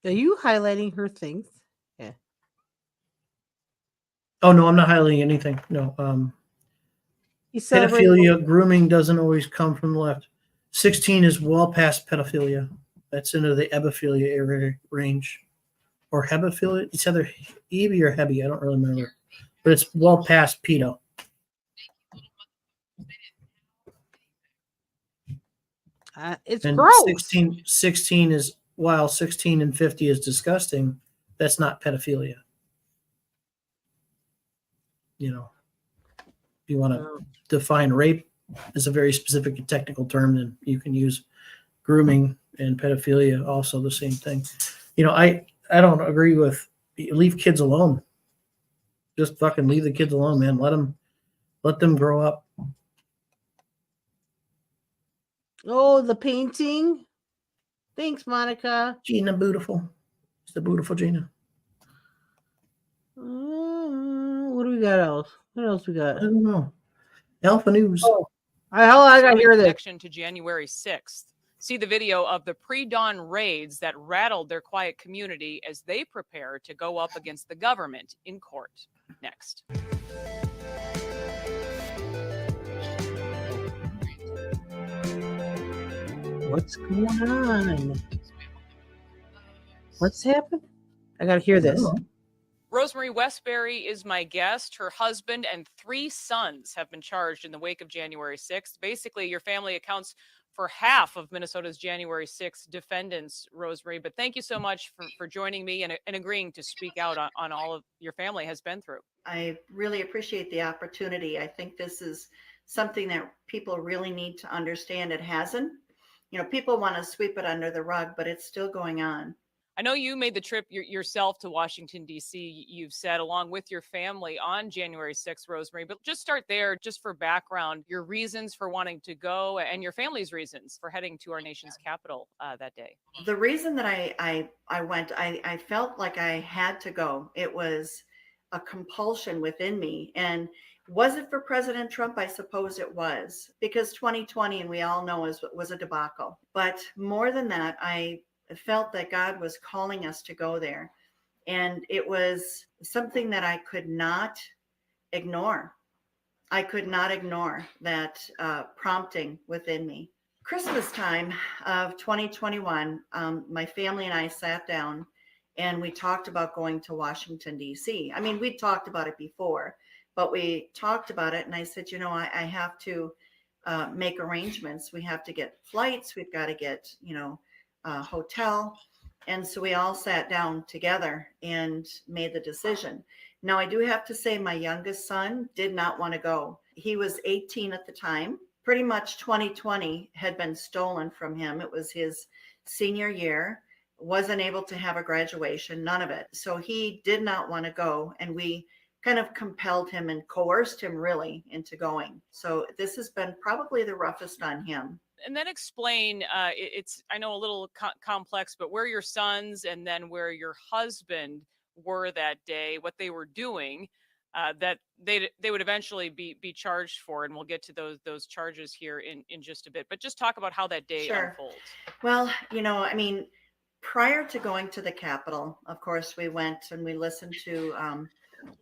Are you highlighting her things? Yeah. Oh no, I'm not highlighting anything. No. You celebrate. Pedophilia, grooming doesn't always come from the left. 16 is well past pedophilia. That's into the ebophilia area range. Or hebophilia. It's either Hebe or Hebby. I don't really remember. But it's well past pedo. It's And gross. 16 is, while 16 and 50 is disgusting, that's not pedophilia. You know, if you want to define rape as a very specific and technical term, then you can use grooming and pedophilia, also the same thing. You know, I don't agree with leave kids alone. Just fucking leave the kids alone, man. Let them grow up. Oh, the painting. Thanks, Monica. Gina, beautiful. It's the beautiful Gina. What do we got else? What else we I got? don't know. Alpha News. Oh, I got to hear this. Connection to January 6th. See the video of the pre-dawn raids that rattled their quiet community as they prepare to go up against the government in court. Next. What's going on? What's happened? I got to hear this. Rosemary Westbury is my guest. Her husband and 3 sons have been charged in the wake of January 6th. Basically, your family accounts for half of Minnesota's January 6th defendants, Rosemary. But thank you so much for joining me and agreeing to speak out on all of your family has been through. I really appreciate the opportunity. I think this is something that people really need to understand. It hasn't. People want to sweep it under the rug, but it's still going on. I know you made the trip yourself to Washington, D.C., you've said, along with your family on January 6th, Rosemary. But just start there, just for background, your reasons for wanting to go and your family's reasons for heading to our nation's capital that day. The reason that I went, I felt like I had to go. It was a compulsion within me. And was it for President Trump? I suppose it was, because 2020, and we all know, was a debacle. But more than that, I felt that God was calling us to go there. And it was something that I could not ignore. I could not ignore that prompting within me. Christmas time of 2021, my family and I sat down and we talked about going to Washington, D.C. I mean, we'd talked about it before, but we talked about it. And I said, I have to make arrangements. We have to get flights. We've got to get, hotel. And so we all sat down together and made the decision. Now, I do have to say my youngest son did not want to go. He was 18 at the time. Pretty much 2020 had been stolen from him. It was his senior year, wasn't able to have a graduation, none of it. So he did not want to go. And we kind of compelled him and coerced him really into going. So this has been probably the roughest on him. And then explain, it's, I know, a little complex, but where your sons and then where your husband were that day, what they were doing, that they would eventually be charged for. And we'll get to those charges here in just a bit. But just talk about how that day unfolds. Well, prior to going to the Capitol, of course, we went and we listened to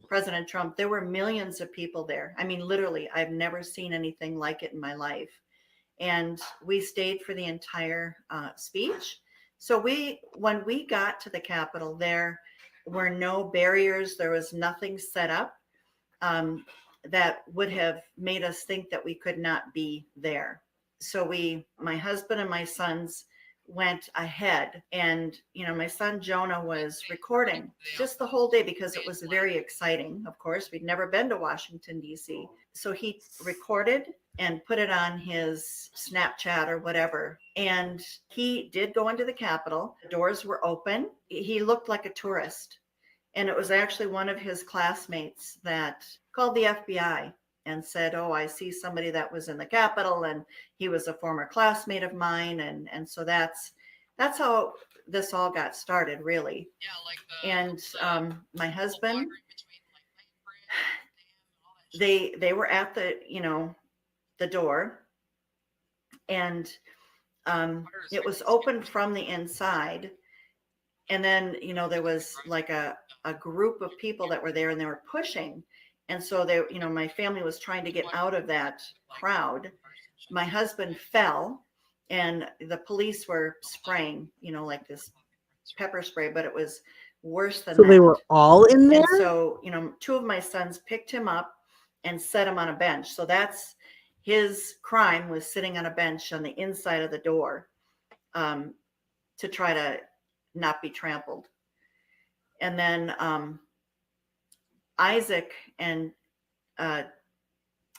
President Trump. There were millions of people there. I mean, literally, I've never seen anything like it in my life. And we stayed for the entire speech. So when we got to the Capitol, there were no barriers. There was nothing set up that would have made us think that we could not be there. So my husband and my sons went ahead, and my son Jonah was recording just the whole day because it was very exciting. Of course, we'd never been to Washington, D.C. So he recorded and put it on his Snapchat or whatever. And he did go into the Capitol. The doors were open. He looked like a tourist. And it was actually one of his classmates that called the FBI and said, "Oh, I see somebody that was in the Capitol, and he was a former classmate of mine." And so that's how this all got started, really. And my husband, they were at the door, and it was open from the inside. And then, there was like a group of people that were there, and they were pushing. And so my family was trying to get out of that crowd. My husband fell, and the police were spraying, like this pepper spray, but it was worse than that. So they were all in there? And so, two of my sons picked him up and set him on a bench. So that's his crime, was sitting on a bench on the inside of the door to try to not be trampled. And then Isaac and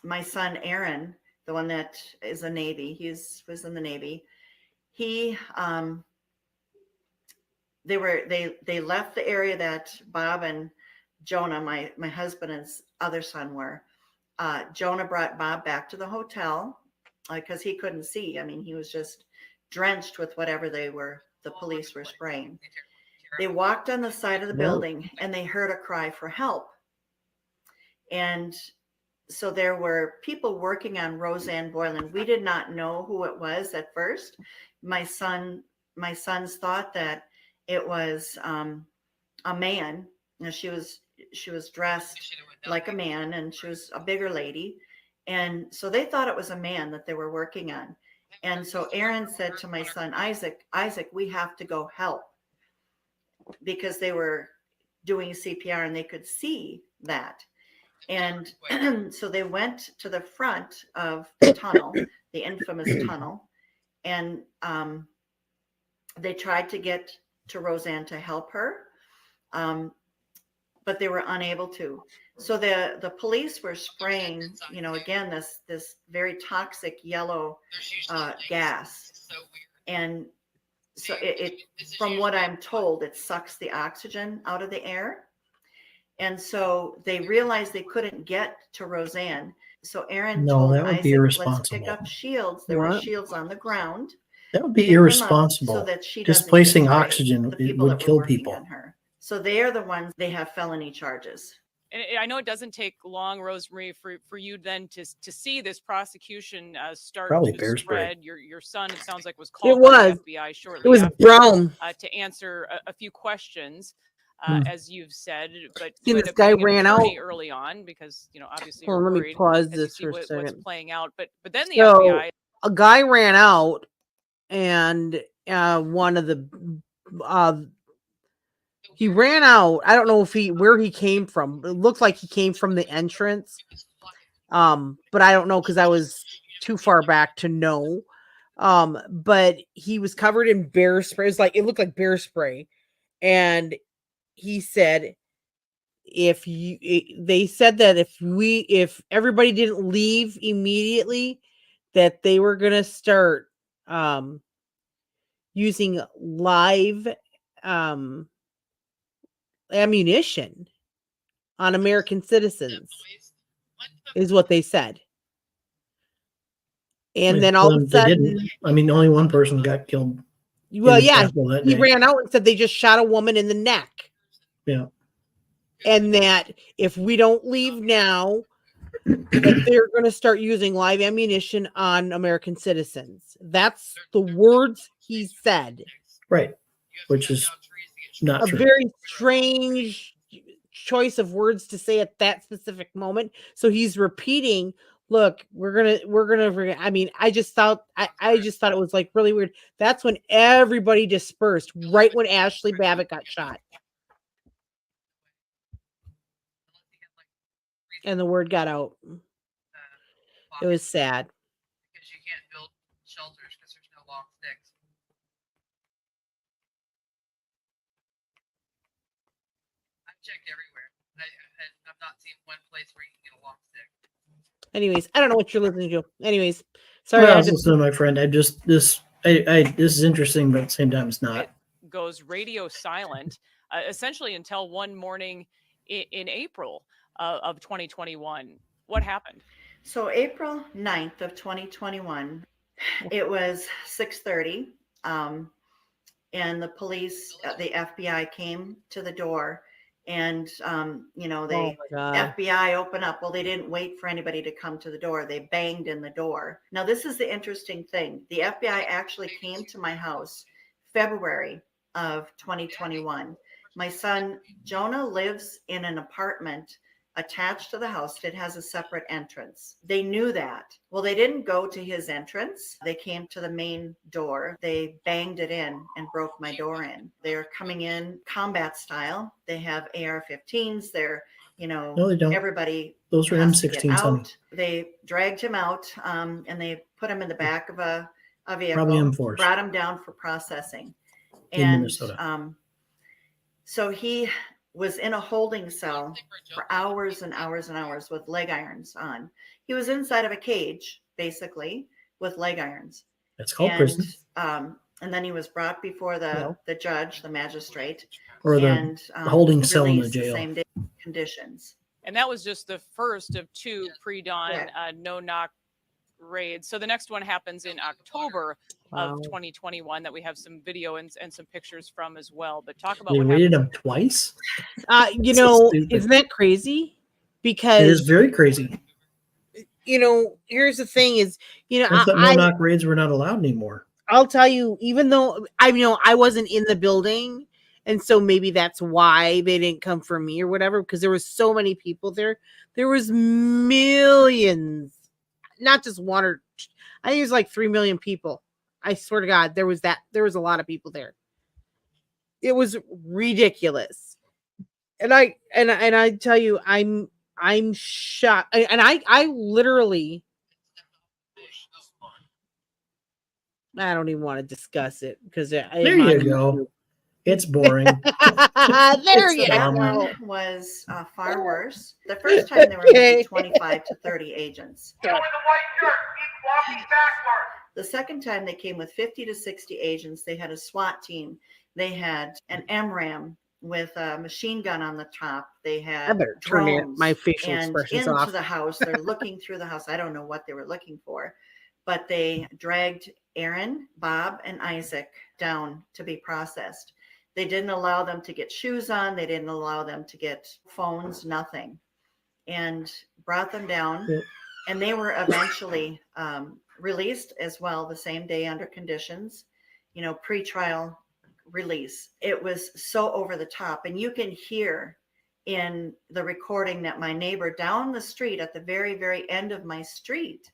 my son Aaron, the one that is a Navy, was in the Navy. They left the area that Bob and Jonah, my husband and his other son, were. Jonah brought Bob back to the hotel because he couldn't see. I mean, he was just drenched with whatever the police were spraying. They walked on the side of the building, and they heard a cry for help. And so there were people working on Roseanne Boylan. We did not know who it was at first. My sons thought that it was a man. She was dressed like a man, and she was a bigger lady. And so they thought it was a man that they were working on. And so Aaron said to my son, Isaac, we have to go help, because they were doing CPR and they could see that. And so they went to the front of the tunnel, the infamous tunnel, and they tried to get to Roseanne to help her, but they were unable to. So the police were spraying, again, this very toxic yellow gas, and so it from what I'm told, it sucks the oxygen out of the air. And so they realized they couldn't get to Roseanne. So Aaron No, told that would be Isaac, let's pick irresponsible. up shields. There were What? shields on the ground. That would be Pick them up irresponsible. so that she doesn't Displacing get sprayed. oxygen The it people would that were kill working people. on her. So they are the ones, they have felony charges. And I know it doesn't take long, Rosemary, for you then to see this prosecution start Probably to bear spray. spread. Your son, it sounds like, was It called by was. the FBI shortly It was after brown. to answer a few questions, Hmm. as you've said. But See, you this end up guy getting an ran attorney out. early on because obviously Hold you're on, let me worried pause as you this see for a what's second. playing out. But then the So FBI. a guy ran out, and one of the he ran out. I don't know where he came from. It looked like he came from the entrance. But I don't know because I was too far back to know. But he was covered in bear spray. It looked like bear spray. And he said they said that if everybody didn't leave immediately, that they were gonna start using live ammunition on American citizens, is what they said. And then all of a They sudden, didn't. I mean, only one person got killed. well, in the yeah, Capitol that he day. ran out and said they just shot a woman in the neck. Yeah. And that if we don't leave now, that they're going to start using live ammunition on American citizens. That's the words he said. Right. Which is not A true. very strange choice of words to say at that specific moment. So he's repeating, look, we're gonna I mean, I just thought it was like really weird. That's when everybody dispersed, right when Ashley Babbitt got shot. And the word got out. It was sad. Because you can't build shelters because there's no long sticks. I've checked everywhere. I've not seen one place where you can get a long stick. Anyways, I don't know what you're listening to. Anyways, sorry. Well, I was listening to my friend. This is interesting, but at the same time, it's not. It goes radio silent, essentially until one morning in April of 2021. What happened? So April 9th of 2021, it was 6:30, and the police, the FBI came to the door, and they FBI open up. Well, they didn't wait for anybody to come to the door. They banged in the door. Now, this is the interesting thing. The FBI actually came to my house February of 2021. My son Jonah lives in an apartment attached to the house. It has a separate entrance. They knew that. Well, they didn't go to his entrance. They came to the main door. They banged it in and broke my door in. They're coming in combat style. They have AR-15s. They're, No, they don't. everybody. Those are has to get M16s, honey. out. They dragged him out, and they put him in the back of a vehicle. Probably M4s. Brought him down for processing. In And Minnesota. so he was in a holding cell for hours and hours and hours with leg irons on. He was inside of a cage, basically, with leg irons. That's called prison. And then he was brought before the judge, the magistrate, Or the holding cell in the released jail. same day conditions. And that was just the first of two pre-dawn no-knock raids. So the next one happens in October of 2021 that we have some video and some pictures from as well. But talk about They what raided happened. them twice. So stupid. isn't that crazy? Because It is very crazy. Here's the thing: is I thought no-knock raids were not allowed anymore. I'll tell you, even though I wasn't in the building, and so maybe that's why they didn't come for me or whatever, because there was so many people there. There was millions, not just one or I think it was like 3 million people. I swear to God, there was a lot of people there. It was ridiculous. And I tell you, I'm shocked. And I literally I don't even want to discuss it because There you go. It's boring. There you That dumb. one was far worse. The first time there were maybe 25 to 30 agents. The second time they came with 50 to 60 agents. They had a SWAT team. They had an MRAM with a machine gun on the top. They I had better turn drones. my facial And expressions into off. the house, they're looking through the house. I don't know what they were looking for, but they dragged Aaron, Bob, and Isaac down to be processed. They didn't allow them to get shoes on. They didn't allow them to get phones, nothing, and brought them down. And they were eventually released as well the same day under conditions, pre-trial release. It was so over the top. And you can hear in the recording that my neighbor down the street at the very, very end of my street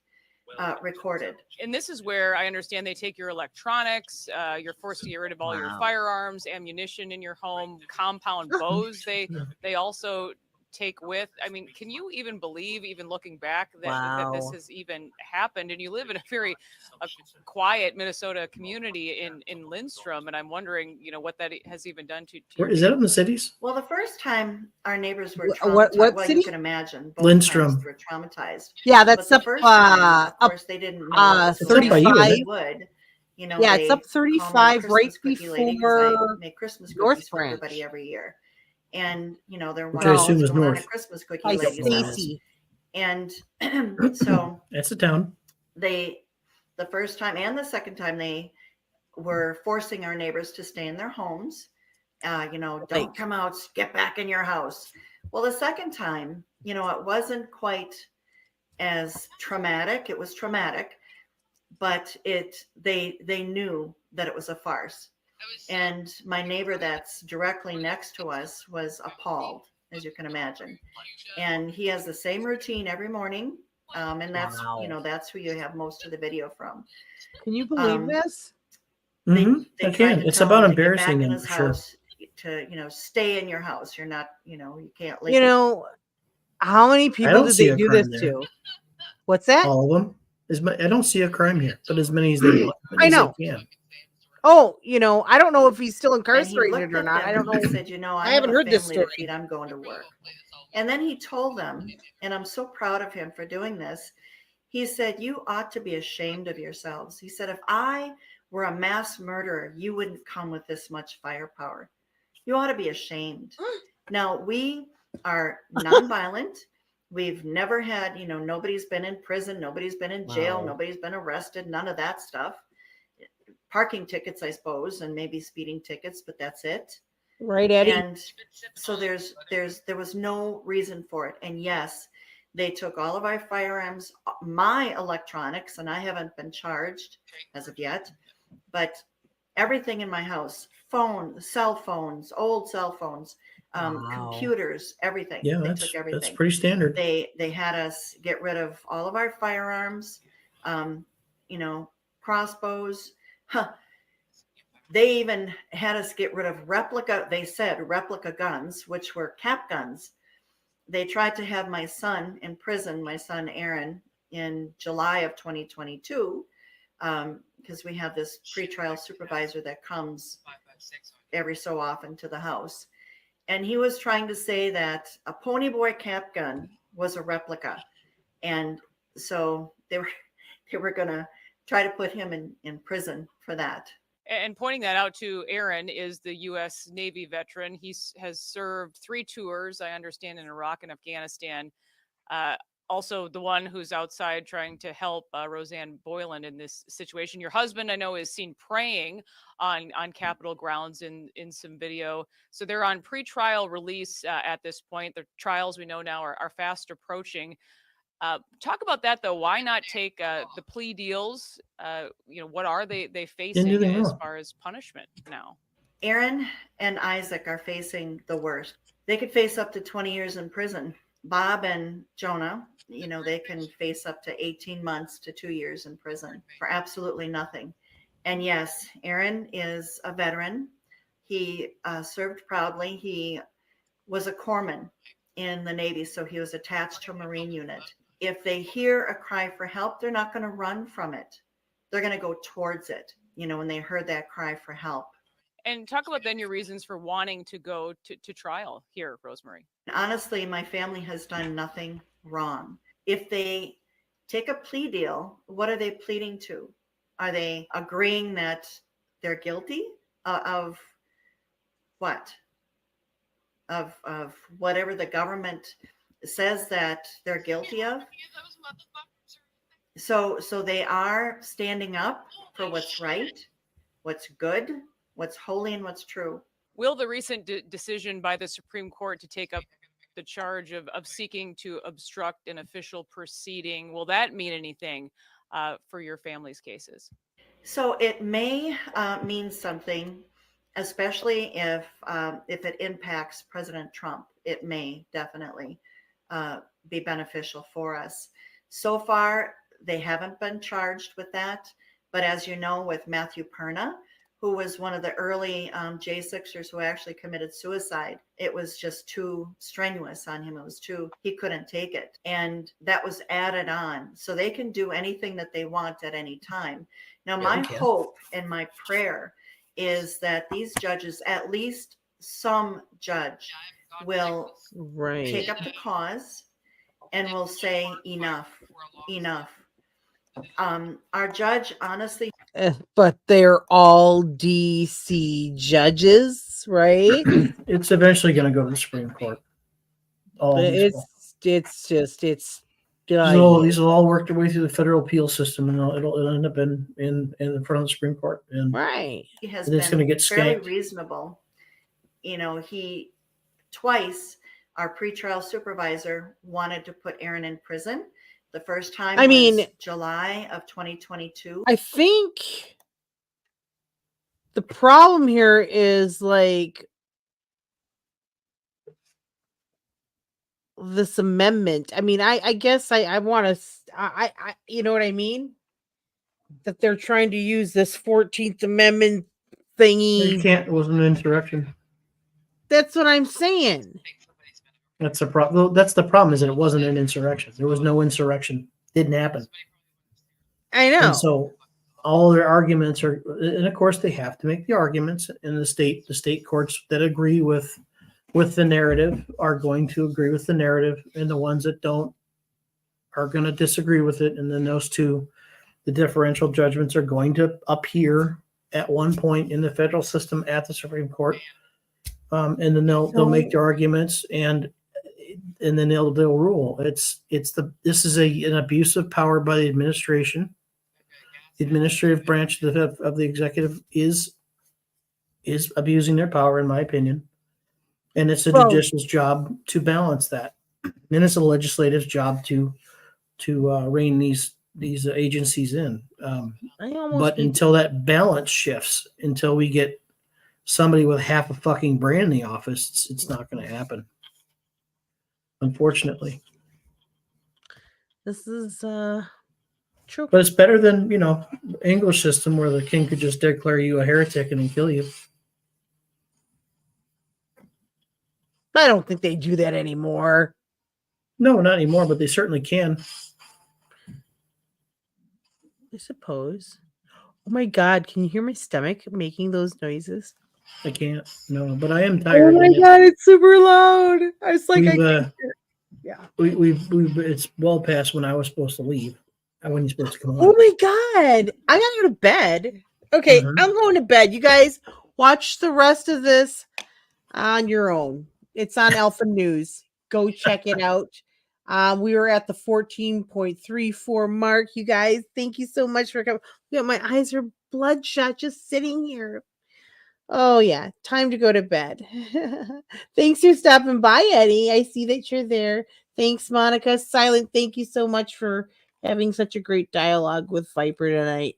recorded. And this is where I understand they take your electronics. You're forced to get rid of all your firearms, ammunition in your home, compound bows. They also take with. I mean, can you even believe, even looking back, that this has even happened? And you live in a very quiet Minnesota community in Lindstrom, and I'm wondering, what that has even done to Is that in the cities? Well, the first time our neighbors were What traumatized, well, city? you can imagine, both Lindstrom. times they were traumatized. Yeah, that's But the up first time, of course, they didn't know It's up by you, isn't it? would. Yeah, it's up 35 right before I make Christmas North cookies for Branch. everybody every year. And, they're Which I wondering assume what's is going on north. at Christmas cookie By lady's house. Stacy. And so That's a town. the first time and the second time, they were forcing our neighbors to stay in their homes. Don't come out, get back in your house. Well, the second time, it wasn't quite as traumatic. It was traumatic, but they knew that it was a farce. And my neighbor that's directly next to us was appalled, as you can imagine. And he has the same routine every morning. And that's, that's who you have most of the video from. Can you believe this? They I tried can. to It's tell about him to get embarrassing back in him his for sure. house, to stay in your house. You're not, you can't leave. How many people don't did see they a do crime this there. to? What's that? All of them. I don't see a crime here, but as many as they want. I know. Can. Oh, I don't know if he's still And he incarcerated looked or at not. them I don't and know. he said, I haven't have a heard this family to story. feed. I'm going to work. And then he told them, and I'm so proud of him for doing this. He said, you ought to be ashamed of yourselves. He said, if I were a mass murderer, you wouldn't come with this much firepower. You ought to be ashamed. Now, we are nonviolent. We've never had, nobody's been in prison. Nobody's been in jail. Wow. Nobody's been arrested. None of that stuff. Parking tickets, I suppose, and maybe speeding tickets, but that's it. Right, Eddie? And so there was no reason for it. And yes, they took all of our firearms, my electronics, and I haven't been charged as of yet, but everything in my house, cell phones, old cell phones, computers, everything. Yeah, they took everything. That's pretty standard. They had us get rid of all of our firearms, crossbows. They even had us get rid of replica guns, which were cap guns. They tried to have my son in prison, my son Aaron, in July of 2022, because we have this pretrial supervisor that comes every so often to the house. And he was trying to say that a Ponyboy cap gun was a replica. And so they were going to try to put him in prison for that. And pointing that out to Aaron is the U.S. Navy veteran. He has served 3 tours, I understand, in Iraq and Afghanistan. Also, the one who's outside trying to help Roseanne Boyland in this situation. Your husband, I know, is seen praying on Capitol grounds in some video. So they're on pretrial release at this point. The trials we know now are fast approaching. Talk about that, though. Why not take the plea deals? What are they facing as far as punishment now? Aaron and Isaac are facing the worst. They could face up to 20 years in prison. Bob and Jonah, they can face up to 18 months to 2 years in prison for absolutely nothing. And yes, Aaron is a veteran. He served proudly. He was a corpsman in the Navy, so he was attached to a Marine unit. If they hear a cry for help, they're not going to run from it. they're going to go towards it, when they heard that cry for help. And talk about then your reasons for wanting to go to trial here, Rosemary. Honestly, my family has done nothing wrong. If they take a plea deal, what are they pleading to? Are they agreeing that they're guilty of what? Of whatever the government says that they're guilty of? So they are standing up for what's right, what's good, what's holy, and what's true. Will the recent decision by the Supreme Court to take up the charge of seeking to obstruct an official proceeding, will that mean anything for your family's cases? So it may mean something, especially if it impacts President Trump. It may definitely be beneficial for us. So far, they haven't been charged with that. But as you know, with Matthew Perna, who was one of the early J6ers who actually committed suicide, it was just too strenuous on him. He couldn't take it. And that was added on. So they can do anything that they want at any time. Now, my hope and my prayer is that these judges, at least some judge, will take up the cause and will say enough. Our judge, honestly, But they're all DC judges, right? It's eventually going to go to the Supreme Court. All these will. It's These will all work their way through the federal appeal system, and it'll end up in front of the Supreme Court. And right. he has it's going to get fairly skanked. reasonable. He twice, our pretrial supervisor wanted to put Aaron in prison. The first time was July of 2022. I think the problem here is like this amendment. I mean, I guess I want to, I you know what I mean? That they're trying to use this 14th Amendment thingy. You can't. It wasn't an insurrection. That's what I'm saying. That's the problem. That's the problem. Is that it wasn't an insurrection. There was no insurrection. Didn't happen. I know. And so all their arguments are, and of course they have to make the arguments. And the state courts that agree with the narrative are going to agree with the narrative, and the ones that don't are going to disagree with it. And then those two, the differential judgments are going to appear at one point in the federal system at the Supreme Court. And then they'll make their arguments, and then they'll rule. This is an abuse of power by the administration. The administrative branch of the executive is abusing their power, in my opinion, and it's a judicial's job to balance that. And it's a legislative's job to rein these agencies in. But until that balance shifts, until we get somebody with half a fucking brain in the office, it's not going to happen. Unfortunately. This is true. But it's better than, English system where the king could just declare you a heretic and then kill you. I don't think they do that anymore. No, not anymore, but they certainly can. I suppose. Oh my God, can you hear my stomach making those noises? I can't. No, but I am tired. Oh my God, it's super loud. I was like, yeah. It's well past when I was supposed to leave. When you're supposed to come on. Oh my God, I gotta go to bed. Okay, I'm going to bed. You guys watch the rest of this on your own. It's on Alpha News. Go check it out. We were at the 14.34 mark. You guys, thank you so much for coming. Yeah, my eyes are bloodshot just sitting here. Oh yeah, time to go to bed. Thanks for stopping by, Eddie. I see that you're there. Thanks, Monica. Silent, thank you so much for having such a great dialogue with Viper tonight.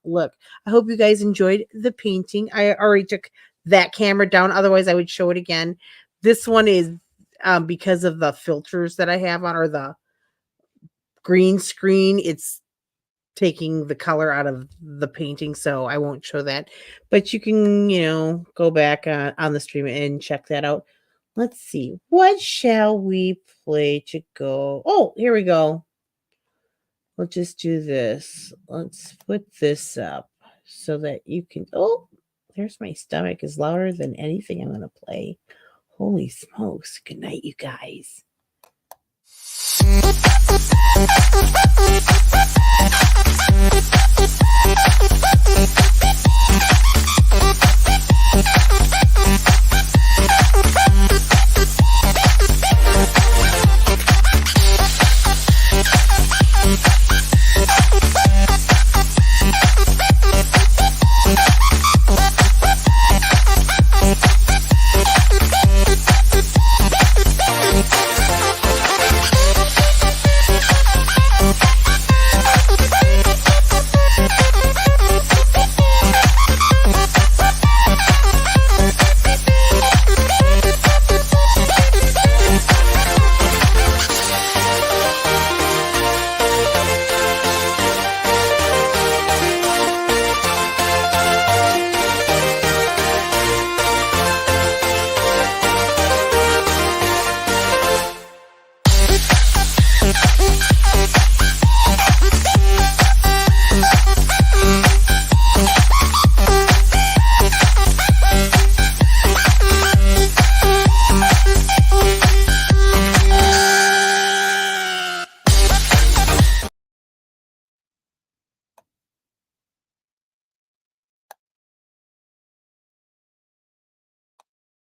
Look, I hope you guys enjoyed the painting. I already took that camera down. Otherwise, I would show it again. This one is because of the filters that I have on, or the green screen. It's taking the color out of the painting, so I won't show that. But you can, go back on the stream and check that out. Let's see. What shall we play to go? Oh, here we go. we'll just do this. Let's put this up so that you can. Oh, there's my stomach is louder than anything I'm going to play. Holy smokes. Good night, you guys.